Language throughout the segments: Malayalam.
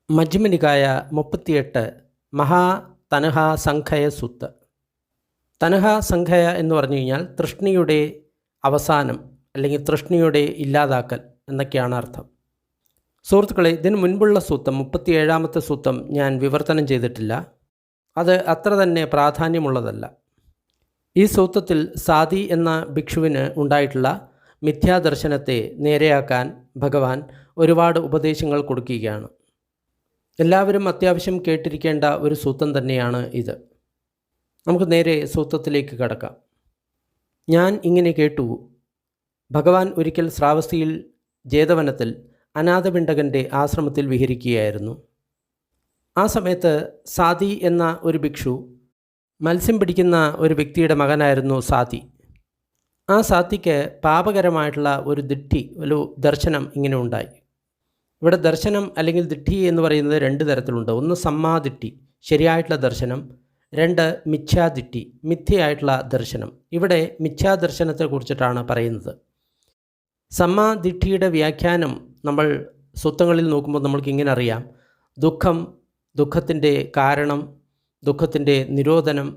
മജ്ജ്‌മ നികായ 38 മഹാ തൻഹാ സംഖയ സൂത്ത്. തൻഹാ സംഖയ എന്ന് പറഞ്ഞു കഴിഞ്ഞാൽ തൃഷ്ണയുടെ അവസാനം അല്ലെങ്കിൽ തൃഷ്ണയുടെ ഇല്ലാതാക്കൽ എന്നൊക്കെയാണ് അർത്ഥം. സുഹൃത്തുക്കളെ, ഇതിനു മുൻപുള്ള സൂത്തം 37ാമത്തെ സൂത്തം ഞാൻ വിവർത്തനം ചെയ്തിട്ടില്ല. അത് അത്ര തന്നെ പ്രാധാന്യമുള്ളതല്ല. ഈ സൂത്രത്തിൽ സാദി എന്ന ഭിക്ഷുവിന് ഉണ്ടായിട്ടുള്ള മിഥ്യാദർശനത്തെ നേരെയാക്കാൻ ഭഗവാൻ ഒരുപാട് ഉപദേശങ്ങൾ കൊടുക്കുകയാണ്. എല്ലാവരും അത്യാവശ്യം കേട്ടിരിക്കേണ്ട ഒരു സൂത്രം തന്നെയാണ് ഇത്. നമുക്ക് നേരെ സൂത്രത്തിലേക്ക് കടക്കാം. ഞാൻ ഇങ്ങനെ കേട്ടു, ഭഗവാൻ ഒരിക്കൽ ശ്രാവസ്തിയിൽ ജേതവനത്തിൽ അനാഥപിണ്ഡകൻ്റെ ആശ്രമത്തിൽ വിഹരിക്കുകയായിരുന്നു. ആ സമയത്ത് സാദി എന്ന ഒരു ഭിക്ഷു മത്സ്യം പിടിക്കുന്ന ഒരു വ്യക്തിയുടെ മകനായിരുന്നു സാദി. ആ സാദിക്ക് പാപകരമായിട്ടുള്ള ഒരു ദർശനം ഇങ്ങനെ ഉണ്ടായി. ഇവിടെ ദർശനം അല്ലെങ്കിൽ ദിട്ടി എന്ന് പറയുന്നത് രണ്ട് തരത്തിലുണ്ട്. ഒന്ന് സമ്മാദിട്ടി, ശരിയായിട്ടുള്ള ദർശനം. രണ്ട് മിഥ്യാദിട്ടി, മിഥ്യയായിട്ടുള്ള ദർശനം. ഇവിടെ മിഥ്യാദർശനത്തെ കുറിച്ചിട്ടാണ് പറയുന്നത്. സമ്മാദിട്ടിയുടെ വ്യാഖ്യാനം നമ്മൾ സൂത്രങ്ങളിൽ നോക്കുമ്പോൾ നമ്മൾക്ക് ഇങ്ങനെ അറിയാം: ദുഃഖം, ദുഃഖത്തിൻ്റെ കാരണം, ദുഃഖത്തിൻ്റെ നിരോധനം,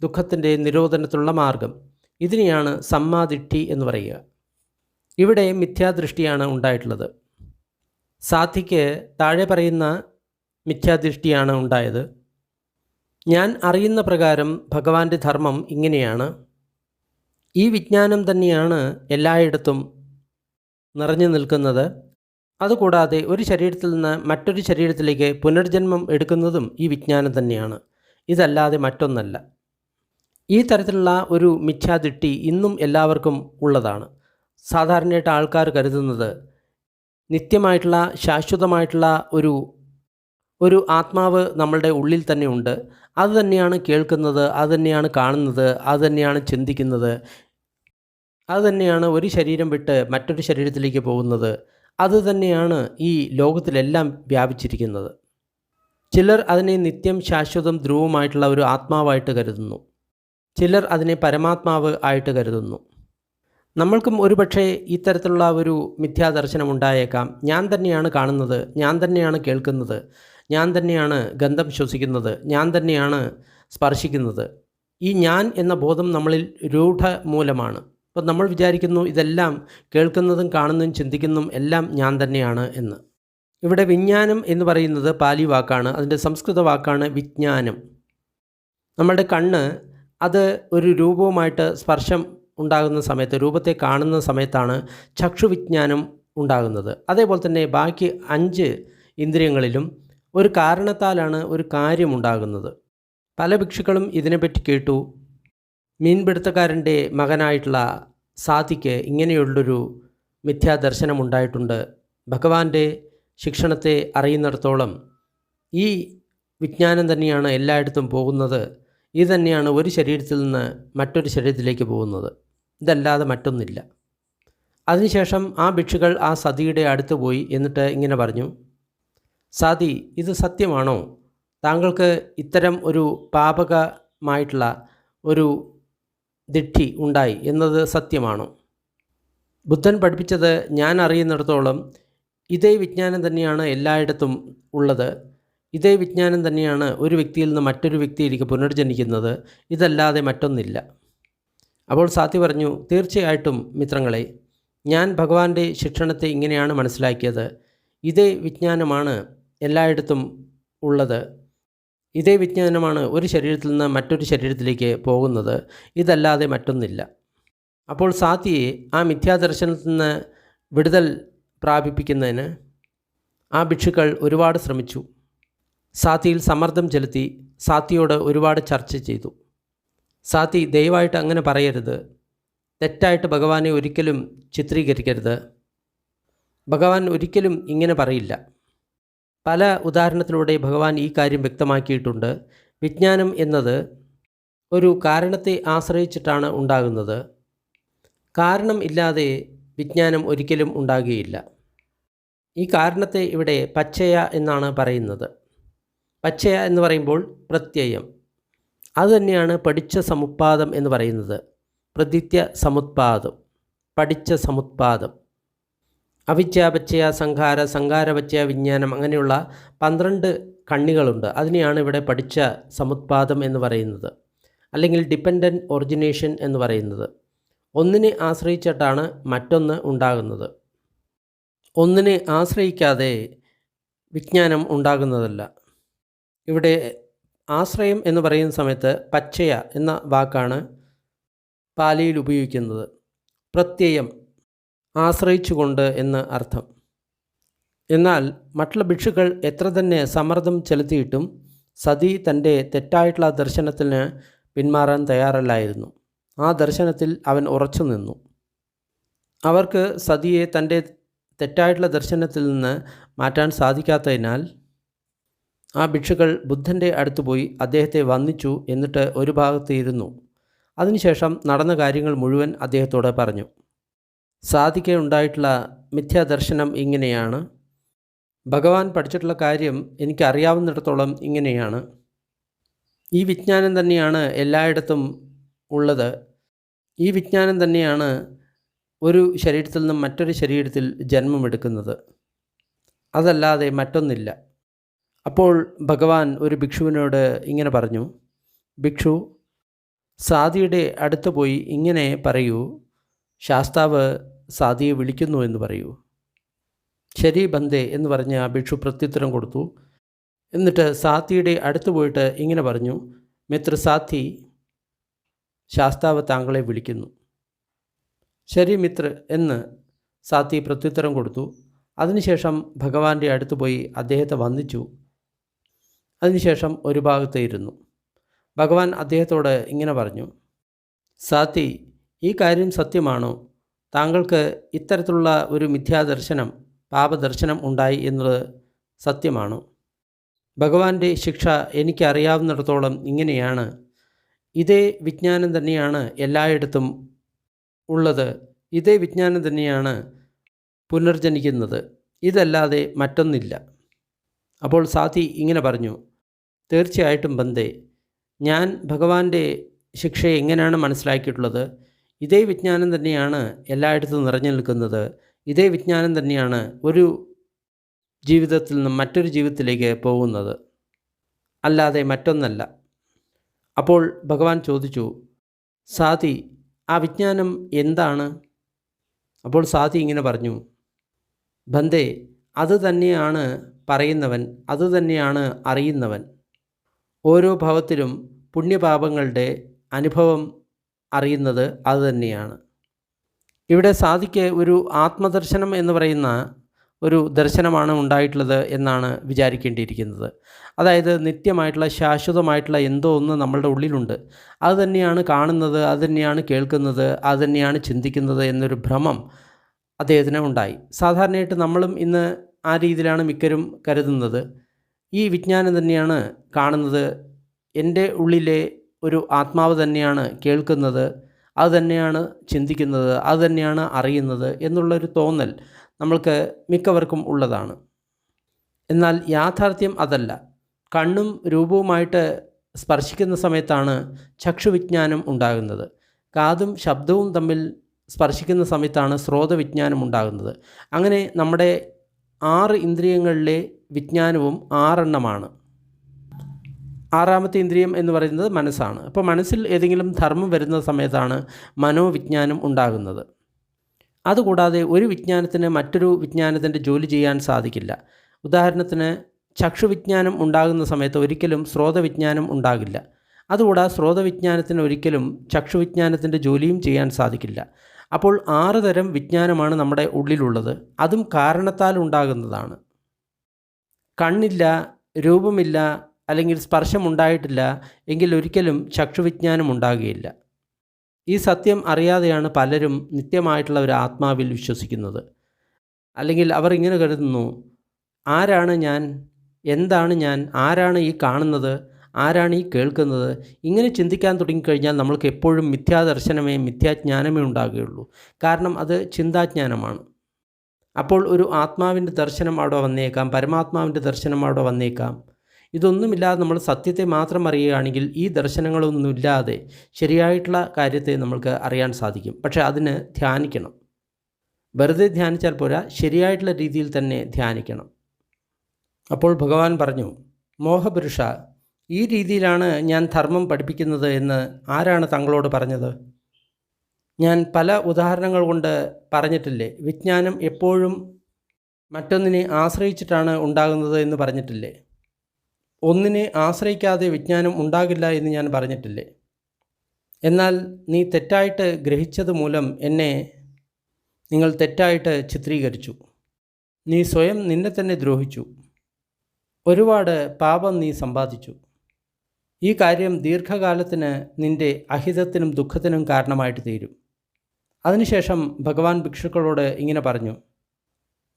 ദുഃഖത്തിൻ്റെ നിരോധനത്തിലുള്ള മാർഗം, ഇതിനെയാണ് സമ്മാദിട്ടി എന്ന് പറയുക. ഇവിടെ മിഥ്യാദൃഷ്ടിയാണ് ഉണ്ടായിട്ടുള്ളത്. സാധിക്ക് താഴെ പറയുന്ന മിഥ്യാദൃഷ്ടിയാണ് ഉണ്ടായത്. ഞാൻ അറിയുന്ന പ്രകാരം ഭഗവാന്റെ ധർമ്മം ഇങ്ങനെയാണ്. ഈ വിജ്ഞാനം തന്നെയാണ് എല്ലായിടത്തും നിറഞ്ഞു നിൽക്കുന്നത്. അതുകൂടാതെ ഒരു ശരീരത്തിൽ നിന്ന് മറ്റൊരു ശരീരത്തിലേക്ക് പുനർജന്മം എടുക്കുന്നതും ഈ വിജ്ഞാനം തന്നെയാണ്, ഇതല്ലാതെ മറ്റൊന്നല്ല. ഈ തരത്തിലുള്ള ഒരു മിഥ്യാദൃഷ്ടി ഇന്നും എല്ലാവർക്കും ഉള്ളതാണ്. സാധാരണയായിട്ട് ആൾക്കാർ കരുതുന്നത് നിത്യമായിട്ടുള്ള ശാശ്വതമായിട്ടുള്ള ഒരു ആത്മാവ് നമ്മളുടെ ഉള്ളിൽ തന്നെ ഉണ്ട്. അത് തന്നെയാണ് കേൾക്കുന്നത്, അത് തന്നെയാണ് കാണുന്നത്, അത് തന്നെയാണ് ചിന്തിക്കുന്നത്, അത് തന്നെയാണ് ഒരു ശരീരം വിട്ട് മറ്റൊരു ശരീരത്തിലേക്ക് പോകുന്നത്, അത് തന്നെയാണ് ഈ ലോകത്തിലെല്ലാം വ്യാപിച്ചിരിക്കുന്നത്. ചിലർ അതിനെ നിത്യം ശാശ്വതം ധ്രുവമായിട്ടുള്ള ഒരു ആത്മാവായിട്ട് കരുതുന്നു. ചിലർ അതിനെ പരമാത്മാവ് ആയിട്ട് കരുതുന്നു. നമ്മൾക്കും ഒരുപക്ഷെ ഇത്തരത്തിലുള്ള ഒരു മിഥ്യാദർശനം ഉണ്ടായേക്കാം. ഞാൻ തന്നെയാണ് കാണുന്നത്, ഞാൻ തന്നെയാണ് കേൾക്കുന്നത്, ഞാൻ തന്നെയാണ് ഗന്ധം ശ്വസിക്കുന്നത്, ഞാൻ തന്നെയാണ് സ്പർശിക്കുന്നത്. ഈ ഞാൻ എന്ന ബോധം നമ്മളിൽ രൂഢമൂലമാണ്. അപ്പോൾ നമ്മൾ വിചാരിക്കുന്നു ഇതെല്ലാം കേൾക്കുന്നതും കാണുന്നതും ചിന്തിക്കുന്നതും എല്ലാം ഞാൻ തന്നെയാണ് എന്ന്. ഇവിടെ വിജ്ഞാനം എന്ന് പറയുന്നത് പാലി വാക്കാണ്. അതിൻ്റെ സംസ്കൃത വാക്കാണ് വിജ്ഞാനം. നമ്മളുടെ കണ്ണ് അത് ഒരു രൂപവുമായിട്ട് സ്പർശം ഉണ്ടാകുന്ന സമയത്ത്, രൂപത്തെ കാണുന്ന സമയത്താണ് ചക്ഷുവിജ്ഞാനം ഉണ്ടാകുന്നത്. അതേപോലെ തന്നെ ബാക്കി 5 ഇന്ദ്രിയങ്ങളിലും ഒരു കാരണത്താലാണ് ഒരു കാര്യമുണ്ടാകുന്നത്. പല ഭിക്ഷുക്കളും ഇതിനെപ്പറ്റി കേട്ടു. മീൻപിടുത്തക്കാരൻ്റെ മകനായിട്ടുള്ള സാദിക്ക് ഇങ്ങനെയുള്ളൊരു മിഥ്യാദർശനം ഉണ്ടായിട്ടുണ്ട്. ഭഗവാന്റെ ശിക്ഷണത്തെ അറിയുന്നിടത്തോളം ഈ വിജ്ഞാനം തന്നെയാണ് എല്ലായിടത്തും പോകുന്നത്. ഇത് തന്നെയാണ് ഒരു ശരീരത്തിൽ നിന്ന് മറ്റൊരു ശരീരത്തിലേക്ക് പോകുന്നത്, ഇതല്ലാതെ മറ്റൊന്നില്ല. അതിനുശേഷം ആ ഭിക്ഷുക്കൾ ആ സതിയുടെ അടുത്ത് പോയി എന്നിട്ട് ഇങ്ങനെ പറഞ്ഞു: സാദി, ഇത് സത്യമാണോ? താങ്കൾക്ക് ഇത്തരം ഒരു പാപകമായിട്ടുള്ള ഒരു ദിട്ടി ഉണ്ടായി എന്നത് സത്യമാണോ? ബുദ്ധൻ പഠിപ്പിച്ചത് ഞാൻ അറിയുന്നിടത്തോളം ഇതേ വിജ്ഞാനം തന്നെയാണ് എല്ലായിടത്തും ഉള്ളത്. ഇതേ വിജ്ഞാനം തന്നെയാണ് ഒരു വ്യക്തിയിൽ നിന്ന് മറ്റൊരു വ്യക്തിയിലേക്ക് പുനർജനിക്കുന്നത്, ഇതല്ലാതെ മറ്റൊന്നില്ല. അപ്പോൾ സാത്തി പറഞ്ഞു: തീർച്ചയായിട്ടും മിത്രങ്ങളെ, ഞാൻ ഭഗവാന്റെ ശിക്ഷണത്തെ ഇങ്ങനെയാണ് മനസ്സിലാക്കിയത്. ഇതേ വിജ്ഞാനമാണ് എല്ലായിടത്തും ഉള്ളത്. ഇതേ വിജ്ഞാനമാണ് ഒരു ശരീരത്തിൽ നിന്ന് മറ്റൊരു ശരീരത്തിലേക്ക് പോകുന്നത്, ഇതല്ലാതെ മറ്റൊന്നില്ല. അപ്പോൾ സാത്തിയെ ആ മിഥ്യാദർശനത്തിൽ നിന്ന് വിടുതൽ പ്രാപിപ്പിക്കുന്നതിന് ആ ഭിക്ഷുക്കൾ ഒരുപാട് ശ്രമിച്ചു. സാത്തിയിൽ സമ്മർദ്ദം ചെലുത്തി, സാത്തിയോട് ഒരുപാട് ചർച്ച ചെയ്തു. സാത്തി, ദയവായിട്ട് അങ്ങനെ പറയരുത്, തെറ്റായിട്ട് ഭഗവാനെ ഒരിക്കലും ചിത്രീകരിക്കരുത്, ഭഗവാൻ ഒരിക്കലും ഇങ്ങനെ പറയില്ല. പല ഉദാഹരണത്തിലൂടെ ഭഗവാൻ ഈ കാര്യം വ്യക്തമാക്കിയിട്ടുണ്ട്. വിജ്ഞാനം എന്നത് ഒരു കാരണത്തെ ആശ്രയിച്ചിട്ടാണ് ഉണ്ടാകുന്നത്. കാരണം ഇല്ലാതെ വിജ്ഞാനം ഒരിക്കലും ഉണ്ടാകുകയില്ല. ഈ കാരണത്തെ ഇവിടെ പച്ചയ എന്നാണ് പറയുന്നത്. പച്ചയ എന്ന് പറയുമ്പോൾ പ്രത്യയം, അതുതന്നെയാണ് പഠിച്ച സമുത്പാദം എന്ന് പറയുന്നത്. പ്രതിത്യ സമുത്പാദം, പഠിച്ച സമുത്പാദം. അവിദ്യാപച്ചയ സംഖാര, സംഖാരപച്ചയ വിജ്ഞാനം, അങ്ങനെയുള്ള 12 കണ്ണികളുണ്ട്. അതിനെയാണ് ഇവിടെ പഠിച്ച സമുത്പാദം എന്ന് പറയുന്നത്, അല്ലെങ്കിൽ ഡിപ്പെൻഡൻറ്റ് ഒറിജിനേഷൻ എന്ന് പറയുന്നത്. ഒന്നിനെ ആശ്രയിച്ചിട്ടാണ് മറ്റൊന്ന് ഉണ്ടാകുന്നത്. ഒന്നിനെ ആശ്രയിക്കാതെ വിജ്ഞാനം ഉണ്ടാകുന്നതല്ല. ഇവിടെ ആശ്രയം എന്ന് പറയുന്ന സമയത്ത് പച്ചയ എന്ന വാക്കാണ് പാലിയിൽ ഉപയോഗിക്കുന്നത്. പ്രത്യയം, ആശ്രയിച്ചുകൊണ്ട് എന്ന് അർത്ഥം. എന്നാൽ മറ്റുള്ള ഭിക്ഷുക്കൾ എത്ര തന്നെ സമ്മർദ്ദം ചെലുത്തിയിട്ടും സതി തൻ്റെ തെറ്റായിട്ടുള്ള ദർശനത്തിന് പിന്മാറാൻ തയ്യാറല്ലായിരുന്നു. ആ ദർശനത്തിൽ അവൻ ഉറച്ചു നിന്നു. അവർക്ക് സതിയെ തൻ്റെ തെറ്റായിട്ടുള്ള ദർശനത്തിൽ നിന്ന് മാറ്റാൻ സാധിക്കാത്തതിനാൽ ആ ഭിക്ഷുക്കൾ ബുദ്ധൻ്റെ അടുത്ത് പോയി അദ്ദേഹത്തെ വന്ദിച്ചു. എന്നിട്ട് ഒരു ഭാഗത്ത് ഇരുന്നു. അതിനുശേഷം നടന്ന കാര്യങ്ങൾ മുഴുവൻ അദ്ദേഹത്തോട് പറഞ്ഞു. സാധിക്ക് ഉണ്ടായിട്ടുള്ള മിഥ്യാദർശനം ഇങ്ങനെയാണ്. ഭഗവാൻ പഠിച്ചിട്ടുള്ള കാര്യം എനിക്കറിയാവുന്നിടത്തോളം ഇങ്ങനെയാണ്. ഈ വിജ്ഞാനം തന്നെയാണ് എല്ലായിടത്തും ഉള്ളത്. ഈ വിജ്ഞാനം തന്നെയാണ് ഒരു ശരീരത്തിൽ നിന്നും മറ്റൊരു ശരീരത്തിൽ ജന്മമെടുക്കുന്നത്. അതല്ലാതെ മറ്റൊന്നില്ല. അപ്പോൾ ഭഗവാൻ ഒരു ഭിക്ഷുവിനോട് ഇങ്ങനെ പറഞ്ഞു, ഭിക്ഷു, സാധിയുടെ അടുത്ത് പോയി ഇങ്ങനെ പറയൂ, ശാസ്താവ് സാധിയെ വിളിക്കുന്നു എന്ന് പറയൂ. ശരി ബന്ദേ എന്ന് പറഞ്ഞ് ആ ഭിക്ഷു പ്രത്യുത്തരം കൊടുത്തു. എന്നിട്ട് സാധിയുടെ അടുത്ത് പോയിട്ട് ഇങ്ങനെ പറഞ്ഞു, മിത്ര സാധി, ശാസ്താവ് താങ്കളെ വിളിക്കുന്നു. ശരി മിത്ര എന്ന് സാധി പ്രത്യുത്തരം കൊടുത്തു. അതിനുശേഷം ഭഗവാന്റെ അടുത്ത് പോയി അദ്ദേഹത്തെ വന്ദിച്ചു. അതിനുശേഷം ഒരു ഭാഗത്ത് ഇരുന്നു. ഭഗവാൻ അദ്ദേഹത്തോട് ഇങ്ങനെ പറഞ്ഞു, സാധി, ഈ കാര്യം സത്യമാണോ? താങ്കൾക്ക് ഇത്തരത്തിലുള്ള ഒരു മിഥ്യാദർശനം, പാപദർശനം ഉണ്ടായി എന്നത് സത്യമാണോ? ഭഗവാന്റെ ശിക്ഷ എനിക്കറിയാവുന്നിടത്തോളം ഇങ്ങനെയാണ്. ഇതേ വിജ്ഞാനം തന്നെയാണ് എല്ലായിടത്തും ഉള്ളത്. ഇതേ വിജ്ഞാനം തന്നെയാണ് പുനർജനിക്കുന്നത്. ഇതല്ലാതെ മറ്റൊന്നില്ല. അപ്പോൾ സാധി ഇങ്ങനെ പറഞ്ഞു, തീർച്ചയായിട്ടും ബന്ദേ, ഞാൻ ഭഗവാന്റെ ശിക്ഷയെ എങ്ങനെയാണ് മനസ്സിലാക്കിയിട്ടുള്ളത്? ഇതേ വിജ്ഞാനം തന്നെയാണ് എല്ലായിടത്തും നിറഞ്ഞു നിൽക്കുന്നത്. ഇതേ വിജ്ഞാനം തന്നെയാണ് ഒരു ജീവിതത്തിൽ നിന്നും മറ്റൊരു ജീവിതത്തിലേക്ക് പോകുന്നത്, അല്ലാതെ മറ്റൊന്നല്ല. അപ്പോൾ ഭഗവാൻ ചോദിച്ചു, സാധി, ആ വിജ്ഞാനം എന്താണ്? അപ്പോൾ സാധി ഇങ്ങനെ പറഞ്ഞു, ബന്ദേ, അത് തന്നെയാണ് പറയുന്നവൻ, അത് തന്നെയാണ് അറിയുന്നവൻ. ഓരോ ഭവത്തിലും പുണ്യപാപങ്ങളുടെ അനുഭവം അറിയുന്നത് അത് തന്നെയാണ്. ഇവിടെ സാധിക്ക് ഒരു ആത്മദർശനം എന്ന് പറയുന്ന ഒരു ദർശനമാണ് ഉണ്ടായിട്ടുള്ളത് എന്നാണ് വിചാരിക്കേണ്ടിയിരിക്കുന്നത്. അതായത് നിത്യമായിട്ടുള്ള ശാശ്വതമായിട്ടുള്ള എന്തോ ഒന്ന് നമ്മളുടെ ഉള്ളിലുണ്ട്, അത് തന്നെയാണ് കാണുന്നത്, അത് തന്നെയാണ് കേൾക്കുന്നത്, അത് തന്നെയാണ് ചിന്തിക്കുന്നത് എന്നൊരു ഭ്രമം അദ്ദേഹത്തിന് ഉണ്ടായി. സാധാരണയായിട്ട് നമ്മളും ഇന്ന് ആ രീതിയിലാണ് മിക്കരും കരുതുന്നത്. ഈ വിജ്ഞാനം തന്നെയാണ് കാണുന്നത്, എൻ്റെ ഉള്ളിലെ ഒരു ആത്മാവ് തന്നെയാണ് കേൾക്കുന്നത്, അത് തന്നെയാണ് ചിന്തിക്കുന്നത്, അത് തന്നെയാണ് അറിയുന്നത് എന്നുള്ളൊരു തോന്നൽ നമ്മൾക്ക് മിക്കവർക്കും ഉള്ളതാണ്. എന്നാൽ യാഥാർത്ഥ്യം അതല്ല. കണ്ണും രൂപവുമായിട്ട് സ്പർശിക്കുന്ന സമയത്താണ് ചക്ഷുവിജ്ഞാനം ഉണ്ടാകുന്നത്. കാതും ശബ്ദവും തമ്മിൽ സ്പർശിക്കുന്ന സമയത്താണ് ശ്രോതവിജ്ഞാനം ഉണ്ടാകുന്നത്. അങ്ങനെ നമ്മുടെ 6 ഇന്ദ്രിയങ്ങളിലെ വിജ്ഞാനവും 6 എണ്ണമാണ്. 6ാമത്തെ ഇന്ദ്രിയം എന്ന് പറയുന്നത് മനസ്സാണ്. അപ്പോൾ മനസ്സിൽ ഏതെങ്കിലും ധർമ്മം വരുന്ന സമയത്താണ് മനോവിജ്ഞാനം ഉണ്ടാകുന്നത്. അതുകൂടാതെ ഒരു വിജ്ഞാനത്തിന് മറ്റൊരു വിജ്ഞാനത്തിൻ്റെ ജോലി ചെയ്യാൻ സാധിക്കില്ല. ഉദാഹരണത്തിന് ചക്ഷുവിജ്ഞാനം ഉണ്ടാകുന്ന സമയത്ത് ഒരിക്കലും ശ്രോതവിജ്ഞാനം ഉണ്ടാകില്ല. അതുകൂടാതെ ശ്രോതവിജ്ഞാനത്തിന് ഒരിക്കലും ചക്ഷുവിജ്ഞാനത്തിൻ്റെ ജോലിയും ചെയ്യാൻ സാധിക്കില്ല. അപ്പോൾ 6 തരം വിജ്ഞാനമാണ് നമ്മുടെ ഉള്ളിലുള്ളത്. അതും കാരണത്താൽ ഉണ്ടാകുന്നതാണ്. കണ്ണില്ല, രൂപമില്ല, അല്ലെങ്കിൽ സ്പർശമുണ്ടായിട്ടില്ല എങ്കിൽ ഒരിക്കലും ചക്ഷുവിജ്ഞാനം ഉണ്ടാകുകയില്ല. ഈ സത്യം അറിയാതെയാണ് പലരും നിത്യമായിട്ടുള്ള ഒരു ആത്മാവിൽ വിശ്വസിക്കുന്നത്. അല്ലെങ്കിൽ അവർ ഇങ്ങനെ കരുതുന്നു, ആരാണ് ഞാൻ, എന്താണ് ഞാൻ, ആരാണ് ഈ കാണുന്നത്, ആരാണ് ഈ കേൾക്കുന്നത്? ഇങ്ങനെ ചിന്തിക്കാൻ തുടങ്ങിക്കഴിഞ്ഞാൽ നമ്മൾക്ക് എപ്പോഴും മിഥ്യാദർശനമേ, മിഥ്യാജ്ഞാനമേ ഉണ്ടാകുകയുള്ളൂ. കാരണം അത് ചിന്താജ്ഞാനമാണ്. അപ്പോൾ ഒരു ആത്മാവിൻ്റെ ദർശനം അവിടെ വന്നേക്കാം, പരമാത്മാവിൻ്റെ ദർശനം അവിടെ വന്നേക്കാം. ഇതൊന്നുമില്ലാതെ നമ്മൾ സത്യത്തെ മാത്രം അറിയുകയാണെങ്കിൽ ഈ ദർശനങ്ങളൊന്നുമില്ലാതെ ശരിയായിട്ടുള്ള കാര്യത്തെ നമ്മൾക്ക് അറിയാൻ സാധിക്കും. പക്ഷേ അതിന് ധ്യാനിക്കണം. വെറുതെ ധ്യാനിച്ചാൽ പോരാ, ശരിയായിട്ടുള്ള രീതിയിൽ തന്നെ ധ്യാനിക്കണം. അപ്പോൾ ഭഗവാൻ പറഞ്ഞു, മോഹപുരുഷ, ഈ രീതിയിലാണ് ഞാൻ ധർമ്മം പഠിപ്പിക്കുന്നത് എന്ന് ആരാണ് താങ്കളോട് പറഞ്ഞത്? ഞാൻ പല ഉദാഹരണങ്ങൾ കൊണ്ട് പറഞ്ഞിട്ടില്ലേ? വിജ്ഞാനം എപ്പോഴും മറ്റൊന്നിനെ ആശ്രയിച്ചിട്ടാണ് ഉണ്ടാകുന്നത് എന്ന് പറഞ്ഞിട്ടില്ലേ? ഒന്നിനെ ആശ്രയിക്കാതെ വിജ്ഞാനം ഉണ്ടാകില്ല എന്ന് ഞാൻ പറഞ്ഞിട്ടില്ലേ? എന്നാൽ നീ തെറ്റായിട്ട് ഗ്രഹിച്ചത് മൂലം എന്നെ നിങ്ങൾ തെറ്റായിട്ട് ചിത്രീകരിച്ചു. നീ സ്വയം നിന്നെ തന്നെ ദ്രോഹിച്ചു. ഒരുപാട് പാപം നീ സമ്പാദിച്ചു. ഈ കാര്യം ദീർഘകാലത്തിന് നിൻ്റെ അഹിതത്തിനും ദുഃഖത്തിനും കാരണമായിട്ട് തീരും. അതിനുശേഷം ഭഗവാൻ ഭിക്ഷുക്കളോട് ഇങ്ങനെ പറഞ്ഞു,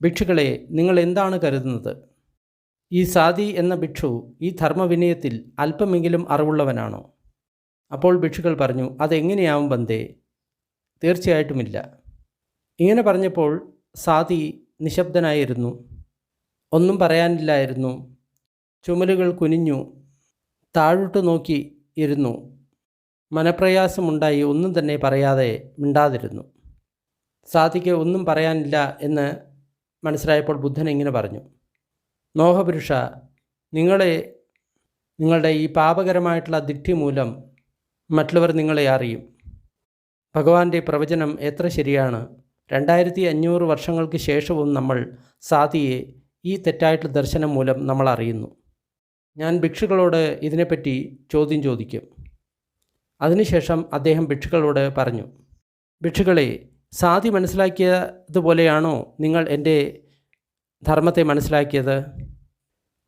ഭിക്ഷുക്കളെ, നിങ്ങൾ എന്താണ് കരുതുന്നത്? ഈ സാദി എന്ന ഭിക്ഷു ഈ ധർമ്മവിനയത്തിൽ അല്പമെങ്കിലും അറിവുള്ളവനാണോ? അപ്പോൾ ഭിക്ഷുക്കൾ പറഞ്ഞു, അതെങ്ങനെയാവും ബന്ദേ? തീർച്ചയായിട്ടുമില്ല. ഇങ്ങനെ പറഞ്ഞപ്പോൾ സാദി നിശബ്ദനായിരുന്നു. ഒന്നും പറയാനില്ലായിരുന്നു. ചുമലുകൾ കുനിഞ്ഞു, താഴോട്ട് നോക്കി ഇരുന്നു. മനപ്രയാസമുണ്ടായി ഒന്നും തന്നെ പറയാതെ മിണ്ടാതിരുന്നു. സാദിക്ക് ഒന്നും പറയാനില്ല എന്ന് മനസ്സിലായപ്പോൾ ബുദ്ധൻ ഇങ്ങനെ പറഞ്ഞു, മോഹപുരുഷ, നിങ്ങളുടെ ഈ പാപകരമായിട്ടുള്ള ദിഷ്ടി മൂലം മറ്റുള്ളവർ നിങ്ങളെ അറിയും. ഭഗവാന്റെ പ്രവചനം എത്ര ശരിയാണ്. 2500 വർഷങ്ങൾക്ക് ശേഷവും നമ്മൾ സാദിയെ ഈ തെറ്റായിട്ടുള്ള ദർശനം മൂലം നമ്മൾ അറിയുന്നു. ഞാൻ ഭിക്ഷുക്കളോട് ഇതിനെപ്പറ്റി ചോദ്യം ചോദിക്കും. അതിനുശേഷം അദ്ദേഹം ഭിക്ഷുക്കളോട് പറഞ്ഞു, ഭിക്ഷുക്കളെ, സാദി മനസ്സിലാക്കിയതുപോലെയാണോ നിങ്ങൾ എൻ്റെ ധർമ്മത്തെ മനസ്സിലാക്കിയത്?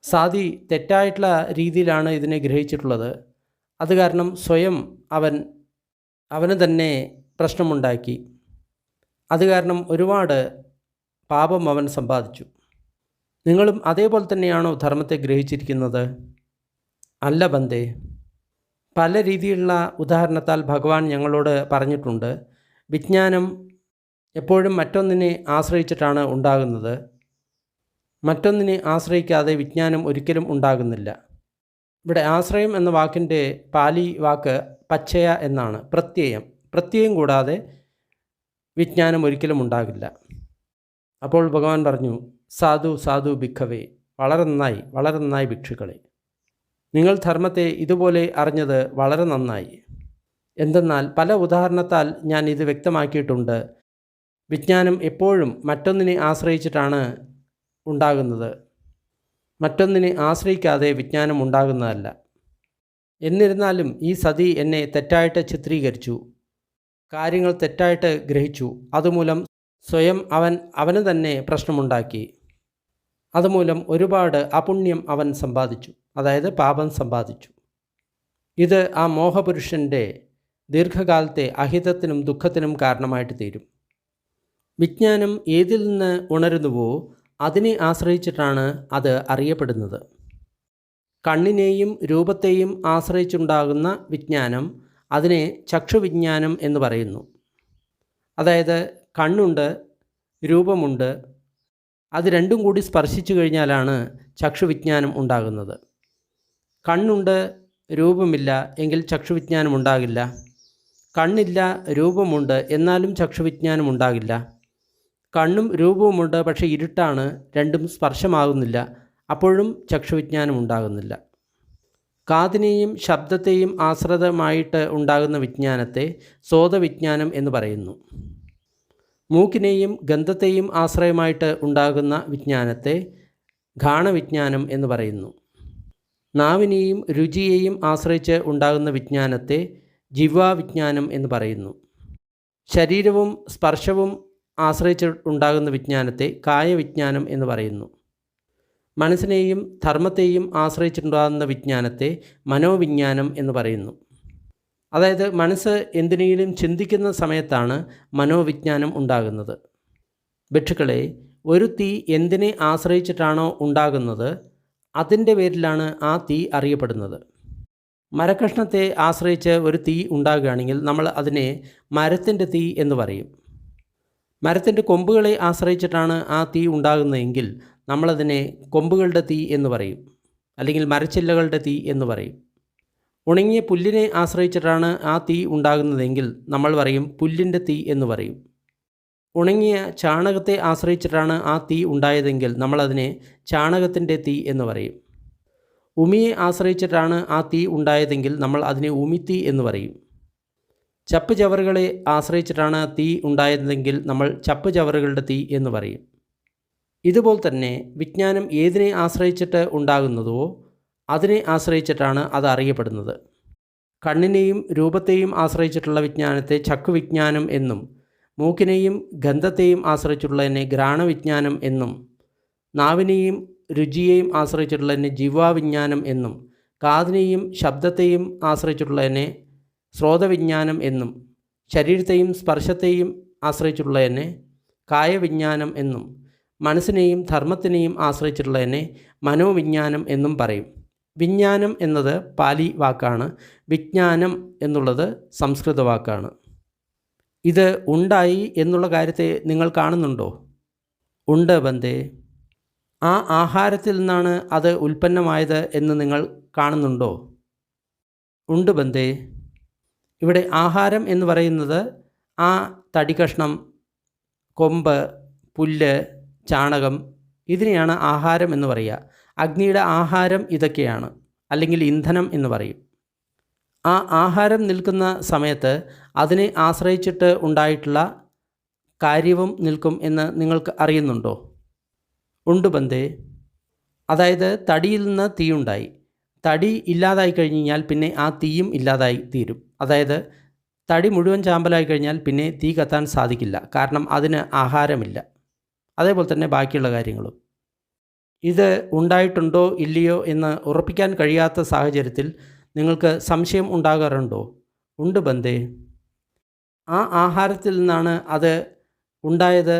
സാദി തെറ്റായിട്ടുള്ള രീതിയിലാണ് ഇതിനെ ഗ്രഹിച്ചിട്ടുള്ളത്. അത് കാരണം സ്വയം അവന് തന്നെ പ്രശ്നമുണ്ടാക്കി. അത് കാരണം ഒരുപാട് പാപം അവൻ സമ്പാദിച്ചു. നിങ്ങളും അതേപോലെ തന്നെയാണോ ധർമ്മത്തെ ഗ്രഹിച്ചിരിക്കുന്നത്? അല്ല ബന്ദേ. പല രീതിയിലുള്ള ഉദാഹരണത്താൽ ഭഗവാൻ ഞങ്ങളോട് പറഞ്ഞിട്ടുണ്ട്, വിജ്ഞാനം എപ്പോഴും മറ്റൊന്നിനെ ആശ്രയിച്ചിട്ടാണ് ഉണ്ടാകുന്നത്. മറ്റൊന്നിനെ ആശ്രയിക്കാതെ വിജ്ഞാനം ഒരിക്കലും ഉണ്ടാകുന്നില്ല. ഇവിടെ ആശ്രയം എന്ന വാക്കിൻ്റെ പാലി വാക്ക് പച്ചയ എന്നാണ്. പ്രത്യയം കൂടാതെ വിജ്ഞാനം ഒരിക്കലും ഉണ്ടാകില്ല. അപ്പോൾ ഭഗവാൻ പറഞ്ഞു, സാധു സാധു ഭിക്ഷവേ, വളരെ നന്നായി ഭിക്ഷുക്കളെ, നിങ്ങൾ ധർമ്മത്തെ ഇതുപോലെ അറിഞ്ഞത് വളരെ നന്നായി. എന്തെന്നാൽ പല ഉദാഹരണത്താൽ ഞാൻ ഇത് വ്യക്തമാക്കിയിട്ടുണ്ട്. വിജ്ഞാനം എപ്പോഴും മറ്റൊന്നിനെ ആശ്രയിച്ചിട്ടാണ് ഉണ്ടാകുന്നത്. മറ്റൊന്നിനെ ആശ്രയിക്കാതെ വിജ്ഞാനം ഉണ്ടാകുന്നതല്ല. എന്നിരുന്നാലും ഈ സതി എന്നെ തെറ്റായിട്ട് ചിത്രീകരിച്ചു, കാര്യങ്ങൾ തെറ്റായിട്ട് ഗ്രഹിച്ചു. അതുമൂലം സ്വയം അവന് തന്നെ പ്രശ്നമുണ്ടാക്കി. അതുമൂലം ഒരുപാട് അപുണ്യം അവൻ സമ്പാദിച്ചു, അതായത് പാപം സമ്പാദിച്ചു. ഇത് ആ മോഹപുരുഷൻ്റെ ദീർഘകാലത്തെ അഹിതത്തിനും ദുഃഖത്തിനും കാരണമായിട്ട് തീരും. വിജ്ഞാനം ഏതിൽ നിന്ന് ഉണരുന്നുവോ അതിനെ ആശ്രയിച്ചിട്ടാണ് അത് അറിയപ്പെടുന്നത്. കണ്ണിനെയും രൂപത്തെയും ആശ്രയിച്ചുണ്ടാകുന്ന വിജ്ഞാനം, അതിനെ ചക്ഷുവിജ്ഞാനം എന്ന് പറയുന്നു. അതായത് കണ്ണുണ്ട്, രൂപമുണ്ട്, അത് രണ്ടും കൂടി സ്പർശിച്ചു കഴിഞ്ഞാലാണ് ചക്ഷുവിജ്ഞാനം ഉണ്ടാകുന്നത്. കണ്ണുണ്ട്, രൂപമില്ല എങ്കിൽ ചക്ഷുവിജ്ഞാനം ഉണ്ടാകില്ല. കണ്ണില്ല, രൂപമുണ്ട്, എന്നാലും ചക്ഷുവിജ്ഞാനം ഉണ്ടാകില്ല. കണ്ണും രൂപവുമുണ്ട്, പക്ഷേ ഇരുട്ടാണ്, രണ്ടും സ്പർശമാകുന്നില്ല, അപ്പോഴും ചക്ഷുവിജ്ഞാനം ഉണ്ടാകുന്നില്ല. കാതിനെയും ശബ്ദത്തെയും ആശ്രിതമായിട്ട് ഉണ്ടാകുന്ന വിജ്ഞാനത്തെ സ്രോതവിജ്ഞാനം എന്ന് പറയുന്നു. മൂക്കിനെയും ഗന്ധത്തെയും ആശ്രയമായിട്ട് ഉണ്ടാകുന്ന വിജ്ഞാനത്തെ ഘ്രാണവിജ്ഞാനം എന്ന് പറയുന്നു. നാവിനെയും രുചിയെയും ആശ്രയിച്ച് ഉണ്ടാകുന്ന വിജ്ഞാനത്തെ ജിഹ്വാവിജ്ഞാനം എന്ന് പറയുന്നു. ശരീരവും സ്പർശവും ആശ്രയിച്ച് ഉണ്ടാകുന്ന വിജ്ഞാനത്തെ കായവിജ്ഞാനം എന്ന് പറയുന്നു. മനസ്സിനെയും ധർമ്മത്തെയും ആശ്രയിച്ചുണ്ടാകുന്ന വിജ്ഞാനത്തെ മനോവിജ്ഞാനം എന്ന് പറയുന്നു. അതായത് മനസ്സ് എന്തിനെങ്കിലും ചിന്തിക്കുന്ന സമയത്താണ് മനോവിജ്ഞാനം ഉണ്ടാകുന്നത്. ഭിക്ഷുക്കളെ, ഒരു തീ എന്തിനെ ആശ്രയിച്ചിട്ടാണോ ഉണ്ടാകുന്നത് അതിൻ്റെ പേരിലാണ് ആ തീ അറിയപ്പെടുന്നത്. മരക്കഷ്ണത്തെ ആശ്രയിച്ച് ഒരു തീ ഉണ്ടാകുകയാണെങ്കിൽ നമ്മൾ അതിനെ മരത്തിൻ്റെ തീ എന്ന് പറയും. മരത്തിൻ്റെ കൊമ്പുകളെ ആശ്രയിച്ചിട്ടാണ് ആ തീ ഉണ്ടാകുന്നതെങ്കിൽ നമ്മളതിനെ കൊമ്പുകളുടെ തീ എന്ന് പറയും, അല്ലെങ്കിൽ മരച്ചില്ലകളുടെ തീ എന്ന് പറയും. ഉണങ്ങിയ പുല്ലിനെ ആശ്രയിച്ചിട്ടാണ് ആ തീ ഉണ്ടാകുന്നതെങ്കിൽ നമ്മൾ പറയും പുല്ലിൻ്റെ തീ എന്ന് പറയും. ഉണങ്ങിയ ചാണകത്തെ ആശ്രയിച്ചിട്ടാണ് ആ തീ ഉണ്ടായതെങ്കിൽ നമ്മളതിനെ ചാണകത്തിൻ്റെ തീ എന്ന് പറയും. ഉമിയെ ആശ്രയിച്ചിട്ടാണ് ആ തീ ഉണ്ടായതെങ്കിൽ നമ്മൾ അതിനെ ഉമിത്തീ എന്ന് പറയും. ചപ്പ് ചവറുകളെ ആശ്രയിച്ചിട്ടാണ് തീ ഉണ്ടായതെങ്കിൽ നമ്മൾ ചപ്പ് ചവറുകളുടെ തീ എന്ന് പറയും. ഇതുപോലെ തന്നെ വിജ്ഞാനം ഏതിനെ ആശ്രയിച്ചിട്ട് ഉണ്ടാകുന്നതോ അതിനെ ആശ്രയിച്ചിട്ടാണ് അത് അറിയപ്പെടുന്നത്. കണ്ണിനെയും രൂപത്തെയും ആശ്രയിച്ചിട്ടുള്ള വിജ്ഞാനത്തെ ചക്കുവിജ്ഞാനം എന്നും, മൂക്കിനെയും ഗന്ധത്തെയും ആശ്രയിച്ചിട്ടുള്ളതിനെ ഘ്രാണവിജ്ഞാനം എന്നും, നാവിനെയും രുചിയെയും ആശ്രയിച്ചിട്ടുള്ളതിനെ ജിഹ്വാവിജ്ഞാനം എന്നും, കാതിനെയും ശബ്ദത്തെയും ആശ്രയിച്ചിട്ടുള്ളതിനെ ശ്രോതവിജ്ഞാനം എന്നും, ശരീരത്തെയും സ്പർശത്തെയും ആശ്രയിച്ചിട്ടുള്ളതിനെ കായവിജ്ഞാനം എന്നും, മനസ്സിനെയും ധർമ്മത്തിനെയും ആശ്രയിച്ചിട്ടുള്ളതിനെ മനോവിജ്ഞാനം എന്നും പറയും. വിജ്ഞാനം എന്നത് പാലി വാക്കാണ്. വിജ്ഞാനം എന്നുള്ളത് സംസ്കൃത വാക്കാണ്. ഇത് ഉണ്ടായി എന്നുള്ള കാര്യത്തെ നിങ്ങൾ കാണുന്നുണ്ടോ? ഉണ്ട് ബന്ധേ. ആ ആഹാരത്തിൽ നിന്നാണ് അത് ഉൽപ്പന്നമായത് എന്ന് നിങ്ങൾ കാണുന്നുണ്ടോ? ഉണ്ട് ബന്ധേ. ഇവിടെ ആഹാരം എന്ന് പറയുന്നത് ആ തടികഷ്ണം, കൊമ്പ്, പുല്ല്, ചാണകം, ഇതിനെയാണ് ആഹാരം എന്ന് പറയുക. അഗ്നിയുടെ ആഹാരം ഇതൊക്കെയാണ്, അല്ലെങ്കിൽ ഇന്ധനം എന്ന് പറയും. ആ ആഹാരം നിൽക്കുന്ന സമയത്ത് അതിനെ ആശ്രയിച്ചിട്ട് ഉണ്ടായിട്ടുള്ള കാര്യവും നിൽക്കും എന്ന് നിങ്ങൾക്ക് അറിയുന്നുണ്ടോ? ഉണ്ട് ബന്ധേ. അതായത് തടിയിൽ നിന്ന് തീയുണ്ടായി. തടി ഇല്ലാതായി കഴിഞ്ഞാൽ പിന്നെ ആ തീയും ഇല്ലാതായി തീരും. അതായത് തടി മുഴുവൻ ചാമ്പലായി കഴിഞ്ഞാൽ പിന്നെ തീ കത്താൻ സാധിക്കില്ല, കാരണം അതിന് ആഹാരമില്ല. അതേപോലെ തന്നെ ബാക്കിയുള്ള കാര്യങ്ങളും. ഇത് ഉണ്ടായിട്ടുണ്ടോ ഇല്ലയോ എന്ന് ഉറപ്പിക്കാൻ കഴിയാത്ത സാഹചര്യത്തിൽ നിങ്ങൾക്ക് സംശയം ഉണ്ടാകാറുണ്ടോ? ഉണ്ട് ബന്ധേ. ആ ആഹാരത്തിൽ നിന്നാണ് അത് ഉണ്ടായത്,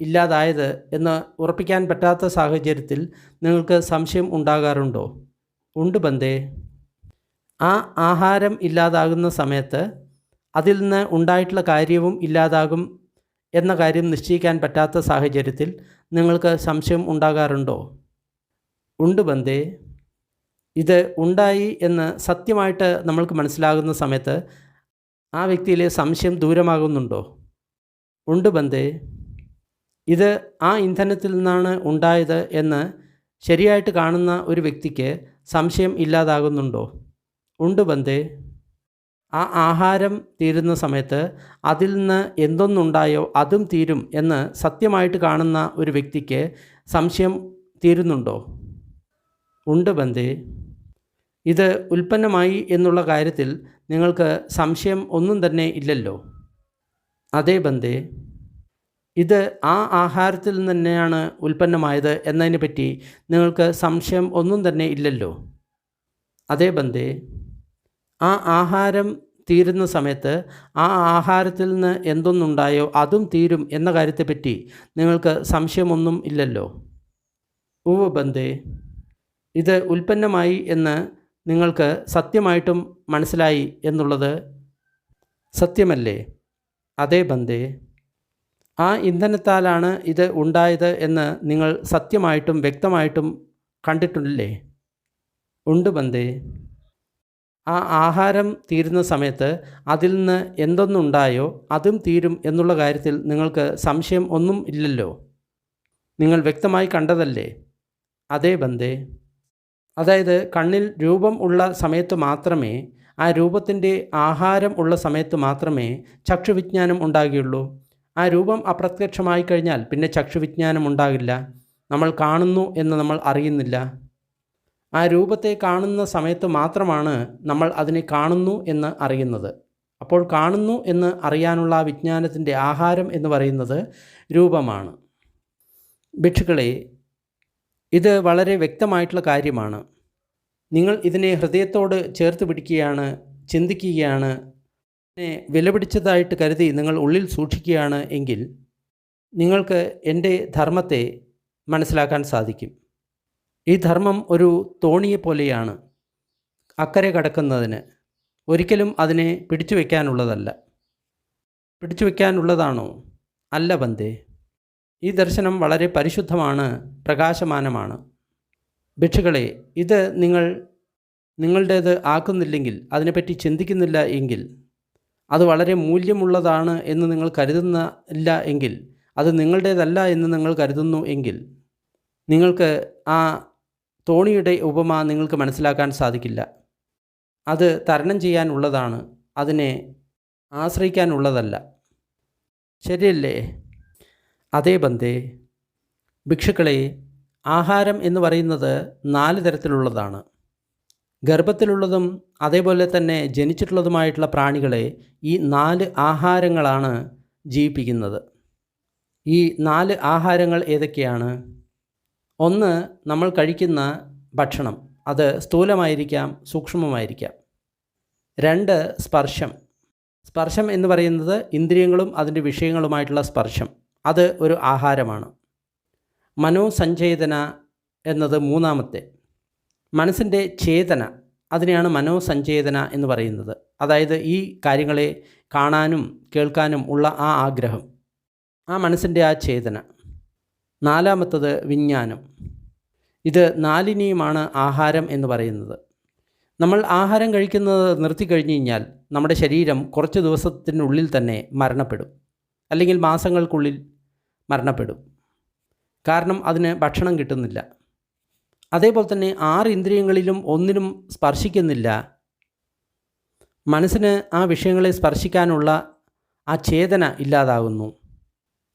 ഇല്ലാതായത് എന്ന് ഉറപ്പിക്കാൻ പറ്റാത്ത സാഹചര്യത്തിൽ നിങ്ങൾക്ക് സംശയം ഉണ്ടാകാറുണ്ടോ? ഉണ്ട് ബന്ധേ. ആ ആഹാരം ഇല്ലാതാകുന്ന സമയത്ത് അതിൽ നിന്ന് ഉണ്ടായിട്ടുള്ള കാര്യവും ഇല്ലാതാകും എന്ന കാര്യം നിശ്ചയിക്കാൻ പറ്റാത്ത സാഹചര്യത്തിൽ നിങ്ങൾക്ക് സംശയം ഉണ്ടാകാറുണ്ടോ? ഉണ്ട് ബന്ധേ. ഇത് ഉണ്ടായി എന്ന് സത്യമായിട്ട് നമ്മൾക്ക് മനസ്സിലാകുന്ന സമയത്ത് ആ വ്യക്തിയിലെ സംശയം ദൂരമാകുന്നുണ്ടോ? ഉണ്ട് ബന്ധേ. ഇത് ആ ഇന്ധനത്തിൽ നിന്നാണ് ഉണ്ടായത് എന്ന് ശരിയായിട്ട് കാണുന്ന ഒരു വ്യക്തിക്ക് സംശയം ഇല്ലാതാകുന്നുണ്ടോ? ഉണ്ട് ബന്ധേ. ആ ആഹാരം തീരുന്ന സമയത്ത് അതിൽ നിന്ന് എന്തൊന്നുണ്ടായോ അതും തീരും എന്ന് സത്യമായിട്ട് കാണുന്ന ഒരു വ്യക്തിക്ക് സംശയം തീരുന്നുണ്ടോ? ഉണ്ട് ബന്ധേ. ഇത് ഉൽപ്പന്നമായി എന്നുള്ള കാര്യത്തിൽ നിങ്ങൾക്ക് സംശയം ഒന്നും തന്നെ ഇല്ലല്ലോ? അതേ ബന്ധേ. ഇത് ആ ആഹാരത്തിൽ നിന്ന് തന്നെയാണ് ഉൽപ്പന്നമായത് എന്നതിനെ പറ്റി നിങ്ങൾക്ക് സംശയം ഒന്നും തന്നെ ഇല്ലല്ലോ? അതേ ബന്ധേ. ആ ആഹാരം തീരുന്ന സമയത്ത് ആ ആഹാരത്തിൽ നിന്ന് എന്തൊന്നുണ്ടായോ അതും തീരും എന്ന കാര്യത്തെപ്പറ്റി നിങ്ങൾക്ക് സംശയമൊന്നും ഇല്ലല്ലോ? ഉവ്വ് ബന്ധേ. ഇത് ഉൽപ്പന്നമായി എന്ന് നിങ്ങൾക്ക് സത്യമായിട്ടും മനസ്സിലായി എന്നുള്ളത് സത്യമല്ലേ? അതേ ബന്ധേ. ആ ഇന്ധനത്താലാണ് ഇത് ഉണ്ടായത് എന്ന് നിങ്ങൾ സത്യമായിട്ടും വ്യക്തമായിട്ടും കണ്ടിട്ടില്ലേ? ഉണ്ട് ബന്ധേ. ആ ആഹാരം തീരുന്ന സമയത്ത് അതിൽ നിന്ന് എന്തൊന്നുണ്ടായോ അതും തീരും എന്നുള്ള കാര്യത്തിൽ നിങ്ങൾക്ക് സംശയം ഒന്നും ഇല്ലല്ലോ? നിങ്ങൾ വ്യക്തമായി കണ്ടതല്ലേ? അതേ ബന്ധേ. അതായത് കണ്ണിൽ രൂപം ഉള്ള സമയത്ത് മാത്രമേ, ആ രൂപത്തിൻ്റെ ആഹാരം ഉള്ള സമയത്ത് മാത്രമേ ചക്ഷുവിജ്ഞാനം ഉണ്ടാകുകയുള്ളൂ. ആ രൂപം അപ്രത്യക്ഷമായി കഴിഞ്ഞാൽ പിന്നെ ചക്ഷുവിജ്ഞാനം ഉണ്ടാകില്ല. നമ്മൾ കാണുന്നു എന്ന് നമ്മൾ അറിയുന്നില്ല. ആ രൂപത്തെ കാണുന്ന സമയത്ത് മാത്രമാണ് നമ്മൾ അതിനെ കാണുന്നു എന്ന് അറിയുന്നത്. അപ്പോൾ കാണുന്നു എന്ന് അറിയാനുള്ള വിജ്ഞാനത്തിൻ്റെ ആഹാരം എന്ന് പറയുന്നത് രൂപമാണ്. ഭിക്ഷുക്കളെ, ഇത് വളരെ വ്യക്തമായിട്ടുള്ള കാര്യമാണ്. നിങ്ങൾ ഇതിനെ ഹൃദയത്തോട് ചേർത്ത് പിടിക്കുകയാണ്, ചിന്തിക്കുകയാണ്, ഇതിനെ വിലപിടിച്ചതായിട്ട് കരുതി നിങ്ങൾ ഉള്ളിൽ സൂക്ഷിക്കുകയാണ് എങ്കിൽ നിങ്ങൾക്ക് എൻ്റെ ധർമ്മത്തെ മനസ്സിലാക്കാൻ സാധിക്കും. ഈ ധർമ്മം ഒരു തോണിയെപ്പോലെയാണ് അക്കരെ കടക്കുന്നതിന്. ഒരിക്കലും അതിനെ പിടിച്ചു വയ്ക്കാനുള്ളതല്ല. പിടിച്ചു വയ്ക്കാനുള്ളതാണോ? അല്ല ബന്ധേ. ഈ ദർശനം വളരെ പരിശുദ്ധമാണ്, പ്രകാശമാനമാണ്. ഭിക്ഷുക്കളെ, ഇത് നിങ്ങൾ നിങ്ങളുടേത് ആക്കുന്നില്ലെങ്കിൽ, അതിനെപ്പറ്റി ചിന്തിക്കുന്നില്ല എങ്കിൽ അത് വളരെ മൂല്യമുള്ളതാണ് എന്ന് നിങ്ങൾ കരുതുന്നില്ല എങ്കിൽ, അത് നിങ്ങളുടേതല്ല എന്ന് നിങ്ങൾ കരുതുന്നു എങ്കിൽ, നിങ്ങൾക്ക് ആ തോണിയുടെ ഉപമ നിങ്ങൾക്ക് മനസ്സിലാക്കാൻ സാധിക്കില്ല. അത് തരണം ചെയ്യാനുള്ളതാണ്, അതിനെ ആശ്രയിക്കാനുള്ളതല്ല. ശരിയല്ലേ? അതേ ബന്ധേ, ഭിക്ഷുക്കളെ, ആഹാരം എന്ന് പറയുന്നത് 4 തരത്തിലുള്ളതാണ്. ഗർഭത്തിലുള്ളതും അതേപോലെ തന്നെ ജനിച്ചിട്ടുള്ളതുമായിട്ടുള്ള പ്രാണികളെ ഈ 4 ആഹാരങ്ങളാണ് ജീവിപ്പിക്കുന്നത്. ഈ 4 ആഹാരങ്ങൾ ഏതൊക്കെയാണ്? 1, നമ്മൾ കഴിക്കുന്ന ഭക്ഷണം, അത് സ്ഥൂലമായിരിക്കാം, സൂക്ഷ്മമായിരിക്കാം. 2, സ്പർശം. സ്പർശം എന്ന് പറയുന്നത് ഇന്ദ്രിയങ്ങളും അതിൻ്റെ വിഷയങ്ങളുമായിട്ടുള്ള സ്പർശം, അത് ഒരു ആഹാരമാണ്. മനോസഞ്ചേതന എന്നത് 3. മനസ്സിൻ്റെ ചേതന, അതിനെയാണ് മനോസഞ്ചേതന എന്ന് പറയുന്നത്. അതായത് ഈ കാര്യങ്ങളെ കാണാനും കേൾക്കാനും ഉള്ള ആ ആഗ്രഹം, ആ മനസ്സിൻ്റെ ആ ചേതന. 4, വിജ്ഞാനം. ഇത് 4നെയുമാണ് ആഹാരം എന്ന് പറയുന്നത്. നമ്മൾ ആഹാരം കഴിക്കുന്നത് നിർത്തിക്കഴിഞ്ഞു കഴിഞ്ഞാൽ നമ്മുടെ ശരീരം കുറച്ച് ദിവസത്തിനുള്ളിൽ തന്നെ മരണപ്പെടും, അല്ലെങ്കിൽ മാസങ്ങൾക്കുള്ളിൽ മരണപ്പെടും. കാരണം അതിന് ഭക്ഷണം കിട്ടുന്നില്ല. അതേപോലെ തന്നെ 6 ഇന്ദ്രിയങ്ങളിലും ഒന്നിനും സ്പർശിക്കുന്നില്ല. മനസ്സിന് ആ വിഷയങ്ങളെ സ്പർശിക്കാനുള്ള ആ ചേതന ഇല്ലാതാകുന്നു.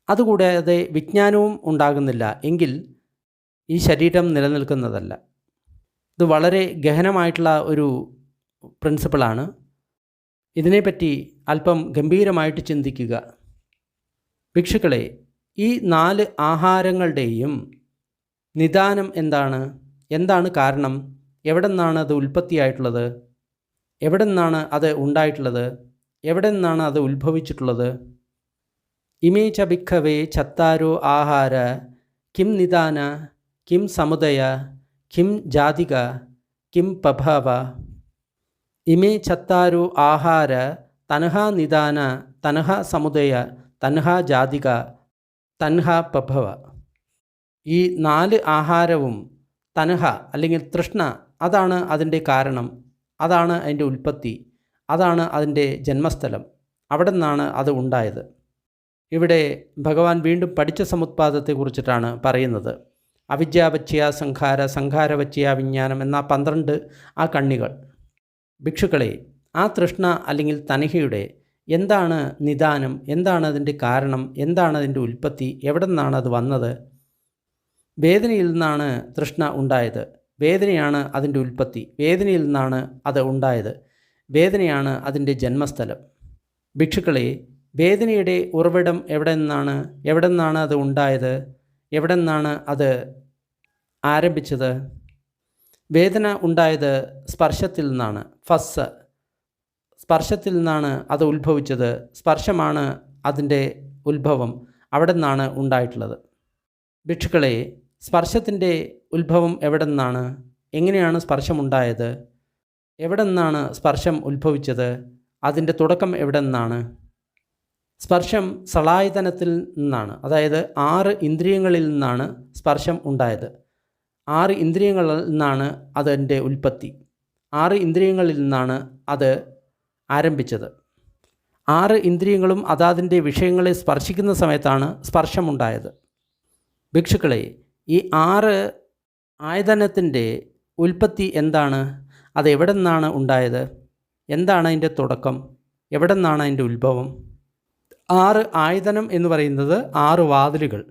അതുകൂടാതെ വിജ്ഞാനവും ഉണ്ടാകുന്നില്ല എങ്കിൽ ഈ ശരീരം നിലനിൽക്കുന്നതല്ല. ഇത് വളരെ ഗഹനമായിട്ടുള്ള ഒരു പ്രിൻസിപ്പിളാണ്. ഇതിനെപ്പറ്റി അല്പം ഗംഭീരമായിട്ട് ചിന്തിക്കുക. ഭിക്ഷുക്കളെ, ഈ 4 ആഹാരങ്ങളുടെയും നിദാനം എന്താണ്? എന്താണ് കാരണം? എവിടെ നിന്നാണ് അത് ഉൽപ്പത്തിയായിട്ടുള്ളത്? എവിടെ നിന്നാണ് അത് ഉണ്ടായിട്ടുള്ളത്? എവിടെ നിന്നാണ് അത് ഉത്ഭവിച്ചിട്ടുള്ളത്? ഇമേ ച ഭിക്ഷവേ ചത്താരോ ആഹാര കിം നിദാന കിം സമുദയ കിം ജാതിക കിം പഭാവ. ഇമേ ചത്താരോ ആഹാര തൻഹാ നിദാന തൻഹാ സമുദയ തൻഹാ ജാതിക തൻഹാ പഭവ. ഈ 4 ആഹാരവും തൻഹ അല്ലെങ്കിൽ തൃഷ്ണ, അതാണ് അതിൻ്റെ കാരണം, അതാണ് അതിൻ്റെ ഉൽപ്പത്തി, അതാണ് അതിൻ്റെ ജന്മസ്ഥലം. അവിടെ നിന്നാണ് അത് ഉണ്ടായത്. ഇവിടെ ഭഗവാൻ വീണ്ടും പഠിച്ച സമുത്പാദത്തെക്കുറിച്ചിട്ടാണ് പറയുന്നത്. അവിദ്യാവച്യ സംഖാര, സംഖാരവച്യ വിജ്ഞാനം എന്ന 12 ആ കണ്ണികൾ. ഭിക്ഷുക്കളെ, ആ തൃഷ്ണ അല്ലെങ്കിൽ തൻഹയുടെ എന്താണ് നിദാനം? എന്താണ് അതിൻ്റെ കാരണം? എന്താണ് അതിൻ്റെ ഉൽപ്പത്തി? എവിടെ നിന്നാണ് അത് വന്നത്? വേദനയിൽ നിന്നാണ് തൃഷ്ണ ഉണ്ടായത്. വേദനയാണ് അതിൻ്റെ ഉൽപ്പത്തി. വേദനയിൽ നിന്നാണ് അത് ഉണ്ടായത്. വേദനയാണ് അതിൻ്റെ ജന്മസ്ഥലം. ഭിക്ഷുക്കളെ, വേദനയുടെ ഉറവിടം എവിടെ നിന്നാണ്? എവിടെ നിന്നാണ് അത് ഉണ്ടായത്? എവിടെ നിന്നാണ് അത് ആരംഭിച്ചത്? വേദന ഉണ്ടായത് സ്പർശത്തിൽ നിന്നാണ്. ഫസ്, സ്പർശത്തിൽ നിന്നാണ് അത് ഉത്ഭവിച്ചത്. സ്പർശമാണ് അതിൻ്റെ ഉത്ഭവം. അവിടെ നിന്നാണ് ഉണ്ടായിട്ടുള്ളത്. ഭിക്ഷുക്കളെ, സ്പർശത്തിൻ്റെ ഉത്ഭവം എവിടെ നിന്നാണ്? എങ്ങനെയാണ് സ്പർശമുണ്ടായത്? എവിടെ നിന്നാണ് സ്പർശം ഉത്ഭവിച്ചത്? അതിൻ്റെ തുടക്കം എവിടെ നിന്നാണ്? സ്പർശം സളായതനത്തിൽ നിന്നാണ്. അതായത് 6 ഇന്ദ്രിയങ്ങളിൽ നിന്നാണ് സ്പർശം ഉണ്ടായത്. 6 ഇന്ദ്രിയങ്ങളിൽ നിന്നാണ് അതിൻ്റെ ഉൽപ്പത്തി. 6 ഇന്ദ്രിയങ്ങളിൽ നിന്നാണ് അത് ആരംഭിച്ചത്. 6 ഇന്ദ്രിയങ്ങളും അതാതിൻ്റെ വിഷയങ്ങളെ സ്പർശിക്കുന്ന സമയത്താണ് സ്പർശമുണ്ടായത്. ഭിക്ഷുക്കളെ, ഈ 6 ആയതനത്തിൻ്റെ ഉൽപ്പത്തി എന്താണ്? അത് എവിടെ നിന്നാണ് ഉണ്ടായത്? എന്താണ് അതിൻ്റെ തുടക്കം? എവിടെ നിന്നാണ് അതിൻ്റെ ഉത്ഭവം? 6 ആയതനം എന്ന് പറയുന്നത് 6 വാതിലുകൾ,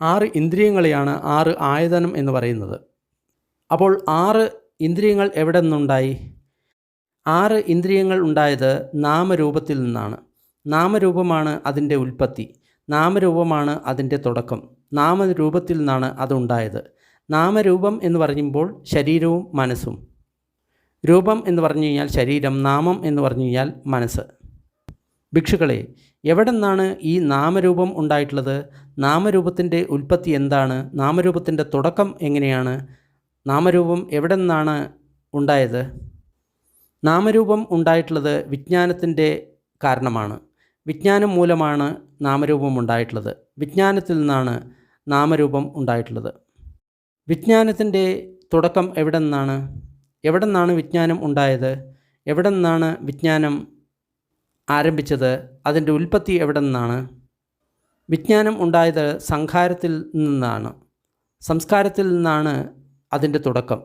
6 ഇന്ദ്രിയങ്ങളെയാണ് 6 ആയതനം എന്ന് പറയുന്നത്. അപ്പോൾ 6 ഇന്ദ്രിയങ്ങൾ എവിടെ നിന്നുണ്ടായി? 6 ഇന്ദ്രിയങ്ങൾ ഉണ്ടായത് നാമരൂപത്തിൽ നിന്നാണ്. നാമരൂപമാണ് അതിൻ്റെ ഉൽപ്പത്തി. നാമരൂപമാണ് അതിൻ്റെ തുടക്കം. നാമരൂപത്തിൽ നിന്നാണ് അതുണ്ടായത്. നാമരൂപം എന്ന് പറയുമ്പോൾ ശരീരവും മനസ്സും. രൂപം എന്ന് പറഞ്ഞു കഴിഞ്ഞാൽ ശരീരം, നാമം എന്ന് പറഞ്ഞു കഴിഞ്ഞാൽ മനസ്സ്. ഭിക്ഷുക്കളെ, എവിടെ നിന്നാണ് ഈ നാമരൂപം ഉണ്ടായിട്ടുള്ളത്? നാമരൂപത്തിൻ്റെ ഉൽപ്പത്തി എന്താണ്? നാമരൂപത്തിൻ്റെ തുടക്കം എങ്ങനെയാണ്? നാമരൂപം എവിടെ നിന്നാണ് ഉണ്ടായത്? നാമരൂപം ഉണ്ടായിട്ടുള്ളത് വിജ്ഞാനത്തിൻ്റെ കാരണമാണ്. വിജ്ഞാനം മൂലമാണ് നാമരൂപം ഉണ്ടായിട്ടുള്ളത്. വിജ്ഞാനത്തിൽ നിന്നാണ് നാമരൂപം ഉണ്ടായിട്ടുള്ളത്. വിജ്ഞാനത്തിൻ്റെ തുടക്കം എവിടെ നിന്നാണ്? എവിടെ നിന്നാണ് വിജ്ഞാനം ഉണ്ടായത്? എവിടെ നിന്നാണ് വിജ്ഞാനം ആരംഭിച്ചത്, അതിൻ്റെ ഉൽപ്പത്തി എവിടെ നിന്നാണ്? വിജ്ഞാനം ഉണ്ടായത് സംസ്കാരത്തിൽ നിന്നാണ്. സംസ്കാരത്തിൽ നിന്നാണ് അതിൻ്റെ തുടക്കം.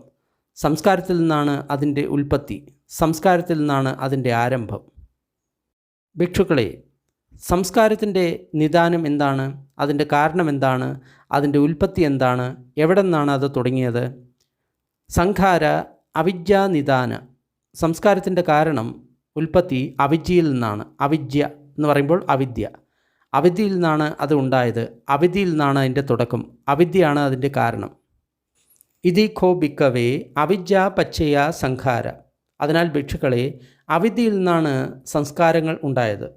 സംസ്കാരത്തിൽ നിന്നാണ് അതിൻ്റെ ഉൽപ്പത്തി. സംസ്കാരത്തിൽ നിന്നാണ് അതിൻ്റെ ആരംഭം. ഭിക്ഷുക്കളെ, സംസ്കാരത്തിൻ്റെ നിദാനം എന്താണ്? അതിൻ്റെ കാരണം എന്താണ്? അതിൻ്റെ ഉൽപ്പത്തി എന്താണ്? എവിടെ നിന്നാണ് അത് തുടങ്ങിയത്? സംഖാര അവിദ്യാനിദാന. സംസ്കാരത്തിൻ്റെ കാരണം, ഉൽപ്പത്തി അവിദ്യയിൽ നിന്നാണ്. അവിദ്യ എന്ന് പറയുമ്പോൾ അവിദ്യ. അവിദ്യയിൽ നിന്നാണ് അത് ഉണ്ടായത്. അവിദ്യയിൽ നിന്നാണ് അതിൻ്റെ തുടക്കം. അവിദ്യയാണ് അതിൻ്റെ കാരണം. ഇതി ഖോ ബിക്കവേ അവിദ്യാപച്ചയ സംഖാര. അതിനാൽ ഭിക്ഷുക്കളെ, അവിദ്യയിൽ നിന്നാണ് സംസ്കാരങ്ങൾ ഉണ്ടായത്.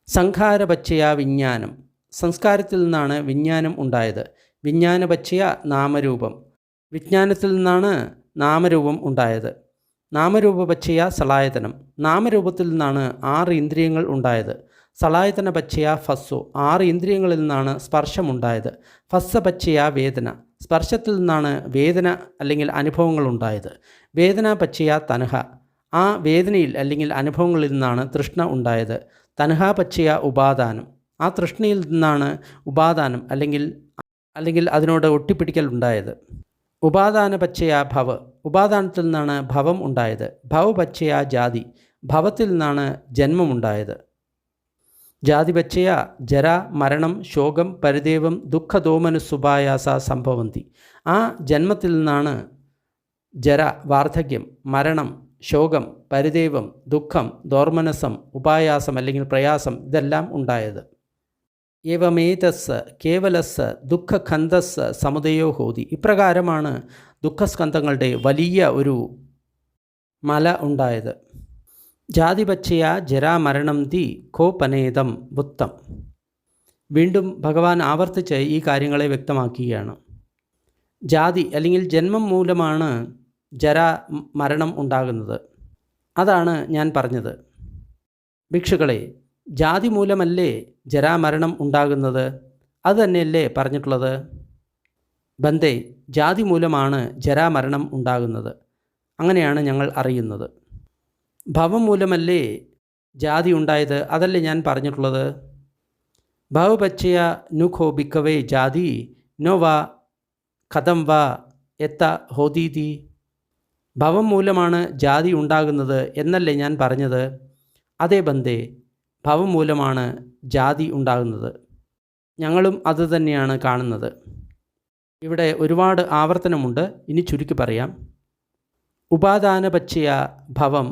സംഖാരപച്ചയ വിജ്ഞാനം. സംസ്കാരത്തിൽ നിന്നാണ് വിജ്ഞാനം ഉണ്ടായത്. വിജ്ഞാനപച്ചയ നാമരൂപം. വിജ്ഞാനത്തിൽ നിന്നാണ് നാമരൂപം ഉണ്ടായത്. നാമരൂപപച്ചയ സലായതനം. നാമരൂപത്തിൽ നിന്നാണ് 6 ഇന്ദ്രിയങ്ങൾ ഉണ്ടായത്. സലായതനപച്ചയ ഫസ്സോ. 6 ഇന്ദ്രിയങ്ങളിൽ നിന്നാണ് സ്പർശമുണ്ടായത്. ഫസ്സപച്ചയ വേദന. സ്പർശത്തിൽ നിന്നാണ് വേദന അല്ലെങ്കിൽ അനുഭവങ്ങൾ ഉണ്ടായത്. വേദനാപച്ചയ തൻഹ. ആ വേദനയിൽ അല്ലെങ്കിൽ അനുഭവങ്ങളിൽ നിന്നാണ് തൃഷ്ണ ഉണ്ടായത്. തൻഹാപച്ചയ ഉപാദാനം. ആ തൃഷ്ണയിൽ നിന്നാണ് ഉപാദാനം അല്ലെങ്കിൽ അതിനോട് ഒട്ടിപ്പിടിക്കൽ ഉണ്ടായത്. ഉപാദാനപച്ചയ ഭവ. ഉപാദാനത്തിൽ നിന്നാണ് ഭവം ഉണ്ടായത്. ഭവപച്ചയ ജാതി. ഭവത്തിൽ നിന്നാണ് ജന്മമുണ്ടായത്. ജാതിപച്ചയ ജര മരണം ശോകം പരിദേവം ദുഃഖദോമനുസുപായാസ സംഭവന്തി. ആ ജന്മത്തിൽ നിന്നാണ് ജര വാർദ്ധക്യം, മരണം, ശോകം, പരിദേവം, ദുഃഖം, ദോർമനസം, ഉപായാസം അല്ലെങ്കിൽ പ്രയാസം ഇതെല്ലാം ഉണ്ടായത്. ഏവമേതസ് കേവലസ് ദുഃഖഖന്ധസ് സമുദയോ ഹോതി. ഇപ്രകാരമാണ് ദുഃഖസ്കന്ധങ്ങളുടെ വലിയ ഒരു മല ഉണ്ടായത്. ജാതിപച്ചയ ജരാമരണം തി ഖോപനേതം ബുദ്ധം. വീണ്ടും ഭഗവാൻ ആവർത്തിച്ച് ഈ കാര്യങ്ങളെ വ്യക്തമാക്കുകയാണ്. ജാതി അല്ലെങ്കിൽ ജന്മം മൂലമാണ് മരണം ഉണ്ടാകുന്നത്. അതാണ് ഞാൻ പറഞ്ഞത്. ഭിക്ഷുക്കളെ, ജാതി മൂലമല്ലേ ജരാമരണം ഉണ്ടാകുന്നത്? അത് തന്നെയല്ലേ പറഞ്ഞിട്ടുള്ളത്? ബന്ധേ, ജാതി മൂലമാണ് ജരാമരണം ഉണ്ടാകുന്നത്. അങ്ങനെയാണ് ഞങ്ങൾ അറിയുന്നത്. ഭവം മൂലമല്ലേ ജാതി ഉണ്ടായത്? അതല്ലേ ഞാൻ പറഞ്ഞിട്ടുള്ളത്? ഭവപച്ചയ നുഖോ ബിക്കവേ ജാതി നോ വാ കഥം വാ എത്ത ഹോദീതി. ഭവം മൂലമാണ് ജാതി ഉണ്ടാകുന്നത് എന്നല്ലേ ഞാൻ പറഞ്ഞത്? അതേ ബന്ധേ, ഭവം മൂലമാണ് ജാതി ഉണ്ടാകുന്നത്. ഞങ്ങളും അത് തന്നെയാണ് കാണുന്നത്. ഇവിടെ ഒരുപാട് ആവർത്തനമുണ്ട്. ഇനി ചുരുക്കി പറയാം. ഉപാദാനപച്ചയ ഭവം,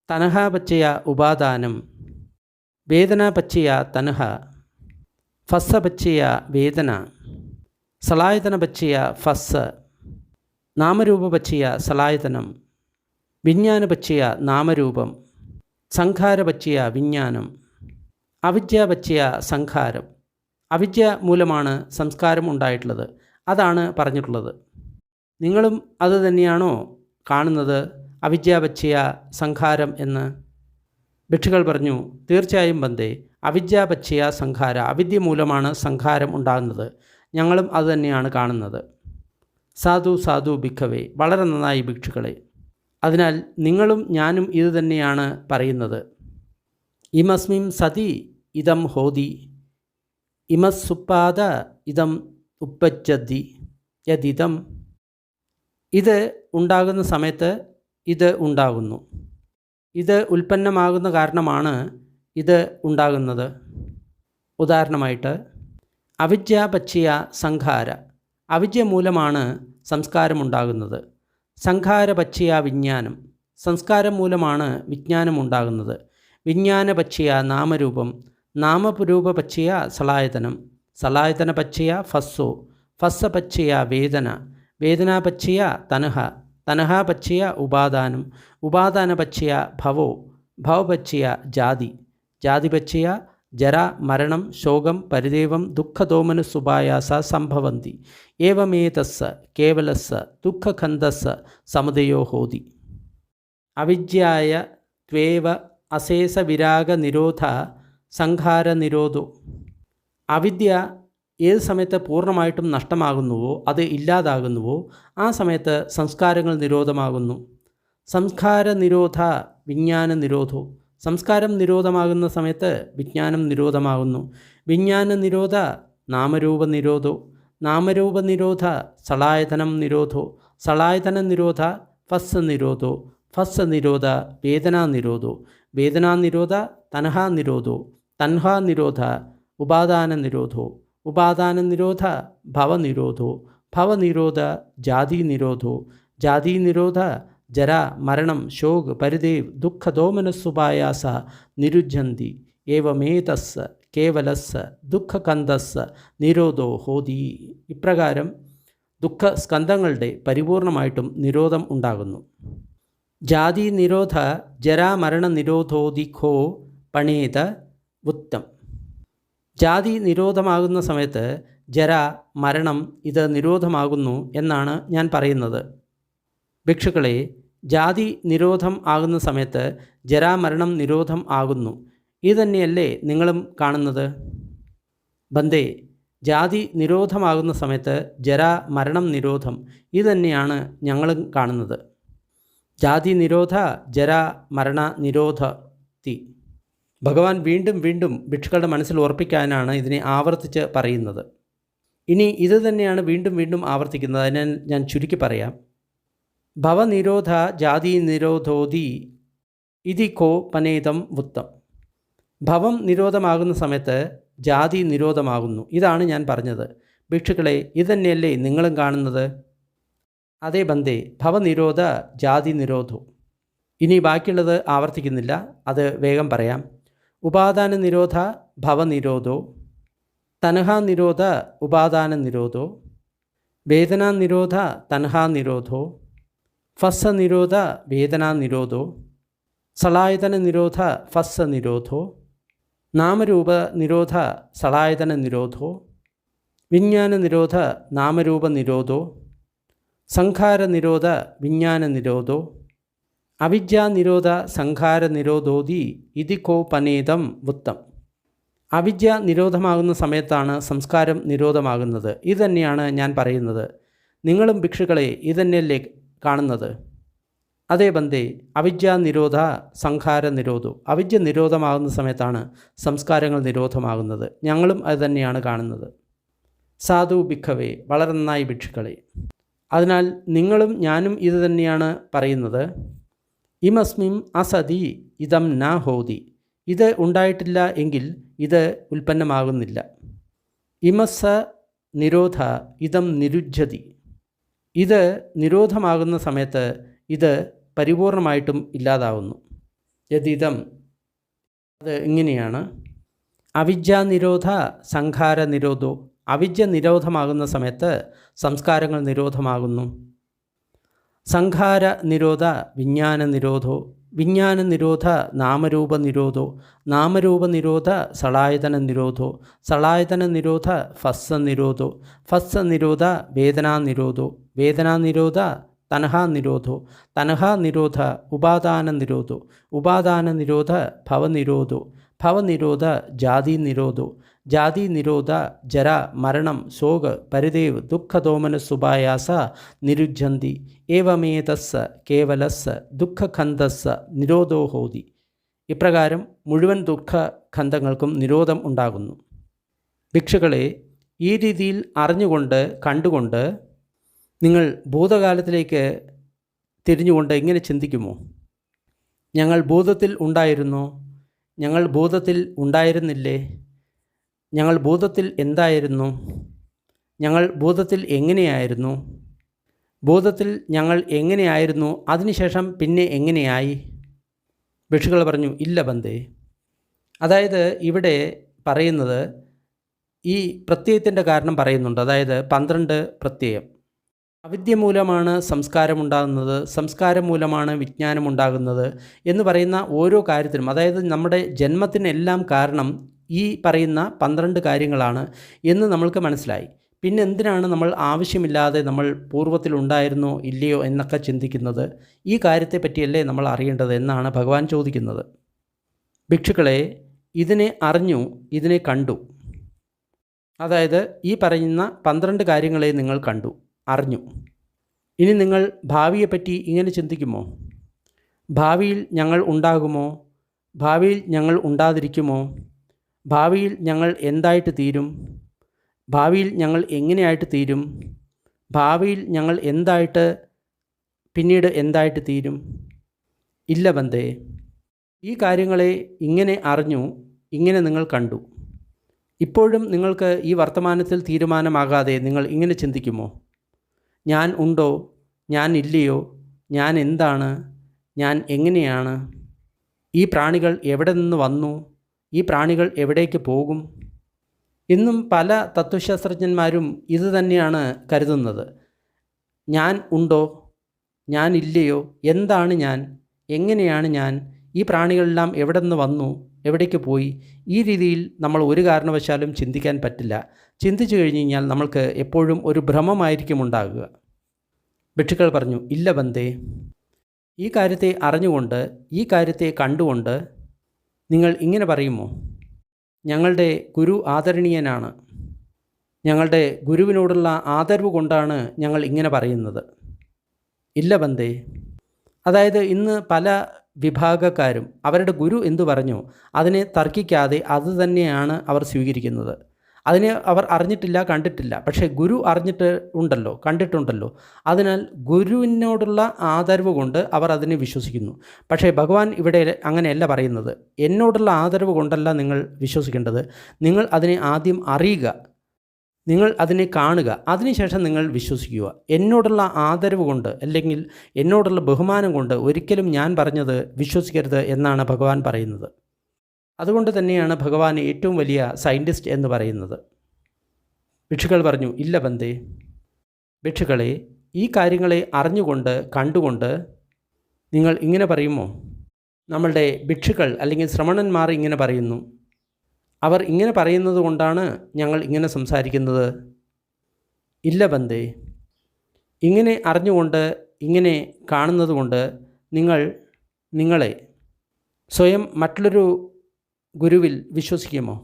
തനഹാപച്ചയ ഉപാദാനം, വേദനാപച്ചയ തനഹ, ഫസ്സപച്ചയ വേദന, സലായതനപച്ചയ ഫസ്സ്, നാമരൂപപച്ചയ സലായതനം, വിജ്ഞാനപച്ചയ നാമരൂപം, സംഖാരപച്ചയ വിജ്ഞാനം, അവിദ്യാപച്ചയ സംഖാരം. അവിദ്യ മൂലമാണ് സംസ്കാരം ഉണ്ടായിട്ടുള്ളത്. അതാണ് പറഞ്ഞിട്ടുള്ളത്. നിങ്ങളും അത് തന്നെയാണോ കാണുന്നത്, അവിദ്യാപച്ചയ സംഖാരം എന്ന്? ഭിക്ഷുക്കൾ പറഞ്ഞു, തീർച്ചയായും ബന്ധേ, അവിദ്യാപച്ചയ സംഖാര. അവിദ്യ മൂലമാണ് സംഖാരം ഉണ്ടാകുന്നത്. ഞങ്ങളും അത് തന്നെയാണ് കാണുന്നത്. സാധു സാധു ഭിക്ഷവേ. വളരെ നന്നായി ഭിക്ഷുക്കളെ. അതിനാൽ നിങ്ങളും ഞാനും ഇത് തന്നെയാണ് പറയുന്നത്. ഇമസ്മിൻ സതി ഇതം ഹോതി, ഇമസുപ്പാദ ഇതം ഉപ്പജ്ജതി യദിതം. ഇത് ഉണ്ടാകുന്ന സമയത്ത് ഇത് ഉണ്ടാകുന്നു. ഇത് ഉൽപ്പന്നമാകുന്ന കാരണമാണ് ഇത് ഉണ്ടാകുന്നത്. ഉദാഹരണമായിട്ട് അവിദ്യാപച്ചയ സംഖാര. അവിദ്യ മൂലമാണ് സംസ്കാരമുണ്ടാകുന്നത്. സംഖാരപച്ചയ വിജ്ഞാനം. സംസ്കാരം മൂലമാണ് വിജ്ഞാനം ഉണ്ടാകുന്നത്. വിജ്ഞാനപച്ചയ നാമരൂപം. നാമരൂപപച്ചയ സലായതനം. സലായതനപച്ചയ ഫസ്സോ. ഫസ്സപച്ചയ വേദന. വേദനാപച്ചയ തനഹ. തനഹാപച്ചയ ഉപാദാനം. ഉപാദാനപച്ചയ ഭവോ. ഭവപച്ചയ ജാതി. ജാതിപച്ചയ ജര മരണം ശോകം പരിദേവം ദുഃഖദോമനുസുപായാസ സംഭവന്തി. ഏവമേതസ് കേവലസ് ദുഃഖഖന്ധസ് സമുദയോ ഹോതി. അവിദ്യായ ത്വേവ അശേഷ വിരാഗ നിരോധ സംഖാര നിരോധോ. അവിദ്യ ഏത് സമയത്ത് പൂർണ്ണമായിട്ടും നഷ്ടമാകുന്നുവോ, അത് ഇല്ലാതാകുന്നുവോ, ആ സമയത്ത് സംസ്കാരങ്ങൾ നിരോധമാകുന്നു. സംസ്കാര നിരോധ വിജ്ഞാന നിരോധോ. സംസ്കാരം നിരോധമാകുന്ന സമയത്ത് വിജ്ഞാനം നിരോധമാകുന്നു. വിജ്ഞാന നിരോധ നാമരൂപ നിരോധോ, നാമരൂപ നിരോധ സളായതനം നിരോധോ, സളായതന നിരോധ ഫസ്സ നിരോധോ, ഫസ്സ നിരോധ വേദനാ നിരോധോ, വേദനാ നിരോധ തൻഹാ നിരോധോ, തൻഹാ നിരോധ ഉപാദാന നിരോധോ, ഉപാദാന നിരോധ ഭവനിരോധോ, ഭവനിരോധ ജാതി നിരോധോ, ജാതി നിരോധ ജര മരണം ശോക് പരിദേവ് ദുഃഖ ദോമനസ്സുപായാസ നിരുജ്ജന്തി ഏവമേതസ് കേവലസ് ദുഃഖകന്ദസ് നിരോധോ ഹോതി. ഇപ്രകാരം ദുഃഖസ്കന്ധങ്ങളുടെ പരിപൂർണമായിട്ടും നിരോധം ഉണ്ടാകുന്നു. ജാതി നിരോധ ജരാമരണ നിരോധോദിഖോ പണേത ഉത്തം. ജാതി നിരോധമാകുന്ന സമയത്ത് ജര മരണം ഇത് നിരോധമാകുന്നു എന്നാണ് ഞാൻ പറയുന്നത്. ഭിക്ഷുക്കളെ, ജാതി നിരോധം ആകുന്ന സമയത്ത് ജരാമരണം നിരോധം ആകുന്നു. ഇതുതന്നെയല്ലേ നിങ്ങളും കാണുന്നത്? ബന്ദേ, ജാതി നിരോധമാകുന്ന സമയത്ത് ജരാ മരണം നിരോധം ഇതുതന്നെയാണ് ഞങ്ങളും കാണുന്നത്. ജാതി നിരോധ ജരാ മരണ നിരോധത്തി. ഭഗവാൻ വീണ്ടും വീണ്ടും ഭിക്ഷുക്കളുടെ മനസ്സിൽ ഉറപ്പിക്കാനാണ് ഇതിനെ ആവർത്തിച്ച് പറയുന്നത്. ഇനി ഇത് തന്നെയാണ് വീണ്ടും വീണ്ടും ആവർത്തിക്കുന്നത്. അതിനെ ഞാൻ ചുരുക്കി പറയാം. ഭവനിരോധ ജാതി നിരോധോതി ഇതി കോ പനേതം വുത്തം. ഭവം നിരോധമാകുന്ന സമയത്ത് ജാതി നിരോധമാകുന്നു. ഇതാണ് ഞാൻ പറഞ്ഞത്. ഭിക്ഷുക്കളെ, ഇതുതന്നെയല്ലേ നിങ്ങളും കാണുന്നത്? അതേ ബന്ദേ, ഭവനിരോധ ജാതി നിരോധോ. ഇനി ബാക്കിയുള്ളത് ആവർത്തിക്കുന്നില്ല, അത് വേഗം പറയാം. ഉപാദാന നിരോധ ഭവനിരോധോ, തൻഹാ നിരോധ ഉപാദാന നിരോധോ, വേദനാ നിരോധ തൻഹാ നിരോധോ, ഫസ്സ നിരോധ വേദനാ നിരോധോ, സളായതന നിരോധ ഫസ്സ നിരോധോ, നാമരൂപ നിരോധ സളായതന നിരോധോ, വിജ്ഞാന നിരോധ നാമരൂപ നിരോധോ, സംഖാര നിരോധ വിജ്ഞാന നിരോധോ, അവിദ്യാ നിരോധ സംഖാര നിരോധോതി ഇതി കോ പനേതം വുത്തം. അവിദ്യ നിരോധമാകുന്ന സമയത്താണ് സംസ്കാരം നിരോധമാകുന്നത്. ഇതുതന്നെയാണ് ഞാൻ പറയുന്നത്. നിങ്ങളും ഭിക്ഷുക്കളെ ഇതുതന്നെയല്ലേ കാണുന്നത്? അതേ ബന്ദേ, അവിദ്യാ നിരോധ സംഖാര നിരോധോ. അവിദ്യ നിരോധമാകുന്ന സമയത്താണ് സംസ്കാരങ്ങൾ നിരോധമാകുന്നത്. ഞങ്ങളും അതുതന്നെയാണ് കാണുന്നത്. സാധു ഭിക്ഷവേ, വളരെ നന്നായി ഭിക്ഷുക്കളെ. അതിനാൽ നിങ്ങളും ഞാനും ഇത് തന്നെയാണ് പറയുന്നത്. ഇമസ്മിം അസതി ഇതം ന ഹോതി. ഇത് ഉണ്ടായിട്ടില്ല എങ്കിൽ ഇത് ഉൽപ്പന്നമാകുന്നില്ല. ഇമസ നിരോധ ഇതം നിരുജ്ജതി. ഇത് നിരോധമാകുന്ന സമയത്ത് ഇത് പരിപൂർണമായിട്ടും ഇല്ലാതാവുന്നു. യദിദം, അത് ഇങ്ങനെയാണ്. അവിദ്യാ നിരോധ സംഖാര നിരോധോ. അവിദ്യ നിരോധമാകുന്ന സമയത്ത് സംസ്കാരങ്ങൾ നിരോധമാകുന്നു. സംഖാര നിരോധ വിജ്ഞാന നിരോധോ, വിജ്ഞാന നിരോധ നാമരൂപ നിരോധോ, നാമരൂപ നിരോധ സളായതന നിരോധോ, സളായതന നിരോധ ഫസ്സ നിരോധോ, ഫസ്സ നിരോധ വേദനാ നിരോധോ, വേദനാ നിരോധ തൻഹാ നിരോധോ, തൻഹാ നിരോധ ഉപാദാന നിരോധോ, ഉപാദാന നിരോധ ഭവനിരോധോ, ഭവനിരോധ ജാതി നിരോധോ, ജാതി നിരോധ ജര മരണം ശോക പരിദേവ് ദുഃഖദോമനസുപായാസ നിരുജ്ജന്തി ഏവമേതസ് കേവലസ് ദുഃഖഖന്ദസ് നിരോധോ ഹോതി. ഇപ്രകാരം മുഴുവൻ ദുഃഖഖന്ധങ്ങൾക്കും നിരോധം ഉണ്ടാകുന്നു. ഭിക്ഷുക്കളെ, ഈ രീതിയിൽ അറിഞ്ഞുകൊണ്ട് കണ്ടുകൊണ്ട് നിങ്ങൾ ഭൂതകാലത്തിലേക്ക് തിരിഞ്ഞുകൊണ്ട് ഇങ്ങനെ ചിന്തിക്കുമോ? ഞങ്ങൾ ഭൂതത്തിൽ ഉണ്ടായിരുന്നോ? ഞങ്ങൾ ഭൂതത്തിൽ ഉണ്ടായിരുന്നില്ലേ? ഞങ്ങൾ ഭൂതത്തിൽ എന്തായിരുന്നു? ഞങ്ങൾ ഭൂതത്തിൽ എങ്ങനെയായിരുന്നു? ഭൂതത്തിൽ ഞങ്ങൾ എങ്ങനെയായിരുന്നു, അതിനുശേഷം പിന്നെ എങ്ങനെയായി? ഭിക്ഷുക്കൾ പറഞ്ഞു, ഇല്ല ബന്ദേ. അതായത് ഇവിടെ പറയുന്നത് ഈ പ്രത്യയത്തിൻ്റെ കാരണം പറയുന്നുണ്ട്. അതായത് 12 പ്രത്യയം. അവിദ്യ മൂലമാണ് സംസ്കാരമുണ്ടാകുന്നത്, സംസ്കാരം മൂലമാണ് വിജ്ഞാനമുണ്ടാകുന്നത് എന്ന് പറയുന്ന ഓരോ കാര്യത്തിനും, അതായത് നമ്മുടെ ജന്മത്തിനെല്ലാം കാരണം ഈ പറയുന്ന 12 കാര്യങ്ങളാണ് എന്ന് നമ്മൾക്ക് മനസ്സിലായി. പിന്നെ എന്തിനാണ് നമ്മൾ ആവശ്യമില്ലാതെ നമ്മൾ പൂർവ്വത്തിലുണ്ടായിരുന്നോ ഇല്ലയോ എന്നൊക്കെ ചിന്തിക്കുന്നത്? ഈ കാര്യത്തെ പറ്റിയല്ലേ നമ്മൾ അറിയേണ്ടത് എന്നാണ് ഭഗവാൻ ചോദിക്കുന്നത്. ഭിക്ഷുക്കളെ, ഇതിനെ അറിഞ്ഞു, ഇതിനെ കണ്ടു. അതായത് ഈ പറയുന്ന 12 കാര്യങ്ങളെ നിങ്ങൾ കണ്ടു, അറിഞ്ഞു. ഇനി നിങ്ങൾ ഭാവിയെപ്പറ്റി ഇങ്ങനെ ചിന്തിക്കുമോ? ഭാവിയിൽ ഞങ്ങൾ ഉണ്ടാകുമോ? ഭാവിയിൽ ഞങ്ങൾ ഉണ്ടാതിരിക്കുമോ? ഭാവിയിൽ ഞങ്ങൾ എന്തായിട്ട് തീരും? ഭാവിയിൽ ഞങ്ങൾ എങ്ങനെയായിട്ട് തീരും? ഭാവിയിൽ ഞങ്ങൾ പിന്നീട് എന്തായിട്ട് തീരും? ഇല്ല ബന്ദേ. ഈ കാര്യങ്ങളെ ഇങ്ങനെ അറിഞ്ഞു, ഇങ്ങനെ നിങ്ങൾ കണ്ടു. ഇപ്പോഴും നിങ്ങൾക്ക് ഈ വർത്തമാനത്തിൽ തീരുമാനമാകാതെ നിങ്ങൾ ഇങ്ങനെ ചിന്തിക്കുമോ? ഞാൻ ഉണ്ടോ? ഞാൻ ഇല്ലയോ? ഞാൻ എന്താണ്? ഞാൻ എങ്ങനെയാണ്? ഈ പ്രാണികൾ എവിടെ നിന്ന് വന്നു? ഈ പ്രാണികൾ എവിടേക്ക് പോകും? ഇന്നും പല തത്വശാസ്ത്രജ്ഞന്മാരും ഇത് തന്നെയാണ് കരുതുന്നത്. ഞാൻ ഉണ്ടോ? ഞാൻ ഇല്ലയോ? എന്താണ് ഞാൻ? എങ്ങനെയാണ് ഞാൻ? ഈ പ്രാണികളെല്ലാം എവിടെ നിന്ന് വന്നു? എവിടേക്ക് പോയി? ഈ രീതിയിൽ നമ്മൾ ഒരു കാരണവശാലും ചിന്തിക്കാൻ പറ്റില്ല. ചിന്തിച്ചു കഴിഞ്ഞ് കഴിഞ്ഞാൽ നമ്മൾക്ക് എപ്പോഴും ഒരു ഭ്രമമായിരിക്കും ഉണ്ടാകുക. ഭിക്ഷുക്കൾ പറഞ്ഞു, ഇല്ല ബന്ദേ. ഈ കാര്യത്തെ അറിഞ്ഞുകൊണ്ട്, ഈ കാര്യത്തെ കണ്ടുകൊണ്ട് നിങ്ങൾ ഇങ്ങനെ പറയുമോ? ഞങ്ങളുടെ ഗുരു ആദരണീയനാണ്. ഞങ്ങളുടെ ഗുരുവിനോടുള്ള ആദരവ് കൊണ്ടാണ് ഞങ്ങൾ ഇങ്ങനെ പറയുന്നത്. ഇല്ല ബന്ദേ. അതായത് ഇന്ന് പല വിഭാഗക്കാരും അവരുടെ ഗുരു എന്തു പറഞ്ഞോ അതിനെ തർക്കിക്കാതെ അത് തന്നെയാണ് അവർ സ്വീകരിക്കുന്നത്. അതിനെ അവർ അറിഞ്ഞിട്ടില്ല, കണ്ടിട്ടില്ല. പക്ഷേ ഗുരു അറിഞ്ഞിട്ട് ഉണ്ടല്ലോ, കണ്ടിട്ടുണ്ടല്ലോ. അതിനാൽ ഗുരുവിനോടുള്ള ആദരവ് കൊണ്ട് അവർ അതിനെ വിശ്വസിക്കുന്നു. പക്ഷേ ഭഗവാൻ ഇവിടെ അങ്ങനെയല്ല പറയുന്നത്. എന്നോടുള്ള ആദരവ് കൊണ്ടല്ല നിങ്ങൾ വിശ്വസിക്കേണ്ടത്. നിങ്ങൾ അതിനെ ആദ്യം അറിയുക, നിങ്ങൾ അതിനെ കാണുക, അതിനുശേഷം നിങ്ങൾ വിശ്വസിക്കുക. എന്നോടുള്ള ആദരവ് കൊണ്ട് അല്ലെങ്കിൽ എന്നോടുള്ള ബഹുമാനം കൊണ്ട് ഒരിക്കലും ഞാൻ പറഞ്ഞത് വിശ്വസിക്കരുത് എന്നാണ് ഭഗവാൻ പറയുന്നത്. അതുകൊണ്ട് തന്നെയാണ് ഭഗവാൻ ഏറ്റവും വലിയ സയൻറ്റിസ്റ്റ് എന്ന് പറയുന്നത്. ഭിക്ഷുക്കൾ പറഞ്ഞു, ഇല്ല ബന്ദേ. ഭിക്ഷുക്കളെ, ഈ കാര്യങ്ങളെ അറിഞ്ഞുകൊണ്ട് കണ്ടുകൊണ്ട് നിങ്ങൾ ഇങ്ങനെ പറയുമോ? നമ്മളുടെ ഭിക്ഷുക്കൾ അല്ലെങ്കിൽ ശ്രമണന്മാർ ഇങ്ങനെ പറയുന്നു. അവർ ഇങ്ങനെ പറയുന്നത് കൊണ്ടാണ് ഞങ്ങൾ ഇങ്ങനെ സംസാരിക്കുന്നത്. ഇല്ല ബന്ദേ. ഇങ്ങനെ അറിഞ്ഞുകൊണ്ട് ഇങ്ങനെ കാണുന്നത് കൊണ്ട് നിങ്ങളെ സ്വയം മറ്റുള്ളൊരു ഗുരുവിൽ വിശ്വസിക്കുമോ?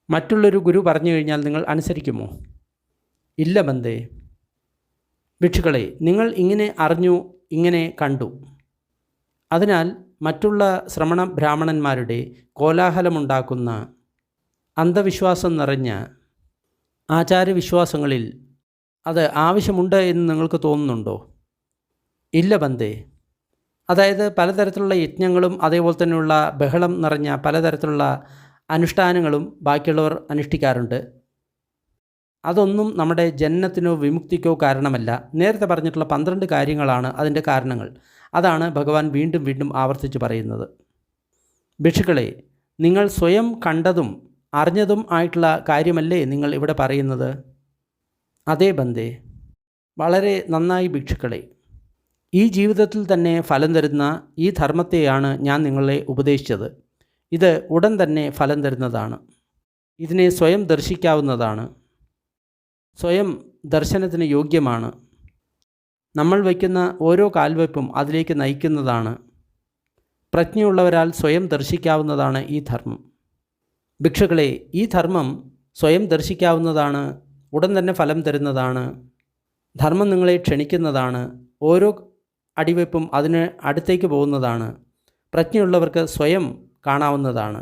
മറ്റുള്ളൊരു ഗുരു പറഞ്ഞു കഴിഞ്ഞാൽ നിങ്ങൾ അനുസരിക്കുമോ? ഇല്ല ബന്ദേ. ഭിക്ഷുക്കളെ, നിങ്ങൾ ഇങ്ങനെ അറിഞ്ഞു, ഇങ്ങനെ കണ്ടു. അതിനാൽ മറ്റുള്ള ശ്രമണ ബ്രാഹ്മണന്മാരുടെ കോലാഹലമുണ്ടാക്കുന്ന അന്ധവിശ്വാസം നിറഞ്ഞ ആചാരവിശ്വാസങ്ങളിൽ അത് ആവശ്യമുണ്ട് എന്ന് നിങ്ങൾക്ക് തോന്നുന്നുണ്ടോ? ഇല്ല ബന്ദേ. അതായത് പലതരത്തിലുള്ള യജ്ഞങ്ങളും അതേപോലെ തന്നെയുള്ള ബഹളം നിറഞ്ഞ പലതരത്തിലുള്ള അനുഷ്ഠാനങ്ങളും ബാക്കിയുള്ളവർ അനുഷ്ഠിക്കാറുണ്ട്. അതൊന്നും നമ്മുടെ ജന്മത്തിനോ വിമുക്തിക്കോ കാരണമല്ല. നേരത്തെ പറഞ്ഞിട്ടുള്ള 12 കാര്യങ്ങളാണ് അതിൻ്റെ കാരണങ്ങൾ. അതാണ് ഭഗവാൻ വീണ്ടും വീണ്ടും ആവർത്തിച്ച് പറയുന്നത്. ഭിക്ഷുക്കളെ, നിങ്ങൾ സ്വയം കണ്ടതും അറിഞ്ഞതും ആയിട്ടുള്ള കാര്യമല്ലേ നിങ്ങൾ ഇവിടെ പറയുന്നത്? അതേ ബന്ദേ. വളരെ നന്നായി ഭിക്ഷുക്കളെ. ഈ ജീവിതത്തിൽ തന്നെ ഫലം തരുന്ന ഈ ധർമ്മത്തെയാണ് ഞാൻ നിങ്ങളെ ഉപദേശിച്ചത്. ഇത് ഉടൻ തന്നെ ഫലം തരുന്നതാണ്. ഇതിനെ സ്വയം ദർശിക്കാവുന്നതാണ്. സ്വയം ദർശനത്തിന് യോഗ്യമാണ്. നമ്മൾ വയ്ക്കുന്ന ഓരോ കാൽവയ്പും അതിലേക്ക് നയിക്കുന്നതാണ്. പ്രജ്ഞയുള്ളവരാൽ സ്വയം ദർശിക്കാവുന്നതാണ് ഈ ധർമ്മം. ഭിക്ഷുക്കളെ, ഈ ധർമ്മം സ്വയം ദർശിക്കാവുന്നതാണ്, ഉടൻ തന്നെ ഫലം തരുന്നതാണ്. ധർമ്മം നിങ്ങളെ ക്ഷണിക്കുന്നതാണ്. ഓരോ അടിവയ്പും അതിന് അടുത്തേക്ക് പോകുന്നതാണ്. പ്രജ്ഞയുള്ളവർക്ക് സ്വയം കാണാവുന്നതാണ്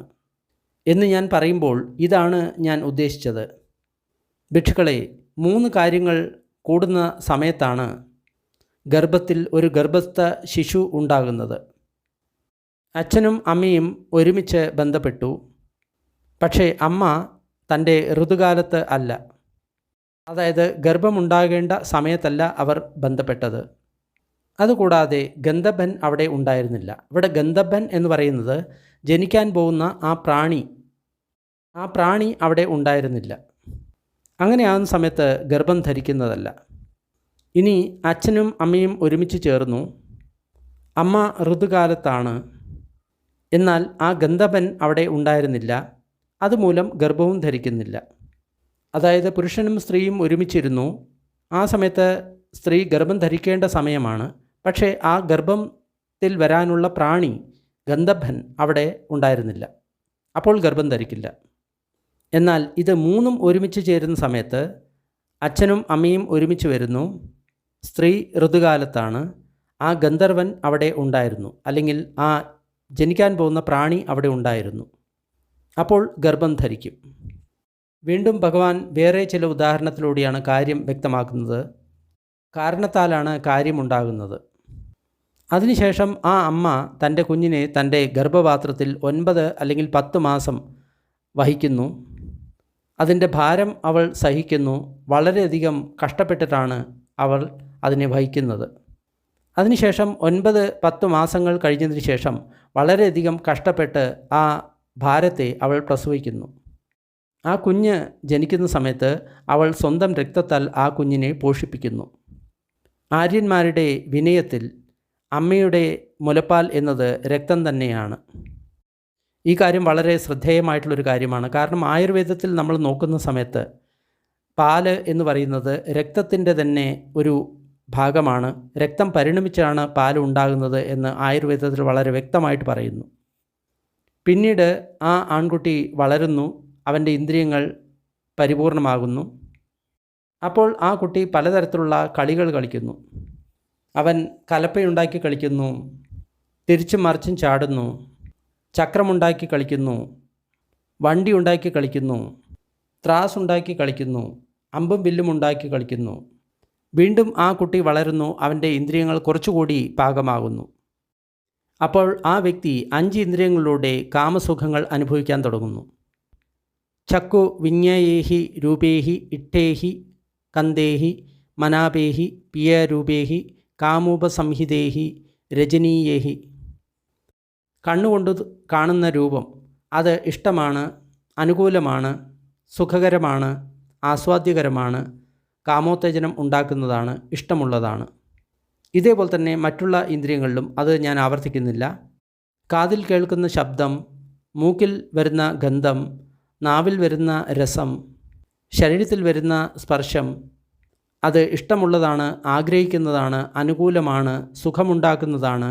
എന്ന് ഞാൻ പറയുമ്പോൾ ഇതാണ് ഞാൻ ഉദ്ദേശിച്ചത്. ഭിക്ഷുക്കളെ, 3 കാര്യങ്ങൾ കൂടുന്ന സമയത്താണ് ഗർഭത്തിൽ ഒരു ഗർഭസ്ഥ ശിശു ഉണ്ടാകുന്നത്. അച്ഛനും അമ്മയും ഒരുമിച്ച് ബന്ധപ്പെട്ടു. പക്ഷേ അമ്മ തൻ്റെ ഋതുകാലത്ത് അല്ല, അതായത് ഗർഭമുണ്ടാകേണ്ട സമയത്തല്ല അവർ ബന്ധപ്പെട്ടത്. അതുകൂടാതെ ഗന്ധർവൻ അവിടെ ഉണ്ടായിരുന്നില്ല. ഇവിടെ ഗന്ധർവൻ എന്ന് പറയുന്നത് ജനിക്കാൻ പോകുന്ന ആ പ്രാണി അവിടെ ഉണ്ടായിരുന്നില്ല. അങ്ങനെയാകുന്ന സമയത്ത് ഗർഭം ധരിക്കുന്നതല്ല. ഇനി അച്ഛനും അമ്മയും ഒരുമിച്ച് ചേർന്നു. അമ്മ ഋതുകാലത്താണ്, എന്നാൽ ആ ഗന്ധർവൻ അവിടെ ഉണ്ടായിരുന്നില്ല. അതുമൂലം ഗർഭവും ധരിക്കുന്നില്ല. അതായത് പുരുഷനും സ്ത്രീയും ഒരുമിച്ചിരുന്നു. ആ സമയത്ത് സ്ത്രീ ഗർഭം ധരിക്കേണ്ട സമയമാണ്. പക്ഷേ ആ ഗർഭത്തിൽ വരാനുള്ള പ്രാണി ഗന്ധർവൻ അവിടെ ഉണ്ടായിരുന്നില്ല. അപ്പോൾ ഗർഭം ധരിക്കില്ല. എന്നാൽ ഇത് 3ഉം ഒരുമിച്ച് ചേരുന്ന സമയത്ത് അച്ഛനും അമ്മയും ഒരുമിച്ച് വരുന്നു. സ്ത്രീ ഋതുകാലത്താണ്. ആ ഗന്ധർവൻ അവിടെ ഉണ്ടായിരുന്നു, അല്ലെങ്കിൽ ആ ജനിക്കാൻ പോകുന്ന പ്രാണി അവിടെ ഉണ്ടായിരുന്നു. അപ്പോൾ ഗർഭം ധരിക്കും. വീണ്ടും ഭഗവാൻ വേറെ ചില ഉദാഹരണത്തിലൂടെയാണ് കാര്യം വ്യക്തമാക്കുന്നത്. കാരണത്താലാണ് കാര്യമുണ്ടാകുന്നത്. അതിനുശേഷം ആ അമ്മ തൻ്റെ കുഞ്ഞിനെ തൻ്റെ ഗർഭപാത്രത്തിൽ 9 അല്ലെങ്കിൽ 10 മാസം വഹിക്കുന്നു. അതിൻ്റെ ഭാരം അവൾ സഹിക്കുന്നു. വളരെയധികം കഷ്ടപ്പെട്ടിട്ടാണ് അവൾ അതിനെ വഹിക്കുന്നത്. അതിനുശേഷം 9-10 മാസങ്ങൾ കഴിഞ്ഞതിന് ശേഷം വളരെയധികം കഷ്ടപ്പെട്ട് ആ ഭാരത്തെ അവൾ പ്രസവിക്കുന്നു. ആ കുഞ്ഞ് ജനിക്കുന്ന സമയത്ത് അവൾ സ്വന്തം രക്തത്താൽ ആ കുഞ്ഞിനെ പോഷിപ്പിക്കുന്നു. ആര്യന്മാരുടെ വിനയത്തിൽ അമ്മയുടെ മുലപ്പാൽ എന്നത് രക്തം തന്നെയാണ്. ഈ കാര്യം വളരെ ശ്രദ്ധേയമായിട്ടുള്ളൊരു കാര്യമാണ്. കാരണം ആയുർവേദത്തിൽ നമ്മൾ നോക്കുന്ന സമയത്ത് പാല് എന്ന് പറയുന്നത് രക്തത്തിൻ്റെ തന്നെ ഒരു ഭാഗമാണ്. രക്തം പരിണമിച്ചാണ് പാൽ ഉണ്ടാകുന്നത് എന്ന് ആയുർവേദത്തിൽ വളരെ വ്യക്തമായിട്ട് പറയുന്നു. പിന്നീട് ആ ആൺകുട്ടി വളരുന്നു, അവൻ്റെ ഇന്ദ്രിയങ്ങൾ പരിപൂർണമാകുന്നു. അപ്പോൾ ആ കുട്ടി പലതരത്തിലുള്ള കളികൾ കളിക്കുന്നു. അവൻ കലപ്പയുണ്ടാക്കി കളിക്കുന്നു, തിരിച്ചും മറിച്ചും ചാടുന്നു, ചക്രമുണ്ടാക്കി കളിക്കുന്നു, വണ്ടി ഉണ്ടാക്കി കളിക്കുന്നു, ത്രാസ് ഉണ്ടാക്കി കളിക്കുന്നു, അമ്പും വില്ലും ഉണ്ടാക്കി കളിക്കുന്നു. വീണ്ടും ആ കുട്ടി വളരുന്നു, അവൻ്റെ ഇന്ദ്രിയങ്ങൾ കുറച്ചുകൂടി പാകമാകുന്നു. അപ്പോൾ ആ വ്യക്തി 5 ഇന്ദ്രിയങ്ങളിലൂടെ കാമസുഖങ്ങൾ അനുഭവിക്കാൻ തുടങ്ങുന്നു. ചക്കു വിജ്ഞയേഹി രൂപേഹി ഇട്ടേഹി കന്ദേഹി മനാപേഹി പിയരൂപേഹി കാമൂപസംഹിതേഹി രജനീയേഹി. കണ്ണുകൊണ്ട് കാണുന്ന രൂപം അത് ഇഷ്ടമാണ്, അനുകൂലമാണ്, സുഖകരമാണ്, ആസ്വാദ്യകരമാണ്, കാമോത്തേജനം ഉണ്ടാക്കുന്നതാണ്, ഇഷ്ടമുള്ളതാണ്. ഇതേപോലെ തന്നെ മറ്റുള്ള ഇന്ദ്രിയങ്ങളിലും, അത് ഞാൻ ആവർത്തിക്കുന്നില്ല. കാതിൽ കേൾക്കുന്ന ശബ്ദം, മൂക്കിൽ വരുന്ന ഗന്ധം, നാവിൽ വരുന്ന രസം, ശരീരത്തിൽ വരുന്ന സ്പർശം, അത് ഇഷ്ടമുള്ളതാണ്, ആഗ്രഹിക്കുന്നതാണ്, അനുകൂലമാണ്, സുഖമുണ്ടാക്കുന്നതാണ്,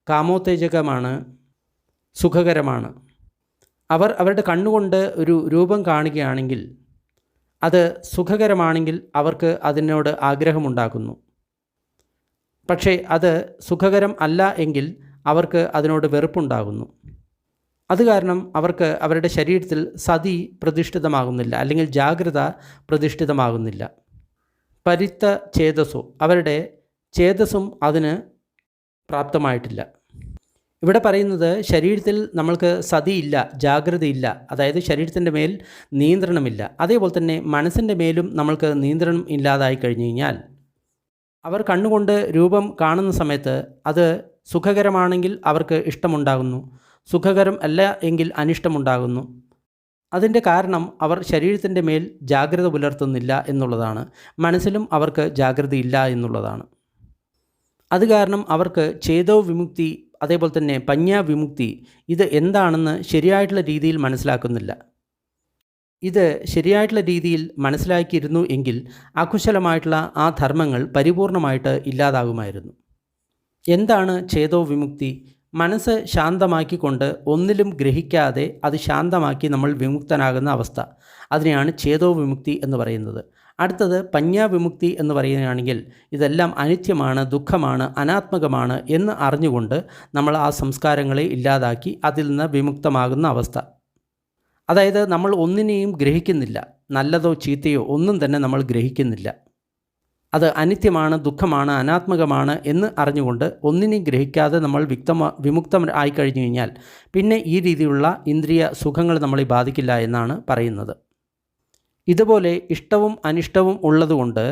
കാമോത്തേജകമാണ്, സുഖകരമാണ്. അവർ അവരുടെ കണ്ണുകൊണ്ട് ഒരു രൂപം കാണുകയാണെങ്കിൽ അത് സുഖകരമാണെങ്കിൽ അവർക്ക് അതിനോട് ആഗ്രഹമുണ്ടാക്കുന്നു. പക്ഷേ അത് സുഖകരം അല്ല എങ്കിൽ അവർക്ക് അതിനോട് വെറുപ്പുണ്ടാകുന്നു. അത് കാരണം അവർക്ക് അവരുടെ ശരീരത്തിൽ സതി പ്രതിഷ്ഠിതമാകുന്നില്ല, അല്ലെങ്കിൽ ജാഗ്രത പ്രതിഷ്ഠിതമാകുന്നില്ല. പരിത്ത ചേതസ്സോ, അവരുടെ ചേതസ്സും അതിന് പ്രാപ്തമായിട്ടില്ല. ഇവിടെ പറയുന്നത് ശരീരത്തിൽ നമ്മൾക്ക് സതിയില്ല, ജാഗ്രതയില്ല, അതായത് ശരീരത്തിൻ്റെ മേൽ നിയന്ത്രണമില്ല. അതേപോലെ തന്നെ മനസ്സിൻ്റെ മേലും നമ്മൾക്ക് നിയന്ത്രണം ഇല്ലാതായി കഴിഞ്ഞു കഴിഞ്ഞാൽ അവർ കണ്ണുകൊണ്ട് രൂപം കാണുന്ന സമയത്ത് അത് സുഖകരമാണെങ്കിൽ അവർക്ക് ഇഷ്ടമുണ്ടാകുന്നു, സുഖകരം അല്ല എങ്കിൽ അനിഷ്ടമുണ്ടാകുന്നു. അതിൻ്റെ കാരണം അവർ ശരീരത്തിൻ്റെ മേൽ ജാഗ്രത പുലർത്തുന്നില്ല എന്നുള്ളതാണ്. മനസ്സിലും അവർക്ക് ജാഗ്രതയില്ല എന്നുള്ളതാണ്. അത് കാരണം അവർക്ക് ചേതോ വിമുക്തി, അതേപോലെ തന്നെ പഞ്ഞാ വിമുക്തി, ഇത് എന്താണെന്ന് ശരിയായിട്ടുള്ള രീതിയിൽ മനസ്സിലാക്കുന്നില്ല. ഇത് ശരിയായിട്ടുള്ള രീതിയിൽ മനസ്സിലാക്കിയിരുന്നു എങ്കിൽ അകുശലമായിട്ടുള്ള ആ ധർമ്മങ്ങൾ പരിപൂർണമായിട്ട് ഇല്ലാതാകുമായിരുന്നു. എന്താണ് ചേതോ വിമുക്തി? മനസ്സ് ശാന്തമാക്കിക്കൊണ്ട് ഒന്നിലും ഗ്രഹിക്കാതെ അത് ശാന്തമാക്കി നമ്മൾ വിമുക്തനാകുന്ന അവസ്ഥ, അതിനെയാണ് ചേതോ വിമുക്തി എന്ന് പറയുന്നത്. അടുത്തത് പഞ്ഞാ വിമുക്തി എന്ന് പറയുകയാണെങ്കിൽ ഇതെല്ലാം അനിത്യമാണ്, ദുഃഖമാണ്, അനാത്മകമാണ് എന്ന് അറിഞ്ഞുകൊണ്ട് നമ്മൾ ആ സംസ്കാരങ്ങളെ ഇല്ലാതാക്കി അതിൽ നിന്ന് വിമുക്തമാകുന്ന അവസ്ഥ. അതായത് നമ്മൾ ഒന്നിനെയും ഗ്രഹിക്കുന്നില്ല, നല്ലതോ ചീത്തയോ ഒന്നും തന്നെ നമ്മൾ ഗ്രഹിക്കുന്നില്ല. അത് അനിത്യമാണ്, ദുഃഖമാണ്, അനാത്മകമാണ് എന്ന് അറിഞ്ഞുകൊണ്ട് ഒന്നിനെയും ഗ്രഹിക്കാതെ നമ്മൾ വിമുക്തമായി കഴിഞ്ഞു കഴിഞ്ഞാൽ പിന്നെ ഈ രീതിയിലുള്ള ഇന്ദ്രിയ സുഖങ്ങൾ നമ്മളെ ബാധിക്കില്ല എന്നാണ് പറയുന്നത്. ഇതുപോലെ ഇഷ്ടവും അനിഷ്ടവും ഉള്ളതുകൊണ്ട്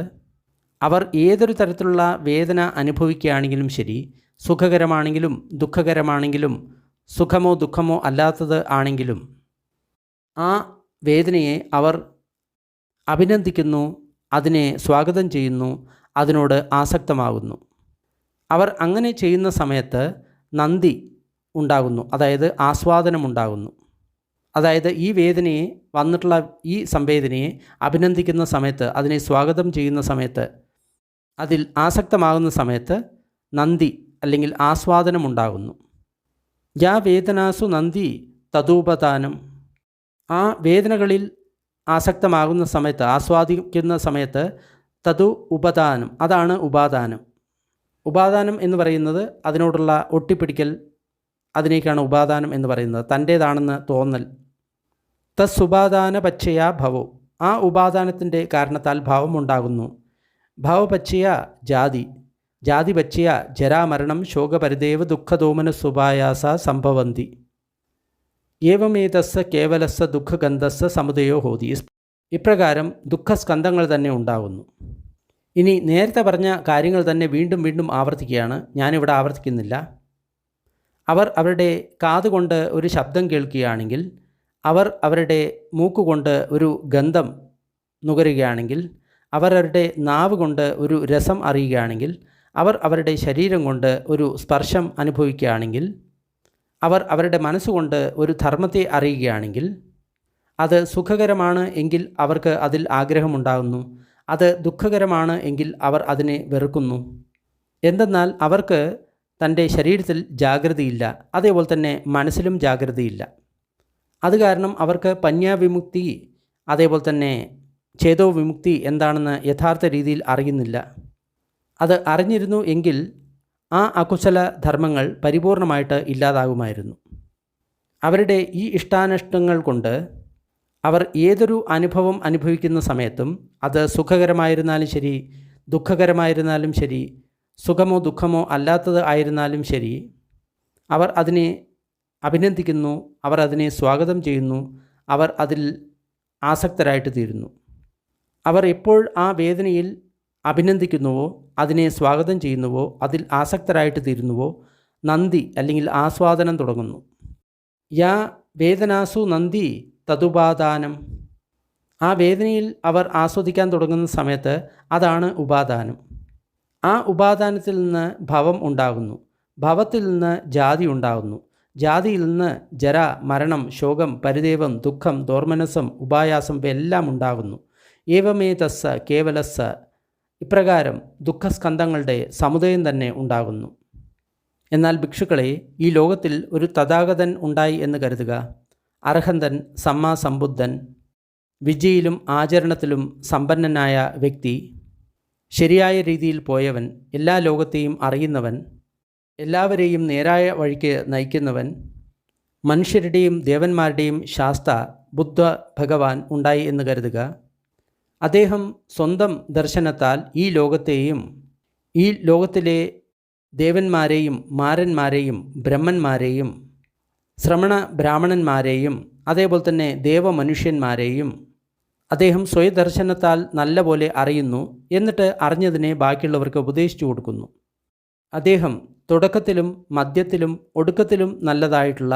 അവർ ഏതൊരു തരത്തിലുള്ള വേദന അനുഭവിക്കുകയാണെങ്കിലും ശരി, സുഖകരമാണെങ്കിലും ദുഃഖകരമാണെങ്കിലും സുഖമോ ദുഃഖമോ അല്ലാത്തത് ആണെങ്കിലും ആ വേദനയെ അവർ അഭിനന്ദിക്കുന്നു, അതിനെ സ്വാഗതം ചെയ്യുന്നു, അതിനോട് ആസക്തമാകുന്നു. അവർ അങ്ങനെ ചെയ്യുന്ന സമയത്ത് നന്ദി ഉണ്ടാകുന്നു, അതായത് ആസ്വാദനമുണ്ടാകുന്നു. അതായത് ഈ വേദനയെ വന്നിട്ടുള്ള ഈ സംവേദനയെ അഭിനന്ദിക്കുന്ന സമയത്ത്, അതിനെ സ്വാഗതം ചെയ്യുന്ന സമയത്ത്, അതിൽ ആസക്തമാകുന്ന സമയത്ത് നന്ദി അല്ലെങ്കിൽ ആസ്വാദനമുണ്ടാകുന്നു. യാ വേദനാസു നന്ദി തദൂപദാനം. ആ വേദനകളിൽ ആസക്തമാകുന്ന സമയത്ത്, ആസ്വാദിക്കുന്ന സമയത്ത് തതു ഉപദാനം, അതാണ് ഉപാദാനം. ഉപാദാനം എന്ന് പറയുന്നത് അതിനോടുള്ള ഒട്ടിപ്പിടിക്കൽ, അതിനേക്കാണ് ഉപാദാനം എന്ന് പറയുന്നത്, തൻ്റേതാണെന്ന് തോന്നൽ. തസ്സുപാദാന പച്ചയാ ഭവോ, ആ ഉപാദാനത്തിൻ്റെ കാരണത്താൽ ഭാവമുണ്ടാകുന്നു. ഭാവപച്ചയ ജാതി, ജാതിപച്ചയ ജരാമരണം ശോകപരിദേവ ദുഃഖദോമന സുപായാസ സംഭവന്തി. ഏവമേതസ്സ കേവലസ്സ ദുഃഖഗന്ധസ്സ സമുദയോ ഹോതി. ഇപ്രകാരം ദുഃഖസ്കന്ധങ്ങൾ തന്നെ ഉണ്ടാകുന്നു. ഇനി നേരത്തെ പറഞ്ഞ കാര്യങ്ങൾ തന്നെ വീണ്ടും വീണ്ടും ആവർത്തിക്കുകയാണ്, ഞാനിവിടെ ആവർത്തിക്കുന്നില്ല. അവർ അവരുടെ കാതുകൊണ്ട് ഒരു ശബ്ദം കേൾക്കുകയാണെങ്കിൽ, അവർ അവരുടെ മൂക്കുകൊണ്ട് ഒരു ഗന്ധം നുകരുകയാണെങ്കിൽ, അവർ അവരുടെ നാവ് കൊണ്ട് ഒരു രസം അറിയുകയാണെങ്കിൽ, അവർ അവരുടെ ശരീരം കൊണ്ട് ഒരു സ്പർശം അനുഭവിക്കുകയാണെങ്കിൽ, അവർ അവരുടെ മനസ്സുകൊണ്ട് ഒരു ധർമ്മത്തെ അറിയുകയാണെങ്കിൽ, അത് സുഖകരമാണ് എങ്കിൽ അവർക്ക് അതിൽ ആഗ്രഹമുണ്ടാകുന്നു. അത് ദുഃഖകരമാണ് എങ്കിൽ അവർ അതിനെ വെറുക്കുന്നു. എന്തെന്നാൽ അവർക്ക് തൻ്റെ ശരീരത്തിൽ ജാഗ്രതയില്ല, അതേപോലെ തന്നെ മനസ്സിലും ജാഗ്രതയില്ല. അത് കാരണം അവർക്ക് പന്യാവിമുക്തി, അതേപോലെ തന്നെ ഛേദോ വിമുക്തി എന്താണെന്ന് യഥാർത്ഥ രീതിയിൽ അറിയുന്നില്ല. അത് അറിഞ്ഞിരുന്നു എങ്കിൽ ആ അകുശല ധർമ്മങ്ങൾ പരിപൂർണമായിട്ട് ഇല്ലാതാകുമായിരുന്നു. അവരുടെ ഈ ഇഷ്ടാനിഷ്ടങ്ങൾ കൊണ്ട് അവർ ഏതൊരു അനുഭവം അനുഭവിക്കുന്ന സമയത്തും, അത് സുഖകരമായിരുന്നാലും ശരി, ദുഃഖകരമായിരുന്നാലും ശരി, സുഖമോ ദുഃഖമോ അല്ലാത്തത് ആയിരുന്നാലും ശരി, അവർ അതിനെ അഭിനന്ദിക്കുന്നു, അവർ അതിനെ സ്വാഗതം ചെയ്യുന്നു, അവർ അതിൽ ആസക്തരായിട്ട് തീരുന്നു. അവർ എപ്പോൾ ആ വേദനയിൽ അഭിനന്ദിക്കുന്നുവോ, അതിനെ സ്വാഗതം ചെയ്യുന്നുവോ, അതിൽ ആസക്തരായിട്ട് തീരുന്നുവോ, നന്ദി അല്ലെങ്കിൽ ആസ്വാദനം തുടങ്ങുന്നു. യാ വേദനാസു നന്ദി തതുപാദാനം, ആ വേദനയിൽ അവർ ആസ്വദിക്കാൻ തുടങ്ങുന്ന സമയത്ത് അതാണ് ഉപാദാനം. ആ ഉപാദാനത്തിൽ നിന്ന് ഭവം ഉണ്ടാകുന്നു, ഭവത്തിൽ നിന്ന് ജാതി ഉണ്ടാകുന്നു, ജാതിയിൽ നിന്ന് ജര, മരണം, ശോകം, പരിദേവം, ദുഃഖം, ദോർമനസം, ഉപായാസം എല്ലാം ഉണ്ടാകുന്നു. ഏവമേതസ്സ കേവലസ്സ, ഇപ്രകാരം ദുഃഖസ്കന്ധങ്ങളുടെ സമുദയം തന്നെ ഉണ്ടാകുന്നു. എന്നാൽ ഭിക്ഷുക്കളെ, ഈ ലോകത്തിൽ ഒരു തഥാഗതൻ ഉണ്ടായി എന്ന് കരുതുക. അർഹന്തൻ, സമ്മാസംബുദ്ധൻ, വിദ്യയിലും ആചരണത്തിലും സമ്പന്നനായ വ്യക്തി, ശരിയായ രീതിയിൽ പോയവൻ, എല്ലാ ലോകത്തെയും അറിയുന്നവൻ, എല്ലാവരെയും നേരായ വഴിക്ക് നയിക്കുന്നവൻ, മനുഷ്യരുടെയും ദേവന്മാരുടെയും ശാസ്ത ബുദ്ധ ഭഗവാൻ ഉണ്ടായി എന്ന് കരുതുക. അദ്ദേഹം സ്വന്തം ദർശനത്താൽ ഈ ലോകത്തെയും ഈ ലോകത്തിലെ ദേവന്മാരെയും മാരന്മാരെയും ബ്രഹ്മന്മാരെയും ശ്രമണ ബ്രാഹ്മണന്മാരെയും അതേപോലെ തന്നെ ദേവമനുഷ്യന്മാരെയും അദ്ദേഹം സ്വയദർശനത്താൽ നല്ല പോലെ അറിയുന്നു. എന്നിട്ട് അറിഞ്ഞതിനെ ബാക്കിയുള്ളവർക്ക് ഉപദേശിച്ചു കൊടുക്കുന്നു. അദ്ദേഹം തുടക്കത്തിലും മധ്യത്തിലും ഒടുക്കത്തിലും നല്ലതായിട്ടുള്ള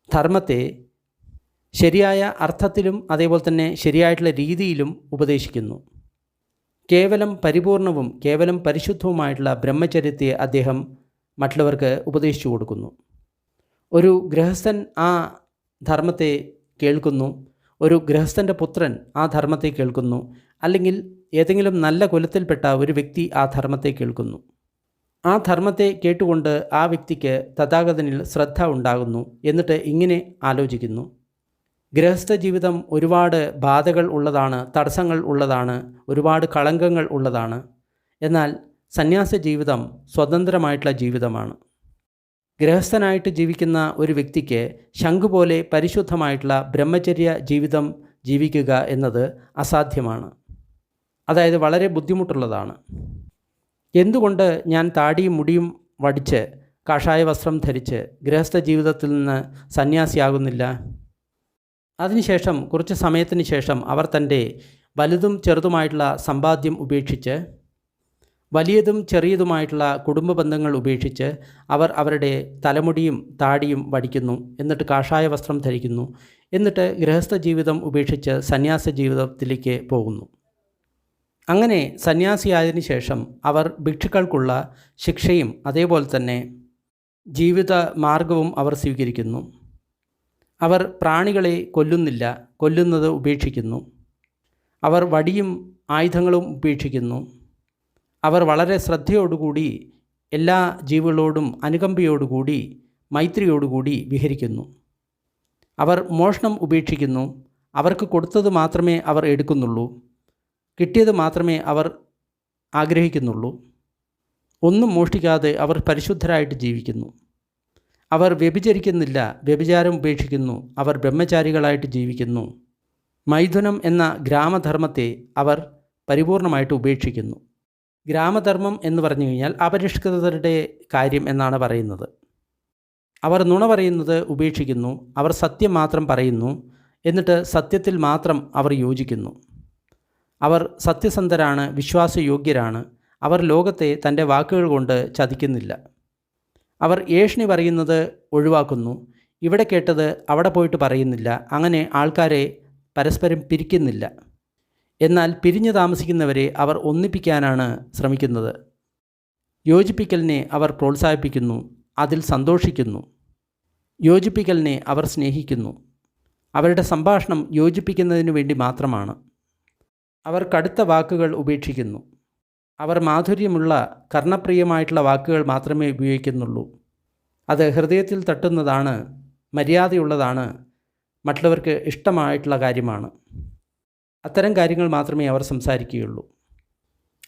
ധർമ്മത്തെ ശരിയായ അർത്ഥത്തിലും അതേപോലെ തന്നെ ശരിയായിട്ടുള്ള രീതിയിലും ഉപദേശിക്കുന്നു. കേവലം പരിപൂർണവും കേവലം പരിശുദ്ധവുമായിട്ടുള്ള ബ്രഹ്മചര്യത്തെ അദ്ദേഹം മറ്റുള്ളവർക്ക് ഉപദേശിച്ചു കൊടുക്കുന്നു. ഒരു ഗൃഹസ്ഥൻ ആ ധർമ്മത്തെ കേൾക്കുന്നു, ഒരു ഗൃഹസ്ഥൻ്റെ പുത്രൻ ആ ധർമ്മത്തെ കേൾക്കുന്നു, അല്ലെങ്കിൽ ഏതെങ്കിലും നല്ല കുലത്തിൽപ്പെട്ട ഒരു വ്യക്തി ആ ധർമ്മത്തെ കേൾക്കുന്നു. ആ ധർമ്മത്തെ കേട്ടുകൊണ്ട് ആ വ്യക്തിക്ക് തഥാഗതനിൽ ശ്രദ്ധ ഉണ്ടാകുന്നു. എന്നിട്ട് ഇങ്ങനെ ആലോചിക്കുന്നു, ഗൃഹസ്ഥ ജീവിതം ഒരുപാട് ബാധകൾ ഉള്ളതാണ്, തടസ്സങ്ങൾ ഉള്ളതാണ്, ഒരുപാട് കളങ്കങ്ങൾ ഉള്ളതാണ്. എന്നാൽ സന്യാസ ജീവിതം സ്വതന്ത്രമായിട്ടുള്ള ജീവിതമാണ്. ഗൃഹസ്ഥനായിട്ട് ജീവിക്കുന്ന ഒരു വ്യക്തിക്ക് ശംഖു പോലെ പരിശുദ്ധമായിട്ടുള്ള ബ്രഹ്മചര്യ ജീവിതം ജീവിക്കുക എന്നത് അസാധ്യമാണ്. അതായത് വളരെ ബുദ്ധിമുട്ടുള്ളതാണ്. എന്തുകൊണ്ട് ഞാൻ താടിയും മുടിയും വടിച്ച് കാഷായ വസ്ത്രം ധരിച്ച് ഗൃഹസ്ഥ ജീവിതത്തിൽ നിന്ന് സന്യാസിയാകുന്നില്ല? അതിനുശേഷം കുറച്ച് സമയത്തിന് ശേഷം അവർ തൻ്റെ വലുതും ചെറുതുമായിട്ടുള്ള സമ്പാദ്യം ഉപേക്ഷിച്ച് വലിയതും ചെറിയതുമായിട്ടുള്ള കുടുംബ ബന്ധങ്ങൾ ഉപേക്ഷിച്ച് അവർ അവരുടെ തലമുടിയും താടിയും വടിക്കുന്നു. എന്നിട്ട് കാഷായ വസ്ത്രം ധരിക്കുന്നു. എന്നിട്ട് ഗൃഹസ്ഥ ജീവിതം ഉപേക്ഷിച്ച് സന്യാസ ജീവിതത്തിലേക്ക് പോകുന്നു. അങ്ങനെ സന്യാസിയായതിനു ശേഷം അവർ ഭിക്ഷുക്കൾക്കുള്ള ശിക്ഷയും അതേപോലെ തന്നെ ജീവിത മാർഗവും അവർ സ്വീകരിക്കുന്നു. അവർ പ്രാണികളെ കൊല്ലുന്നില്ല, കൊല്ലുന്നത് ഉപേക്ഷിക്കുന്നു. അവർ വടിയും ആയുധങ്ങളും ഉപേക്ഷിക്കുന്നു. അവർ വളരെ ശ്രദ്ധയോടുകൂടി എല്ലാ ജീവികളോടും അനുകമ്പയോടുകൂടി മൈത്രിയോടുകൂടി വിഹരിക്കുന്നു. അവർ മോഷണം ഉപേക്ഷിക്കുന്നു. അവർക്ക് കൊടുത്തത് മാത്രമേ അവർ എടുക്കുന്നുള്ളൂ, കിട്ടിയത് മാത്രമേ അവർ ആഗ്രഹിക്കുന്നുള്ളൂ. ഒന്നും മോഷ്ടിക്കാതെ അവർ പരിശുദ്ധരായിട്ട് ജീവിക്കുന്നു. അവർ വ്യഭിചരിക്കുന്നില്ല, വ്യഭിചാരം ഉപേക്ഷിക്കുന്നു, അവർ ബ്രഹ്മചാരികളായിട്ട് ജീവിക്കുന്നു. മൈഥുനം എന്ന ഗ്രാമധർമ്മത്തെ അവർ പരിപൂർണമായിട്ട് ഉപേക്ഷിക്കുന്നു. ഗ്രാമധർമ്മം എന്ന് പറഞ്ഞു കഴിഞ്ഞാൽ അപരിഷ്കൃതരുടെ കാര്യം എന്നാണ് പറയുന്നത്. അവർ നുണ പറയുന്നത് ഉപേക്ഷിക്കുന്നു, അവർ സത്യം മാത്രം പറയുന്നു, എന്നിട്ട് സത്യത്തിൽ മാത്രം അവർ യോജിക്കുന്നു. അവർ സത്യസന്ധരാണ്, വിശ്വാസയോഗ്യരാണ്. അവർ ലോകത്തെ തൻ്റെ വാക്കുകൾ കൊണ്ട് ചതിക്കുന്നില്ല. അവർ ഏഷണി പറയുന്നത് ഒഴിവാക്കുന്നു, ഇവിടെ കേട്ടത് അവിടെ പോയിട്ട് പറയുന്നില്ല. അങ്ങനെ ആൾക്കാരെ പരസ്പരം പിരിക്കുന്നില്ല. എന്നാൽ പിരിഞ്ഞു താമസിക്കുന്നവരെ അവർ ഒന്നിപ്പിക്കാനാണ് ശ്രമിക്കുന്നത്. യോജിപ്പിക്കലിനെ അവർ പ്രോത്സാഹിപ്പിക്കുന്നു, അതിൽ സന്തോഷിക്കുന്നു. യോജിപ്പിക്കലിനെ അവർ സ്നേഹിക്കുന്നു. അവരുടെ സംഭാഷണം യോജിപ്പിക്കുന്നതിനു വേണ്ടി മാത്രമാണ്. അവർ കടുത്ത വാക്കുകൾ ഉപേക്ഷിക്കുന്നു. അവർ മാധുര്യമുള്ള കർണപ്രിയമായിട്ടുള്ള വാക്കുകൾ മാത്രമേ ഉപയോഗിക്കുന്നുള്ളൂ. അത് ഹൃദയത്തിൽ തട്ടുന്നതാണ്, മര്യാദയുള്ളതാണ്, മറ്റുള്ളവർക്ക് ഇഷ്ടമായിട്ടുള്ള കാര്യമാണ്. അത്തരം കാര്യങ്ങൾ മാത്രമേ അവർ സംസാരിക്കുകയുള്ളൂ.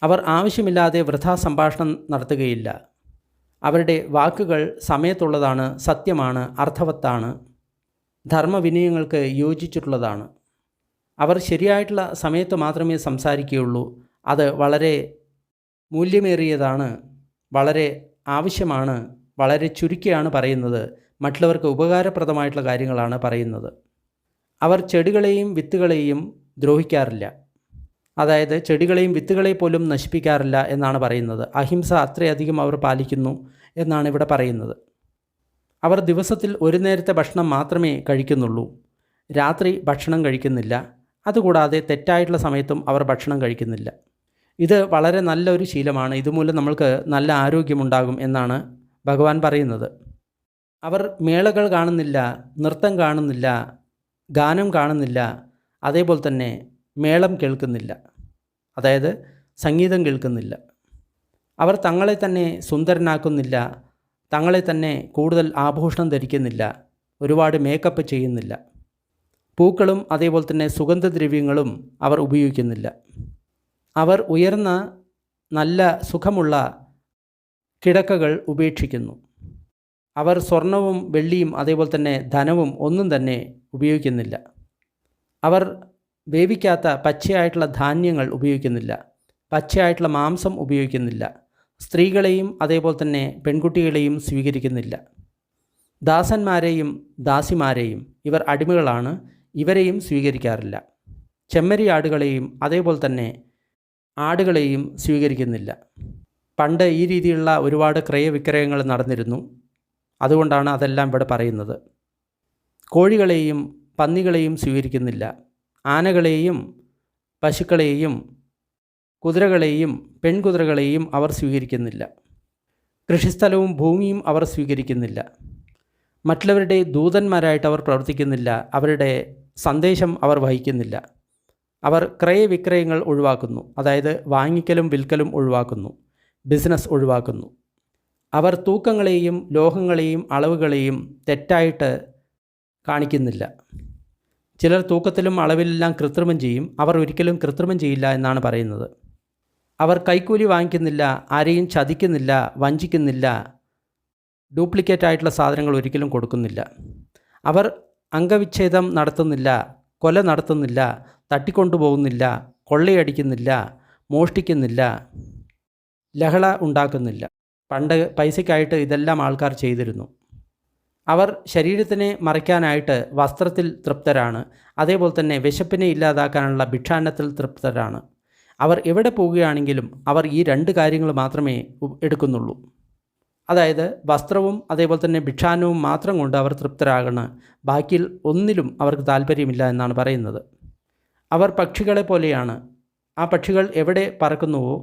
അവർ ആവശ്യമില്ലാതെ വൃഥാ സംഭാഷണം നടത്തുകയില്ല. അവരുടെ വാക്കുകൾ സമയത്തുള്ളതാണ്, സത്യമാണ്, അർത്ഥവത്താണ്, ധർമ്മവിനയങ്ങൾക്ക് യോജിച്ചിട്ടുള്ളതാണ്. അവർ ശരിയായിട്ടുള്ള സമയത്ത് മാത്രമേ സംസാരിക്കുകയുള്ളൂ. അത് വളരെ മൂല്യമേറിയതാണ്, വളരെ ആവശ്യമാണ്, വളരെ ചുരുക്കിയാണ് പറയുന്നത്. മറ്റുള്ളവർക്ക് ഉപകാരപ്രദമായിട്ടുള്ള കാര്യങ്ങളാണ് പറയുന്നത്. അവർ ചെടികളെയും വിത്തുകളെയും ദ്രോഹിക്കാറില്ല. അതായത് ചെടികളെയും വിത്തുകളെ പോലും നശിപ്പിക്കാറില്ല എന്നാണ് പറയുന്നത്. അഹിംസ അത്രയധികം അവർ പാലിക്കുന്നു എന്നാണ് ഇവിടെ പറയുന്നത്. അവർ ദിവസത്തിൽ ഒരു നേരത്തെ ഭക്ഷണം മാത്രമേ കഴിക്കുന്നുള്ളൂ. രാത്രി ഭക്ഷണം കഴിക്കുന്നില്ല. അതുകൂടാതെ തെറ്റായിട്ടുള്ള സമയത്തും അവർ ഭക്ഷണം കഴിക്കുന്നില്ല. ഇത് വളരെ നല്ലൊരു ശീലമാണ്. ഇതുമൂലം നമ്മൾക്ക് നല്ല ആരോഗ്യമുണ്ടാകും എന്നാണ് ഭഗവാൻ പറയുന്നത്. അവർ മേളകൾ കാണുന്നില്ല, നൃത്തം കാണുന്നില്ല, ഗാനം കാണുന്നില്ല, അതേപോലെ തന്നെ മേളം കേൾക്കുന്നില്ല, അതായത് സംഗീതം കേൾക്കുന്നില്ല. അവർ തങ്ങളെ തന്നെ സുന്ദരനാക്കുന്നില്ല, തങ്ങളെ തന്നെ കൂടുതൽ ആഭൂഷണം ധരിക്കുന്നില്ല, ഒരുപാട് മേക്കപ്പ് ചെയ്യുന്നില്ല. പൂക്കളും അതേപോലെ തന്നെ സുഗന്ധദ്രവ്യങ്ങളും അവർ ഉപയോഗിക്കുന്നില്ല. അവർ ഉയർന്ന നല്ല സുഖമുള്ള കിടക്കകൾ ഉപേക്ഷിക്കുന്നു. അവർ സ്വർണവും വെള്ളിയും അതേപോലെ തന്നെ ധനവും ഒന്നും തന്നെ ഉപയോഗിക്കുന്നില്ല. അവർ വേവിക്കാത്ത പച്ചയായിട്ടുള്ള ധാന്യങ്ങൾ ഉപയോഗിക്കുന്നില്ല, പച്ചയായിട്ടുള്ള മാംസം ഉപയോഗിക്കുന്നില്ല. സ്ത്രീകളെയും അതേപോലെ തന്നെ പെൺകുട്ടികളെയും സ്വീകരിക്കുന്നില്ല. ദാസന്മാരെയും ദാസിമാരെയും, ഇവർ അടിമകളാണ്, ഇവരെയും സ്വീകരിക്കാറില്ല. ചെമ്മരി ആടുകളെയും അതേപോലെ തന്നെ ആടുകളെയും സ്വീകരിക്കുന്നില്ല. പണ്ട് ഈ രീതിയിലുള്ള ഒരുപാട് ക്രയവിക്രയങ്ങൾ നടന്നിരുന്നു. അതുകൊണ്ടാണ് അതെല്ലാം ഇവിടെ പറയുന്നത്. കോഴികളെയും പന്നികളെയും സ്വീകരിക്കുന്നില്ല. ആനകളെയും പശുക്കളെയും കുതിരകളെയും പെൺകുതിരകളെയും അവർ സ്വീകരിക്കുന്നില്ല. കൃഷിസ്ഥലവും ഭൂമിയും അവർ സ്വീകരിക്കുന്നില്ല. മറ്റുള്ളവരുടെ ദൂതന്മാരായിട്ട് അവർ പ്രവർത്തിക്കുന്നില്ല. അവരുടെ സന്ദേശം അവർ വഹിക്കുന്നില്ല. അവർ ക്രയവിക്രയങ്ങൾ ഒഴിവാക്കുന്നു, അതായത് വാങ്ങിക്കലും വിൽക്കലും ഒഴിവാക്കുന്നു, ബിസിനസ് ഒഴിവാക്കുന്നു. അവർ തൂക്കങ്ങളെയും ലോഹങ്ങളെയും അളവുകളെയും തെറ്റായിട്ട് കാണിക്കുന്നില്ല. ചിലർ തൂക്കത്തിലും അളവിലെല്ലാം കൃത്രിമം ചെയ്യും. അവർ ഒരിക്കലും കൃത്രിമം ചെയ്യില്ല എന്നാണ് പറയുന്നത്. അവർ കൈക്കൂലി വാങ്ങിക്കുന്നില്ല, ആരെയും ചതിക്കുന്നില്ല, വഞ്ചിക്കുന്നില്ല, ഡ്യൂപ്ലിക്കേറ്റ് ആയിട്ടുള്ള സാധനങ്ങൾ ഒരിക്കലും കൊടുക്കുന്നില്ല. അവർ അംഗവിച്ഛേദം നടത്തുന്നില്ല, കൊല നടത്തുന്നില്ല, തട്ടിക്കൊണ്ടുപോകുന്നില്ല, കൊള്ളയടിക്കുന്നില്ല, മോഷ്ടിക്കുന്നില്ല, ലഹള ഉണ്ടാക്കുന്നില്ല. പണ്ട് പൈസയ്ക്കായിട്ട് ഇതെല്ലാം ആൾക്കാർ ചെയ്തിരുന്നു. അവർ ശരീരത്തിനെ മറയ്ക്കാനായിട്ട് വസ്ത്രത്തിൽ തൃപ്തരാണ്. അതേപോലെ തന്നെ വിശപ്പിനെ ഇല്ലാതാക്കാനുള്ള ഭിക്ഷാന്നത്തിൽ തൃപ്തരാണ്. അവർ എവിടെ പോവുകയാണെങ്കിലും അവർ ഈ രണ്ട് കാര്യങ്ങൾ മാത്രമേ എടുക്കുന്നുള്ളൂ. അതായത് വസ്ത്രവും അതേപോലെ തന്നെ ഭിക്ഷാന്നവും മാത്രം കൊണ്ട് അവർ തൃപ്തരാകണം. ബാക്കിയിൽ ഒന്നിലും അവർക്ക് താല്പര്യമില്ല എന്നാണ് പറയുന്നത്. അവർ പക്ഷികളെ പോലെയാണ്. ആ പക്ഷികൾ എവിടെ പറക്കുന്നുവോ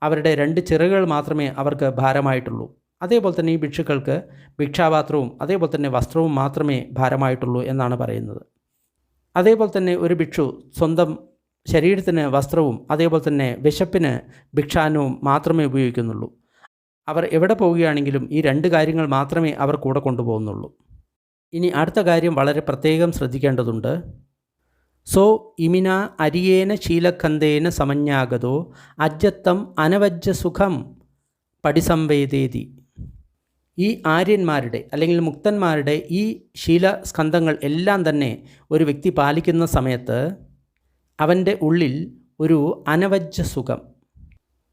അവരുടെ രണ്ട് ചിറകുകൾ മാത്രമേ അവർക്ക് ഭാരമായിട്ടുള്ളൂ. അതേപോലെ തന്നെ ഈ ഭിക്ഷുക്കൾക്ക് ഭിക്ഷാപാത്രവും അതേപോലെ തന്നെ വസ്ത്രവും മാത്രമേ ഭാരമായിട്ടുള്ളൂ എന്നാണ് പറയുന്നത്. അതേപോലെ തന്നെ ഒരു ഭിക്ഷു സ്വന്തം ശരീരത്തിന് വസ്ത്രവും അതേപോലെ തന്നെ വിശപ്പിന് ഭിക്ഷാന്നവും മാത്രമേ ഉപയോഗിക്കുന്നുള്ളൂ. അവർ എവിടെ പോവുകയാണെങ്കിലും ഈ രണ്ട് കാര്യങ്ങൾ മാത്രമേ അവർ കൂടെ കൊണ്ടുപോകുന്നുള്ളൂ. ഇനി അടുത്ത കാര്യം വളരെ പ്രത്യേകം ശ്രദ്ധിക്കേണ്ടതുണ്ട്. സോ ഇമിന അരിയേന ശീലഖന്തേന സമന്യാഗതോ അജ്ജത്തം അനവജ്ജ സുഖം പടിസംവേദേതി. ഈ ആര്യന്മാരുടെ അല്ലെങ്കിൽ മുക്തന്മാരുടെ ഈ ശീലസ്കന്ധങ്ങൾ എല്ലാം തന്നെ ഒരു വ്യക്തി പാലിക്കുന്ന സമയത്ത് അവൻ്റെ ഉള്ളിൽ ഒരു അനവജ്ജ സുഖം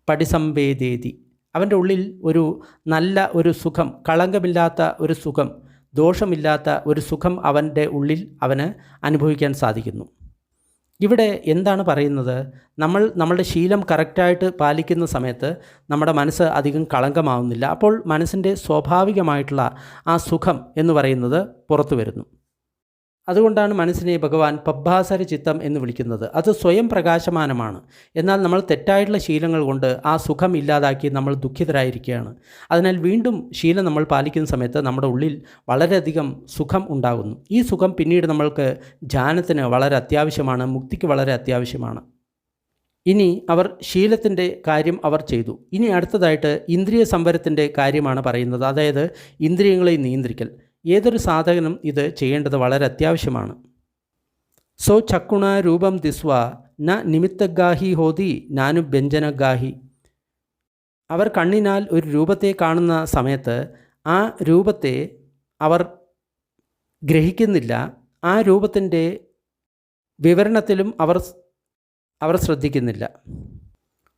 പടിസംവേദേതി, അവൻ്റെ ഉള്ളിൽ ഒരു നല്ല ഒരു സുഖം, കളങ്കമില്ലാത്ത ഒരു സുഖം, ദോഷമില്ലാത്ത ഒരു സുഖം അവൻ്റെ ഉള്ളിൽ അവന് അനുഭവിക്കാൻ സാധിക്കുന്നു. ഇവിടെ എന്താണ് പറയുന്നത്? നമ്മളുടെ ശീലം കറക്റ്റായിട്ട് പാലിക്കുന്ന സമയത്ത് നമ്മുടെ മനസ്സ് അധികം കളങ്കമാവുന്നില്ല. അപ്പോൾ മനസ്സിൻ്റെ സ്വാഭാവികമായിട്ടുള്ള ആ സുഖം എന്ന് പറയുന്നത് പുറത്തു വരുന്നു. അതുകൊണ്ടാണ് മനസ്സിനെ ഭഗവാൻ പബ്ഭാസര ചിത്തം എന്ന് വിളിക്കുന്നത്. അത് സ്വയം പ്രകാശമാനമാണ്. എന്നാൽ നമ്മൾ തെറ്റായിട്ടുള്ള ശീലങ്ങൾ കൊണ്ട് ആ സുഖം ഇല്ലാതാക്കി നമ്മൾ ദുഃഖിതരായിരിക്കുകയാണ്. അതിനാൽ വീണ്ടും ശീലം നമ്മൾ പാലിക്കുന്ന സമയത്ത് നമ്മുടെ ഉള്ളിൽ വളരെയധികം സുഖം ഉണ്ടാകുന്നു. ഈ സുഖം പിന്നീട് നമ്മൾക്ക് ധ്യാനത്തിന് വളരെ അത്യാവശ്യമാണ്, മുക്തിക്ക് വളരെ അത്യാവശ്യമാണ്. ഇനി അവർ ശീലത്തിൻ്റെ കാര്യം അവർ ചെയ്തു. ഇനി അടുത്തതായിട്ട് ഇന്ദ്രിയ സംവരത്തിൻ്റെ കാര്യമാണ് പറയുന്നത്. അതായത് ഇന്ദ്രിയങ്ങളെ നിയന്ത്രിക്കൽ. ഏതൊരു സാധകനും ഇത് ചെയ്യേണ്ടത് വളരെ അത്യാവശ്യമാണ്. സോ ചക്കുണ രൂപം ദിസ്വ ന നിമിത്തഗാഹി ഹോതി നാനു വ്യഞ്ജനഗാഹി. അവർ കണ്ണിനാൽ ഒരു രൂപത്തെ കാണുന്ന സമയത്ത് ആ രൂപത്തെ അവർ ഗ്രഹിക്കുന്നില്ല. ആ രൂപത്തിൻ്റെ വിവരണത്തിലും അവർ ശ്രദ്ധിക്കുന്നില്ല.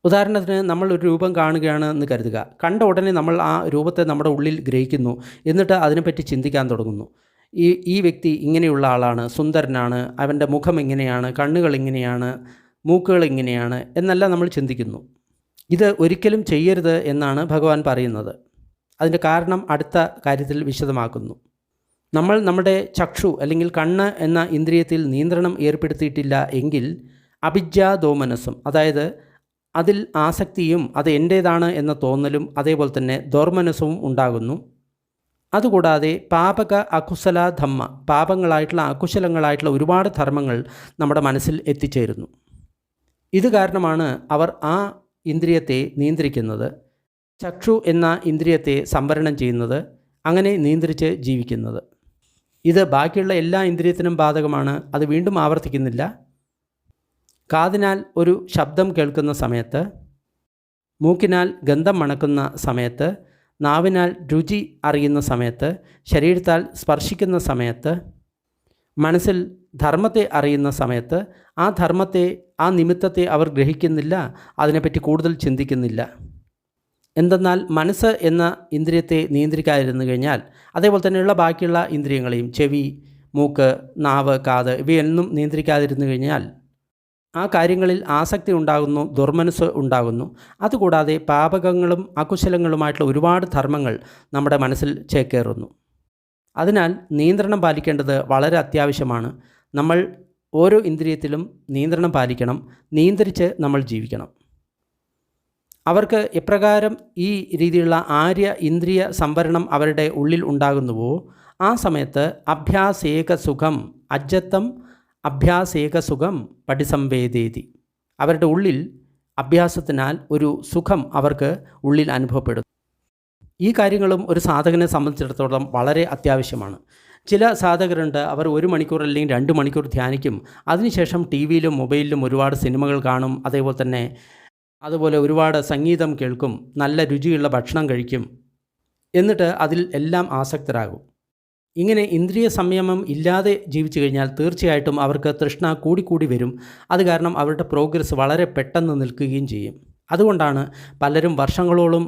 ഉദാഹരണത്തിന് നമ്മൾ ഒരു രൂപം കാണുകയാണ് എന്ന് കരുതുക. കണ്ട ഉടനെ നമ്മൾ ആ രൂപത്തെ നമ്മുടെ ഉള്ളിൽ ഗ്രഹിക്കുന്നു. എന്നിട്ട് അതിനെപ്പറ്റി ചിന്തിക്കാൻ തുടങ്ങുന്നു. ഈ വ്യക്തി ഇങ്ങനെയുള്ള ആളാണ്, സുന്ദരനാണ്, അവൻ്റെ മുഖം ഇങ്ങനെയാണ്, കണ്ണുകൾ ഇങ്ങനെയാണ്, മൂക്കുകൾ ഇങ്ങനെയാണ് എന്നെല്ലാം നമ്മൾ ചിന്തിക്കുന്നു. ഇത് ഒരിക്കലും ചെയ്യരുത് എന്നാണ് ഭഗവാൻ പറയുന്നത്. അതിൻ്റെ കാരണം അടുത്ത കാര്യത്തിൽ വിശദമാക്കുന്നു. നമ്മൾ നമ്മുടെ ചക്ഷു അല്ലെങ്കിൽ കണ്ണ് എന്ന ഇന്ദ്രിയത്തിൽ നിയന്ത്രണം ഏർപ്പെടുത്തിയിട്ടില്ല എങ്കിൽ അഭിജ്ഞാദോമനസ്സും, അതായത് അതിൽ ആസക്തിയും അത് എൻ്റേതാണ് എന്ന തോന്നലും അതേപോലെ തന്നെ ദോർമനസ്സവും ഉണ്ടാകുന്നു. അതുകൂടാതെ പാപക അകുശല ധമ്മ, പാപങ്ങളായിട്ടുള്ള അകുശലങ്ങളായിട്ടുള്ള ഒരുപാട് ധർമ്മങ്ങൾ നമ്മുടെ മനസ്സിൽ എത്തിച്ചേരുന്നു. ഇത് കാരണമാണ് അവർ ആ ഇന്ദ്രിയത്തെ നിയന്ത്രിക്കുന്നത്, ചക്ഷു എന്ന ഇന്ദ്രിയത്തെ സംവരണം ചെയ്യുന്നത്, അങ്ങനെ നിയന്ത്രിച്ച് ജീവിക്കുന്നത്. ഇത് ബാക്കിയുള്ള എല്ലാ ഇന്ദ്രിയത്തിനും ബാധകമാണ്. അത് വീണ്ടും ആവർത്തിക്കുന്നില്ല. കാതിനാൽ ഒരു ശബ്ദം കേൾക്കുന്ന സമയത്ത്, മൂക്കിനാൽ ഗന്ധം മണക്കുന്ന സമയത്ത്, നാവിനാൽ രുചി അറിയുന്ന സമയത്ത്, ശരീരത്താൽ സ്പർശിക്കുന്ന സമയത്ത്, മനസ്സിൽ ധർമ്മത്തെ അറിയുന്ന സമയത്ത് ആ ധർമ്മത്തെ, ആ നിമിത്തത്തെ അവർ ഗ്രഹിക്കുന്നില്ല, അതിനെപ്പറ്റി കൂടുതൽ ചിന്തിക്കുന്നില്ല. എന്തെന്നാൽ മനസ്സ് എന്ന ഇന്ദ്രിയത്തെ നിയന്ത്രിക്കാതിരുന്നു കഴിഞ്ഞാൽ അതേപോലെ തന്നെയുള്ള ബാക്കിയുള്ള ഇന്ദ്രിയങ്ങളെയും, ചെവി, മൂക്ക്, നാവ്, കാത് ഇവയൊന്നും നിയന്ത്രിക്കാതിരുന്നു കഴിഞ്ഞാൽ ആ കാര്യങ്ങളിൽ ആസക്തി ഉണ്ടാകുന്നു, ദുർമനസ്സ് ഉണ്ടാകുന്നു. അതുകൂടാതെ പാപകങ്ങളും അകുശലങ്ങളുമായിട്ടുള്ള ഒരുപാട് ധർമ്മങ്ങൾ നമ്മുടെ മനസ്സിൽ ചേക്കേറുന്നു. അതിനാൽ നിയന്ത്രണം പാലിക്കേണ്ടത് വളരെ അത്യാവശ്യമാണ്. നമ്മൾ ഓരോ ഇന്ദ്രിയത്തിലും നിയന്ത്രണം പാലിക്കണം, നിയന്ത്രിച്ച് നമ്മൾ ജീവിക്കണം. അവർക്ക് എപ്രകാരം ഈ രീതിയിലുള്ള ആര്യ ഇന്ദ്രിയ സംവരണം അവരുടെ ഉള്ളിൽ ഉണ്ടാകുന്നുവോ ആ സമയത്ത് അഭ്യാസേക സുഖം അജ്ജത്തം അഭ്യാസേക സുഖം പടിസംവേദേതി. അവരുടെ ഉള്ളിൽ അഭ്യാസത്തിനാൽ ഒരു സുഖം അവർക്ക് ഉള്ളിൽ അനുഭവപ്പെടും. ഈ കാര്യങ്ങളും ഒരു സാധകനെ സംബന്ധിച്ചിടത്തോളം വളരെ അത്യാവശ്യമാണ്. ചില സാധകരുണ്ട്, അവർ 1 മണിക്കൂർ അല്ലെങ്കിൽ 2 മണിക്കൂർ ധ്യാനിക്കും. അതിനുശേഷം ടി വിയിലും മൊബൈലിലും ഒരുപാട് സിനിമകൾ കാണും. അതുപോലെ ഒരുപാട് സംഗീതം കേൾക്കും, നല്ല രുചിയുള്ള ഭക്ഷണം കഴിക്കും. എന്നിട്ട് അതിൽ എല്ലാം ആസക്തരാകും. ഇങ്ങനെ ഇന്ദ്രിയ സംയമം ഇല്ലാതെ ജീവിച്ചു കഴിഞ്ഞാൽ തീർച്ചയായിട്ടും അവർക്ക് തൃഷ്ണ കൂടിക്കൂടി വരും. അത് കാരണം അവരുടെ പ്രോഗ്രസ് വളരെ പെട്ടെന്ന് നിൽക്കുകയും ചെയ്യും. അതുകൊണ്ടാണ് പലരും വർഷങ്ങളോളം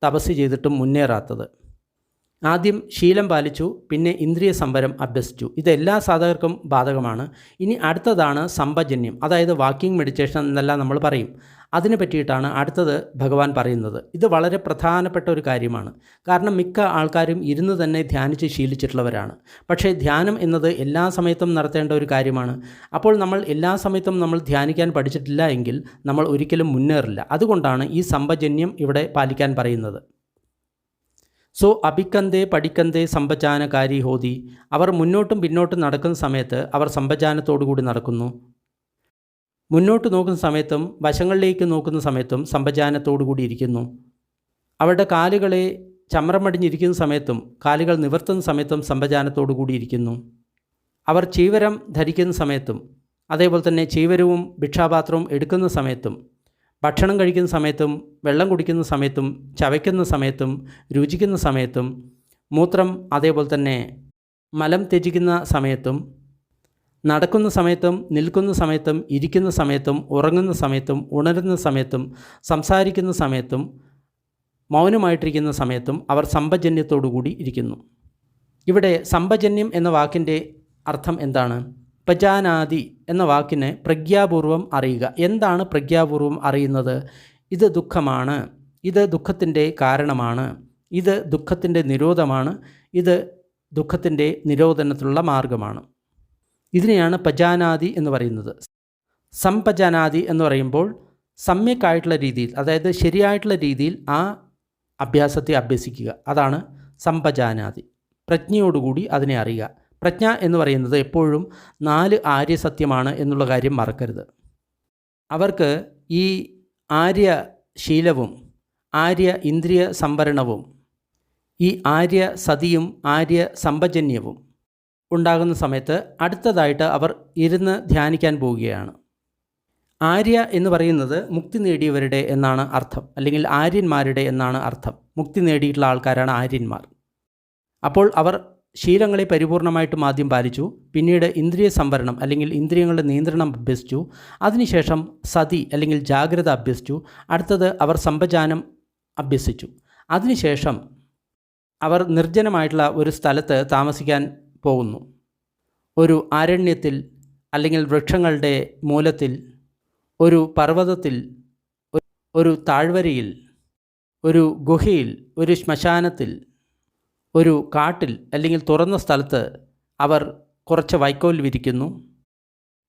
തപസ് ചെയ്തിട്ടും മുന്നേറാത്തത്. ആദ്യം ശീലം പാലിച്ചു, പിന്നെ ഇന്ദ്രിയ സംവരം അഭ്യസിച്ചു. ഇത് എല്ലാ സാധകർക്കും ബാധകമാണ്. ഇനി അടുത്തതാണ് സമ്പജന്യം, അതായത് വാക്കിംഗ് മെഡിറ്റേഷൻ എന്നെല്ലാം നമ്മൾ പറയും. അതിനെ പറ്റിയിട്ടാണ് അടുത്തത് ഭഗവാൻ പറയുന്നത്. ഇത് വളരെ പ്രധാനപ്പെട്ട ഒരു കാര്യമാണ്. കാരണം മിക്ക ആൾക്കാരും ഇരുന്ന് തന്നെ ധ്യാനിച്ച് ശീലിച്ചിട്ടുള്ളവരാണ്. പക്ഷേ ധ്യാനം എന്നത് എല്ലാ സമയത്തും നടത്തേണ്ട ഒരു കാര്യമാണ്. അപ്പോൾ നമ്മൾ എല്ലാ സമയത്തും നമ്മൾ ധ്യാനിക്കാൻ പഠിച്ചിട്ടില്ല എങ്കിൽ നമ്മൾ ഒരിക്കലും മുന്നേറില്ല. അതുകൊണ്ടാണ് ഈ സമ്പജന്യം ഇവിടെ പാലിക്കാൻ പറയുന്നത്. സോ അഭിക്കന്തേ പഠിക്കന്തേ സമ്പജാനകാരി ഹോതി. അവർ മുന്നോട്ടും പിന്നോട്ടും നടക്കുന്ന സമയത്ത് അവർ സമ്പജാനത്തോടു കൂടി നടക്കുന്നു. മുന്നോട്ട് നോക്കുന്ന സമയത്തും വശങ്ങളിലേക്ക് നോക്കുന്ന സമയത്തും സമ്പജാനത്തോടു കൂടി ഇരിക്കുന്നു. അവരുടെ കാലുകളെ ചമ്രമടിഞ്ഞിരിക്കുന്ന സമയത്തും കാലുകൾ നിവർത്തുന്ന സമയത്തും സമ്പജാനത്തോടു കൂടി ഇരിക്കുന്നു. അവർ ചീവരം ധരിക്കുന്ന സമയത്തും അതേപോലെ തന്നെ ചീവരവും ഭിക്ഷാപാത്രവും എടുക്കുന്ന സമയത്തും ഭക്ഷണം കഴിക്കുന്ന സമയത്തും വെള്ളം കുടിക്കുന്ന സമയത്തും ചവയ്ക്കുന്ന സമയത്തും രുചിക്കുന്ന സമയത്തും മൂത്രം അതേപോലെ തന്നെ മലം ത്യജിക്കുന്ന സമയത്തും നടക്കുന്ന സമയത്തും നിൽക്കുന്ന സമയത്തും ഇരിക്കുന്ന സമയത്തും ഉറങ്ങുന്ന സമയത്തും ഉണരുന്ന സമയത്തും സംസാരിക്കുന്ന സമയത്തും മൗനമായിട്ടിരിക്കുന്ന സമയത്തും അവർ സമ്പജന്യത്തോടുകൂടി ഇരിക്കുന്നു. ഇവിടെ സമ്പജന്യം എന്ന വാക്കിൻ്റെ അർത്ഥം എന്താണ്? പജാനാതി എന്ന വാക്കിന് പ്രജ്ഞാപൂർവം അറിയുക. എന്താണ് പ്രജ്ഞാപൂർവം അറിയുന്നത്? ഇത് ദുഃഖമാണ്, ഇത് ദുഃഖത്തിൻ്റെ കാരണമാണ്, ഇത് ദുഃഖത്തിൻ്റെ നിരോധമാണ്, ഇത് ദുഃഖത്തിൻ്റെ നിരോധനത്തിലുള്ള മാർഗമാണ്. ഇതിനെയാണ് പജാനാതി എന്ന് പറയുന്നത്. സമ്പജാനാതി എന്ന് പറയുമ്പോൾ സമ്യക്കായിട്ടുള്ള രീതിയിൽ, അതായത് ശരിയായിട്ടുള്ള രീതിയിൽ ആ അഭ്യാസത്തെ അഭ്യസിക്കുക. അതാണ് സമ്പജാനാതി. പ്രജ്ഞയോടുകൂടി അതിനെ അറിയുക. പ്രജ്ഞ എന്ന് പറയുന്നത് എപ്പോഴും 4 ആര്യസത്യമാണ് എന്നുള്ള കാര്യം മറക്കരുത്. അവർക്ക് ഈ ആര്യശീലവും ആര്യ ഇന്ദ്രിയ സംവരണവും ഈ ആര്യ സതിയും ആര്യ സമ്പജന്യവും ഉണ്ടാകുന്ന സമയത്ത് അടുത്തതായിട്ട് അവർ ഇരുന്ന് ധ്യാനിക്കാൻ പോവുകയാണ്. ആര്യ എന്ന് പറയുന്നത് മുക്തി നേടിയവരുടെ എന്നാണ് അർത്ഥം, അല്ലെങ്കിൽ ആര്യന്മാരുടെ എന്നാണ് അർത്ഥം. മുക്തി നേടിയിട്ടുള്ള ആൾക്കാരാണ് ആര്യന്മാർ. അപ്പോൾ അവർ ശീലങ്ങളെ പരിപൂർണമായിട്ടും ആദ്യം പാലിച്ചു, പിന്നീട് ഇന്ദ്രിയ സംവരണം അല്ലെങ്കിൽ ഇന്ദ്രിയങ്ങളുടെ നിയന്ത്രണം അഭ്യസിച്ചു, അതിനുശേഷം സതി അല്ലെങ്കിൽ ജാഗ്രത അഭ്യസിച്ചു, അടുത്തത് അവർ സമ്പജാനം അഭ്യസിച്ചു. അതിനുശേഷം അവർ നിർജ്ജനമായിട്ടുള്ള ഒരു സ്ഥലത്ത് താമസിക്കാൻ പോകുന്നു. ഒരു ആരണ്യത്തിൽ അല്ലെങ്കിൽ വൃക്ഷങ്ങളുടെ മൂലത്തിൽ, ഒരു പർവ്വതത്തിൽ, ഒരു താഴ്വരയിൽ, ഒരു ഗുഹയിൽ, ഒരു ശ്മശാനത്തിൽ, ഒരു കാട്ടിൽ അല്ലെങ്കിൽ തുറന്ന സ്ഥലത്ത് അവർ കുറച്ച് വൈക്കോൽ വിരിക്കുന്നു.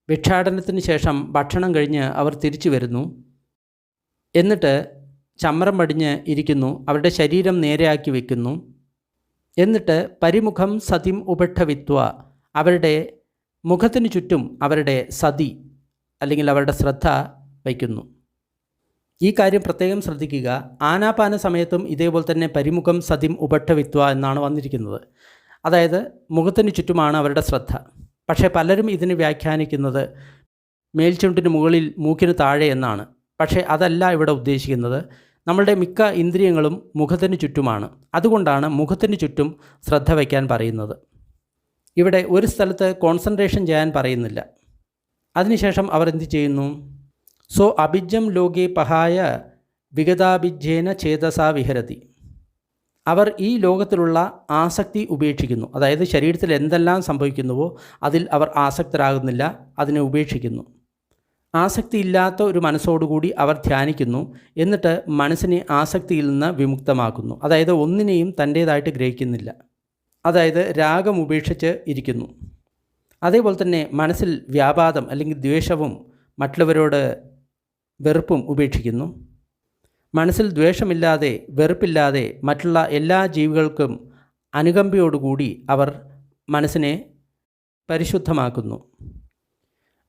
ഭിക്ഷാടനത്തിന് ശേഷം ഭക്ഷണം കഴിഞ്ഞ് അവർ തിരിച്ചു വരുന്നു. എന്നിട്ട് ചമ്രം പടിഞ്ഞ് ഇരിക്കുന്നു, അവരുടെ ശരീരം നേരെയാക്കി വയ്ക്കുന്നു. എന്നിട്ട് പരിമുഖം സതിം ഉപഠവിത്വ, അവരുടെ മുഖത്തിന് ചുറ്റും അവരുടെ സതി അല്ലെങ്കിൽ അവരുടെ ശ്രദ്ധ വയ്ക്കുന്നു. ഈ കാര്യം പ്രത്യേകം ശ്രദ്ധിക്കുക. ആനാപാന സമയത്തും ഇതേപോലെ തന്നെ പരിമുഖം സതിം ഉപഠവിത്വ എന്നാണ് വന്നിരിക്കുന്നത്. അതായത് മുഖത്തിന് ചുറ്റുമാണ് അവരുടെ ശ്രദ്ധ. പക്ഷേ പലരും ഇതിന് വ്യാഖ്യാനിക്കുന്നത് മേൽചുണ്ടിന് മുകളിൽ മൂക്കിന് താഴെ എന്നാണ്. പക്ഷേ അതല്ല ഇവിടെ ഉദ്ദേശിക്കുന്നത്. നമ്മളുടെ മിക്ക ഇന്ദ്രിയങ്ങളും മുഖത്തിന് ചുറ്റുമാണ്. അതുകൊണ്ടാണ് മുഖത്തിന് ചുറ്റും ശ്രദ്ധ വയ്ക്കാൻ പറയുന്നത്. ഇവിടെ ഒരു സ്ഥലത്ത് കോൺസെൻട്രേഷൻ ചെയ്യാൻ പറയുന്നില്ല. അതിനുശേഷം അവർ എന്ത് ചെയ്യുന്നു? സോ അഭിജ്ജം ലോകേ പഹായ വിഗതാഭിജ്ജേന ചേതസാ വിഹരതി. അവർ ഈ ലോകത്തിലുള്ള ആസക്തി ഉപേക്ഷിക്കുന്നു. അതായത് ശരീരത്തിൽ എന്തെല്ലാം സംഭവിക്കുന്നുവോ അതിൽ അവർ ആസക്തരാകുന്നില്ല, അതിനെ ഉപേക്ഷിക്കുന്നു. ആസക്തിയില്ലാത്ത ഒരു മനസ്സോടുകൂടി അവർ ധ്യാനിക്കുന്നു. എന്നിട്ട് മനസ്സിനെ ആസക്തിയിൽ നിന്ന് വിമുക്തമാക്കുന്നു. അതായത് ഒന്നിനെയും തൻ്റേതായിട്ട് ഗ്രഹിക്കുന്നില്ല. അതായത് രാഗം ഉപേക്ഷിച്ച് ഇരിക്കുന്നു. അതേപോലെ തന്നെ മനസ്സിൽ വ്യാപാദം അല്ലെങ്കിൽ ദ്വേഷവും മറ്റുള്ളവരോട് വെറുപ്പും ഉപേക്ഷിക്കുന്നു. മനസ്സിൽ ദ്വേഷമില്ലാതെ വെറുപ്പില്ലാതെ മറ്റുള്ള എല്ലാ ജീവികൾക്കും അനുകമ്പയോടുകൂടി അവർ മനസ്സിനെ പരിശുദ്ധമാക്കുന്നു.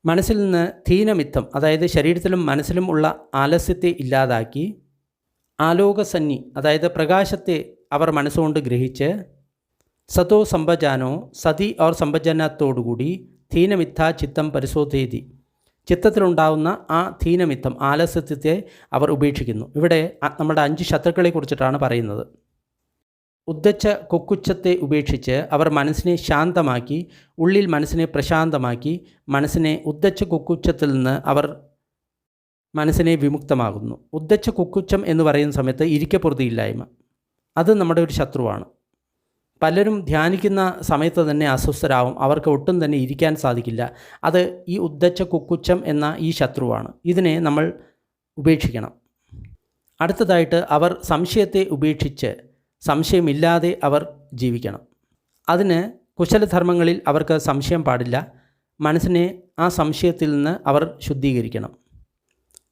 മനസ്സിൽ നിന്ന് ധീനമിത്തം, അതായത് ശരീരത്തിലും മനസ്സിലും ഉള്ള ആലസ്യത്തെ ഇല്ലാതാക്കി ആലോകസന്നി, അതായത് പ്രകാശത്തെ അവർ മനസ്സുകൊണ്ട് ഗ്രഹിച്ച് സതോ സമ്പജാനോ സതി ഓർ സമ്പജാനത്തോടുകൂടി ധീനമിത്ത ചിത്തം പരിശോധയതി, ചിത്തത്തിലുണ്ടാകുന്ന ആ ധീനമിത്തം ആലസ്യത്തെ അവർ ഉപേക്ഷിക്കുന്നു. ഇവിടെ നമ്മുടെ 5 ശത്രുക്കളെ കുറിച്ചിട്ടാണ് പറയുന്നത്. ഉദ്ദച്ച കുക്കുച്ചത്തെ ഉപേക്ഷിച്ച് അവർ മനസ്സിനെ ശാന്തമാക്കി, ഉള്ളിൽ മനസ്സിനെ പ്രശാന്തമാക്കി, മനസ്സിനെ ഉദ്ദച്ച കുക്കുച്ചത്തിൽ നിന്ന് അവർ മനസ്സിനെ വിമുക്തമാകുന്നു. ഉദ്ദച്ച കുക്കുച്ചം എന്ന് പറയുന്ന സമയത്ത് ഇരിക്കപ്പുറതിയില്ലായ്മ, അത് നമ്മുടെ ഒരു ശത്രുവാണ്. പലരും ധ്യാനിക്കുന്ന സമയത്ത് തന്നെ അസ്വസ്ഥരാകും, അവർക്ക് ഒട്ടും തന്നെ ഇരിക്കാൻ സാധിക്കില്ല. അത് ഈ ഉദ്ദച്ച കുക്കുച്ചം എന്ന ഈ ശത്രുവാണ്. ഇതിനെ നമ്മൾ ഉപേക്ഷിക്കണം. അടുത്തതായിട്ട് അവർ സംശയത്തെ ഉപേക്ഷിച്ച് സംശയമില്ലാതെ അവർ ജീവിക്കണം. അതിന് കുശലധർമ്മങ്ങളിൽ അവർക്ക് സംശയം പാടില്ല. മനസ്സിനെ ആ സംശയത്തിൽ നിന്ന് അവർ ശുദ്ധീകരിക്കണം.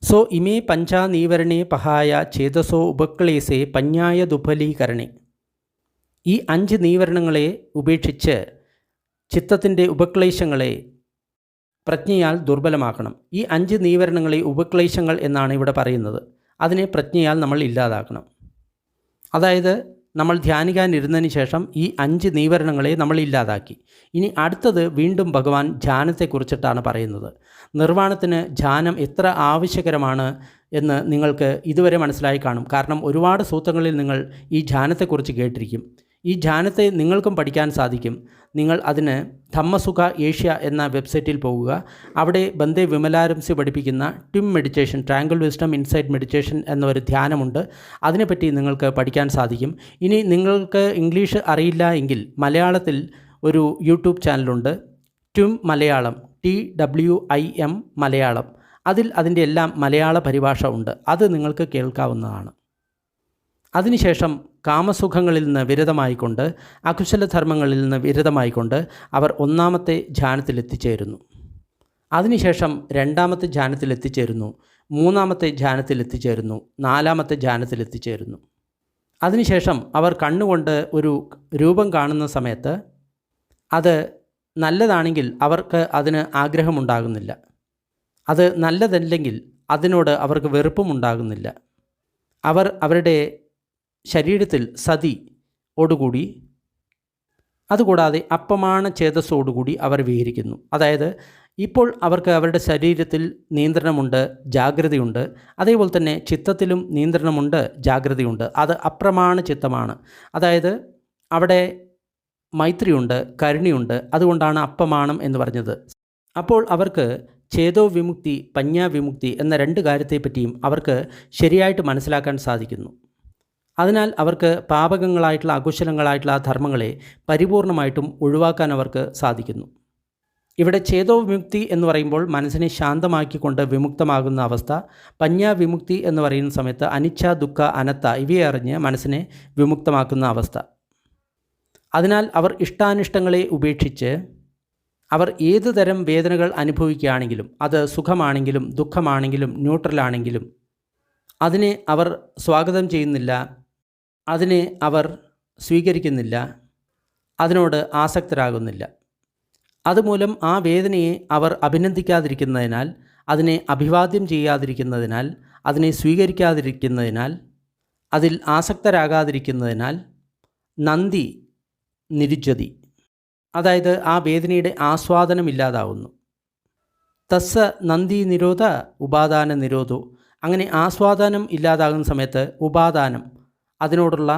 സോ ഇമേ പഞ്ചാനീവരണേ പഹായ ചേതസോ ഉപക്ലേശേ പഞ്ഞായ ദുഫലീകരണേ. ഈ 5 നീവരണങ്ങളെ ഉപേക്ഷിച്ച് ചിത്തത്തിൻ്റെ ഉപക്ലേശങ്ങളെ പ്രജ്ഞയാൽ ദുർബലമാക്കണം. ഈ 5 നീവരണങ്ങളെ ഉപക്ലേശങ്ങൾ എന്നാണ് ഇവിടെ പറയുന്നത്. അതിനെ പ്രജ്ഞയാൽ നമ്മൾ ഇല്ലാതാക്കണം. അതായത് നമ്മൾ ധ്യാനിക്കാനിരുന്നതിന് ശേഷം ഈ 5 നീവരണങ്ങളെ നമ്മൾ ഇല്ലാതാക്കി. ഇനി അടുത്തത് വീണ്ടും ഭഗവാൻ ധ്യാനത്തെക്കുറിച്ചിട്ടാണ് പറയുന്നത്. നിർവ്വാണത്തിന് ധ്യാനം എത്ര ആവശ്യകരമാണ് എന്ന് നിങ്ങൾക്ക് ഇതുവരെ മനസ്സിലായി കാണും. കാരണം ഒരുപാട് സൂത്രങ്ങളിൽ നിങ്ങൾ ഈ ധ്യാനത്തെക്കുറിച്ച് കേട്ടിരിക്കും. ഈ ധ്യാനത്തെ നിങ്ങൾക്കും പഠിക്കാൻ സാധിക്കും. നിങ്ങൾ അതിന് ധമ്മസുഖ ഏഷ്യ എന്ന വെബ്സൈറ്റിൽ പോകുക. അവിടെ ബന്ദേ വിമലാരംസി പഠിപ്പിക്കുന്ന TWIM meditation, tranquil wisdom insight meditation എന്നൊരു ധ്യാനമുണ്ട്. അതിനെപ്പറ്റി നിങ്ങൾക്ക് പഠിക്കാൻ സാധിക്കും. ഇനി നിങ്ങൾക്ക് ഇംഗ്ലീഷ് അറിയില്ല എങ്കിൽ മലയാളത്തിൽ ഒരു യൂട്യൂബ് ചാനലുണ്ട്, ട്വിം മലയാളം, TWIM മലയാളം. അതിൽ അതിൻ്റെ എല്ലാം മലയാള പരിഭാഷ ഉണ്ട്. അത് നിങ്ങൾക്ക് കേൾക്കാവുന്നതാണ്. അതിനുശേഷം കാമസുഖങ്ങളിൽ നിന്ന് വിരതമായിക്കൊണ്ട്, അകുശലധർമ്മങ്ങളിൽ നിന്ന് വിരതമായിക്കൊണ്ട് അവർ ഒന്നാമത്തെ ധ്യാനത്തിലെത്തിച്ചേരുന്നു. അതിനുശേഷം രണ്ടാമത്തെ ധ്യാനത്തിലെത്തിച്ചേരുന്നു, മൂന്നാമത്തെ ധ്യാനത്തിലെത്തിച്ചേരുന്നു, നാലാമത്തെ ധ്യാനത്തിലെത്തിച്ചേരുന്നു. അതിനുശേഷം അവർ കണ്ണുകൊണ്ട് ഒരു രൂപം കാണുന്ന സമയത്ത് അത് നല്ലതാണെങ്കിൽ അവർക്ക് അതിന് ആഗ്രഹമുണ്ടാകുന്നില്ല. അത് നല്ലതല്ലെങ്കിൽ അതിനോട് അവർക്ക് വെറുപ്പുമുണ്ടാകുന്നില്ല. അവർ അവരുടെ ശരീരത്തിൽ സതി ഓടുകൂടി, അതുകൂടാതെ അപ്പമാണ ചേതസ്സോടുകൂടി അവർ വിഹരിക്കുന്നു. അതായത് ഇപ്പോൾ അവർക്ക് അവരുടെ ശരീരത്തിൽ നിയന്ത്രണമുണ്ട്, ജാഗ്രതയുണ്ട്. അതേപോലെ തന്നെ ചിത്തത്തിലും നിയന്ത്രണമുണ്ട്, ജാഗ്രതയുണ്ട്. അത് അപ്രമാണ ചിത്തമാണ്. അതായത് അവിടെ മൈത്രിയുണ്ട്, കരുണയുണ്ട്. അതുകൊണ്ടാണ് അപ്പമാണം എന്ന് പറഞ്ഞത്. അപ്പോൾ അവർക്ക് ചേതോ വിമുക്തി, പഞ്ഞാ വിമുക്തി എന്ന രണ്ട് കാര്യത്തെപ്പറ്റിയും അവർക്ക് ശരിയായിട്ട് മനസ്സിലാക്കാൻ സാധിക്കുന്നു. അതിനാൽ അവർക്ക് പാപകങ്ങളായിട്ടുള്ള അകുശലങ്ങളായിട്ടുള്ള ധർമ്മങ്ങളെ പരിപൂർണമായിട്ടും ഒഴിവാക്കാൻ അവർക്ക് സാധിക്കുന്നു. ഇവിടെ ചേതോ വിമുക്തി എന്ന് പറയുമ്പോൾ മനസ്സിനെ ശാന്തമാക്കിക്കൊണ്ട് വിമുക്തമാകുന്ന അവസ്ഥ. പഞ്ഞാ വിമുക്തി എന്ന് പറയുന്ന സമയത്ത് അനിച്ഛ, ദുഃഖ, അനത്ത ഇവയെ അറിഞ്ഞ് മനസ്സിനെ വിമുക്തമാക്കുന്ന അവസ്ഥ. അതിനാൽ അവർ ഇഷ്ടാനിഷ്ടങ്ങളെ ഉപേക്ഷിച്ച് അവർ ഏതു തരം വേദനകൾ അനുഭവിക്കുകയാണെങ്കിലും, അത് സുഖമാണെങ്കിലും ദുഃഖമാണെങ്കിലും ന്യൂട്രലാണെങ്കിലും, അതിനെ അവർ സ്വാഗതം ചെയ്യുന്നില്ല, അതിനെ അവർ സ്വീകരിക്കുന്നില്ല, അതിനോട് ആസക്തരാകുന്നില്ല. അതുമൂലം ആ വേദനയെ അവർ അഭിനന്ദിക്കാതിരിക്കുന്നതിനാൽ, അതിനെ അഭിവാദ്യം ചെയ്യാതിരിക്കുന്നതിനാൽ, അതിനെ സ്വീകരിക്കാതിരിക്കുന്നതിനാൽ, അതിൽ ആസക്തരാകാതിരിക്കുന്നതിനാൽ നന്ദി നിരുജ്ജതി, അതായത് ആ വേദനയുടെ ആസ്വാദനം ഇല്ലാതാവുന്നു. തസ്സ നന്ദി നിരോധ ഉപാദാന നിരോധോ. അങ്ങനെ ആസ്വാദനം ഇല്ലാതാകുന്ന സമയത്ത് ഉപാദാനം, അതിനോടുള്ള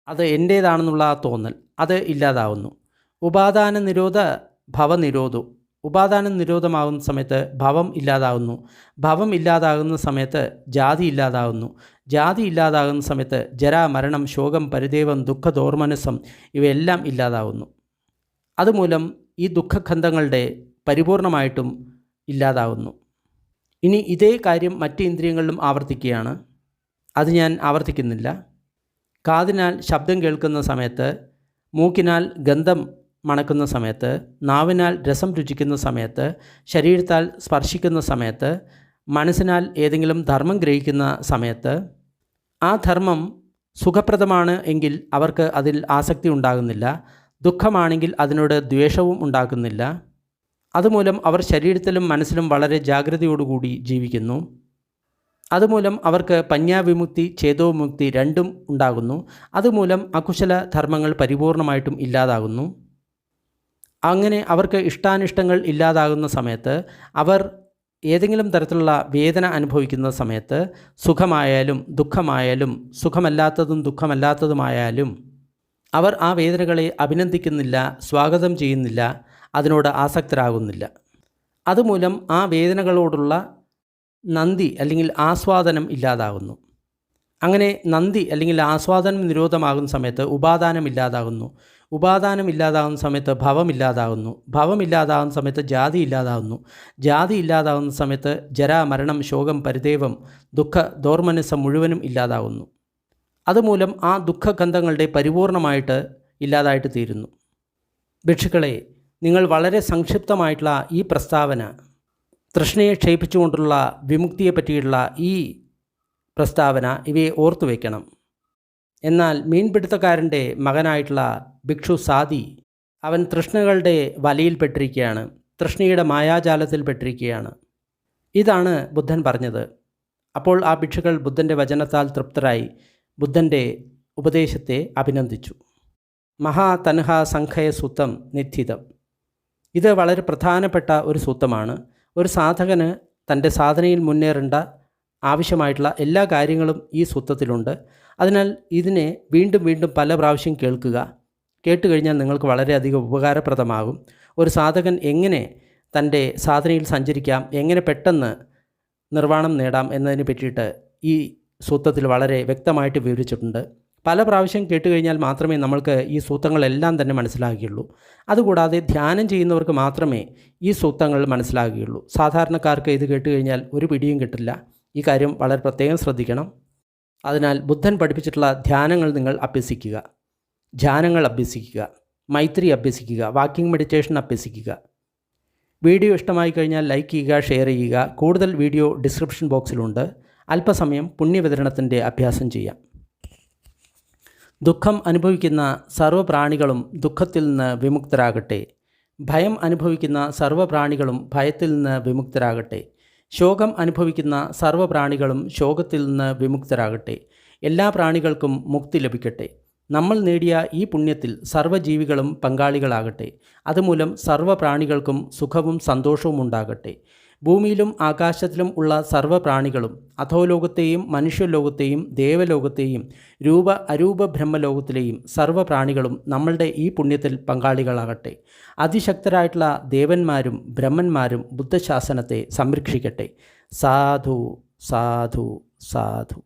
അത് എൻ്റേതാണെന്നുള്ള ആ തോന്നൽ, അത് ഇല്ലാതാവുന്നു. ഉപാദാന നിരോധ ഭവനിരോധോ. ഉപാദാനം നിരോധമാകുന്ന സമയത്ത് ഭവം ഇല്ലാതാകുന്നു. ഭവം ഇല്ലാതാകുന്ന സമയത്ത് ജാതി ഇല്ലാതാകുന്നു. ജാതി ഇല്ലാതാകുന്ന സമയത്ത് ജരാ, മരണം, ശോകം, പരിദേവം, ദുഃഖ, ദോർമനസം ഇവയെല്ലാം ഇല്ലാതാകുന്നു. അതുമൂലം ഈ ദുഃഖഖന്ധങ്ങളുടെ പരിപൂർണമായിട്ടും ഇല്ലാതാകുന്നു. ഇനി ഇതേ കാര്യം മറ്റ് ഇന്ദ്രിയങ്ങളിലും ആവർത്തിക്കുകയാണ്. അത് ഞാൻ ആവർത്തിക്കുന്നില്ല. കാതിനാൽ ശബ്ദം കേൾക്കുന്ന സമയത്ത്, മൂക്കിനാൽ ഗന്ധം മണക്കുന്ന സമയത്ത്, നാവിനാൽ രസം രുചിക്കുന്ന സമയത്ത്, ശരീരത്താൽ സ്പർശിക്കുന്ന സമയത്ത്, മനസ്സിനാൽ ഏതെങ്കിലും ധർമ്മം ഗ്രഹിക്കുന്ന സമയത്ത്, ആ ധർമ്മം സുഖപ്രദമാണ് എങ്കിൽ അവർക്ക് അതിൽ ആസക്തി ഉണ്ടാകുന്നില്ല. ദുഃഖമാണെങ്കിൽ അതിനോട് ദ്വേഷവും ഉണ്ടാക്കുന്നില്ല. അതുമൂലം അവർ ശരീരത്തിലും മനസ്സിലും വളരെ ജാഗ്രതയോടുകൂടി ജീവിക്കുന്നു. അതുമൂലം അവർക്ക് പഞ്ഞാവിമുക്തി, ചേതോവിമുക്തി രണ്ടും ഉണ്ടാകുന്നു. അതുമൂലം അകുശല ധർമ്മങ്ങൾ പരിപൂർണമായിട്ടും ഇല്ലാതാകുന്നു. അങ്ങനെ അവർക്ക് ഇഷ്ടാനിഷ്ടങ്ങൾ ഇല്ലാതാകുന്ന സമയത്ത്, അവർ ഏതെങ്കിലും തരത്തിലുള്ള വേദന അനുഭവിക്കുന്ന സമയത്ത്, സുഖമായാലും ദുഃഖമായാലും സുഖമല്ലാത്തതും ദുഃഖമല്ലാത്തതുമായാലും അവർ ആ വേദനകളെ അഭിനന്ദിക്കുന്നില്ല, സ്വാഗതം ചെയ്യുന്നില്ല, അതിനോട് ആസക്തരാകുന്നില്ല. അതുമൂലം ആ വേദനകളോടുള്ള നന്ദി അല്ലെങ്കിൽ ആസ്വാദനം ഇല്ലാതാകുന്നു. അങ്ങനെ നന്ദി അല്ലെങ്കിൽ ആസ്വാദനം നിരോധമാകുന്ന സമയത്ത് ഉപാദാനം ഇല്ലാതാകുന്നു. ഉപാദാനം ഇല്ലാതാകുന്ന സമയത്ത് ഭവം ഇല്ലാതാകുന്നു. ഭവം ഇല്ലാതാകുന്ന സമയത്ത് ജാതി ഇല്ലാതാകുന്നു. ജാതി ഇല്ലാതാകുന്ന സമയത്ത് ജരാ, മരണം, ശോകം, പരിദേവം, ദുഃഖ, ദോർമനസം മുഴുവനും ഇല്ലാതാകുന്നു. അതുമൂലം ആ ദുഃഖഗന്ധങ്ങളുടെ പരിപൂർണമായിട്ട് ഇല്ലാതായിട്ട് തീരുന്നു. ഭിക്ഷുക്കളെ, നിങ്ങൾ വളരെ സംക്ഷിപ്തമായിട്ടുള്ള ഈ പ്രസ്താവന, തൃഷ്ണയെ ക്ഷയിപ്പിച്ചുകൊണ്ടുള്ള വിമുക്തിയെ പറ്റിയുള്ള ഈ പ്രസ്താവന, ഇവയെ ഓർത്തു വയ്ക്കണം. എന്നാൽ മീൻപിടുത്തക്കാരൻ്റെ മകനായിട്ടുള്ള ഭിക്ഷു സാദി, അവൻ തൃഷ്ണകളുടെ വലയിൽപ്പെട്ടിരിക്കുകയാണ്, തൃഷ്ണയുടെ മായാജാലത്തിൽപ്പെട്ടിരിക്കുകയാണ്. ഇതാണ് ബുദ്ധൻ പറഞ്ഞത്. അപ്പോൾ ആ ഭിക്ഷുക്കൾ ബുദ്ധൻ്റെ വചനത്താൽ തൃപ്തരായി ബുദ്ധൻ്റെ ഉപദേശത്തെ അഭിനന്ദിച്ചു. മഹാതൻഹ സംഖയ സൂത്തം നിദ്ധിതം. ഇത് വളരെ പ്രധാനപ്പെട്ട ഒരു സൂത്രമാണ്. ഒരു സാധകന് തൻ്റെ സാധനയിൽ മുന്നേറേണ്ട ആവശ്യമായിട്ടുള്ള എല്ലാ കാര്യങ്ങളും ഈ സൂത്രത്തിലുണ്ട്. അതിനാൽ ഇതിനെ വീണ്ടും വീണ്ടും പല പ്രാവശ്യം കേൾക്കുക. കേട്ടുകഴിഞ്ഞാൽ നിങ്ങൾക്ക് വളരെയധികം ഉപകാരപ്രദമാകും. ഒരു സാധകൻ എങ്ങനെ തൻ്റെ സാധനയിൽ സഞ്ചരിക്കാം, എങ്ങനെ പെട്ടെന്ന് നിർവ്വാണം നേടാം എന്നതിനെ പറ്റിയിട്ട് ഈ സൂത്രത്തിൽ വളരെ വ്യക്തമായിട്ട് വിവരിച്ചിട്ടുണ്ട്. പല പ്രാവശ്യം കേട്ടുകഴിഞ്ഞാൽ മാത്രമേ നമ്മൾക്ക് ഈ സൂത്രങ്ങളെല്ലാം തന്നെ മനസ്സിലാകുകയുള്ളൂ. അതുകൂടാതെ ധ്യാനം ചെയ്യുന്നവർക്ക് മാത്രമേ ഈ സൂത്രങ്ങൾ മനസ്സിലാകുകയുള്ളൂ. സാധാരണക്കാർക്ക് ഇത് കേട്ടുകഴിഞ്ഞാൽ ഒരു പിടിയും കിട്ടില്ല. ഈ കാര്യം വളരെ പ്രത്യേകം ശ്രദ്ധിക്കണം. അതിനാൽ ബുദ്ധൻ പഠിപ്പിച്ചിട്ടുള്ള ധ്യാനങ്ങൾ നിങ്ങൾ അഭ്യസിക്കുക, ധ്യാനങ്ങൾ അഭ്യസിക്കുക, മൈത്രി അഭ്യസിക്കുക, വാക്കിംഗ് മെഡിറ്റേഷൻ അഭ്യസിക്കുക. വീഡിയോ ഇഷ്ടമായി കഴിഞ്ഞാൽ ലൈക്ക് ചെയ്യുക, ഷെയർ ചെയ്യുക. കൂടുതൽ വീഡിയോ ഡിസ്ക്രിപ്ഷൻ ബോക്സിലുണ്ട്. അല്പസമയം പുണ്യവിതരണത്തിൻ്റെ അഭ്യാസം ചെയ്യാം. ദുഃഖം അനുഭവിക്കുന്ന സർവ്വപ്രാണികളും ദുഃഖത്തിൽ നിന്ന് വിമുക്തരാകട്ടെ. ഭയം അനുഭവിക്കുന്ന സർവ്വപ്രാണികളും ഭയത്തിൽ നിന്ന് വിമുക്തരാകട്ടെ. ശോകം അനുഭവിക്കുന്ന സർവ്വപ്രാണികളും ശോകത്തിൽ നിന്ന് വിമുക്തരാകട്ടെ. എല്ലാ പ്രാണികൾക്കും മുക്തി ലഭിക്കട്ടെ. നമ്മൾ നേടിയ ഈ പുണ്യത്തിൽ സർവ്വജീവികളും പങ്കാളികളാകട്ടെ. അതുമൂലം സർവ്വപ്രാണികൾക്കും സുഖവും സന്തോഷവും ഉണ്ടാകട്ടെ. ഭൂമിയിലും ആകാശത്തിലും ഉള്ള സർവ്വപ്രാണികളും അധോലോകത്തെയും മനുഷ്യലോകത്തെയും ദേവലോകത്തെയും അരൂപ ബ്രഹ്മലോകത്തിലെയും സർവ്വപ്രാണികളും നമ്മളുടെ ഈ പുണ്യത്തിൽ പങ്കാളികളാകട്ടെ. അതിശക്തരായിട്ടുള്ള ദേവന്മാരും ബ്രഹ്മന്മാരും ബുദ്ധശാസനത്തെ സംരക്ഷിക്കട്ടെ. സാധു സാധു സാധു.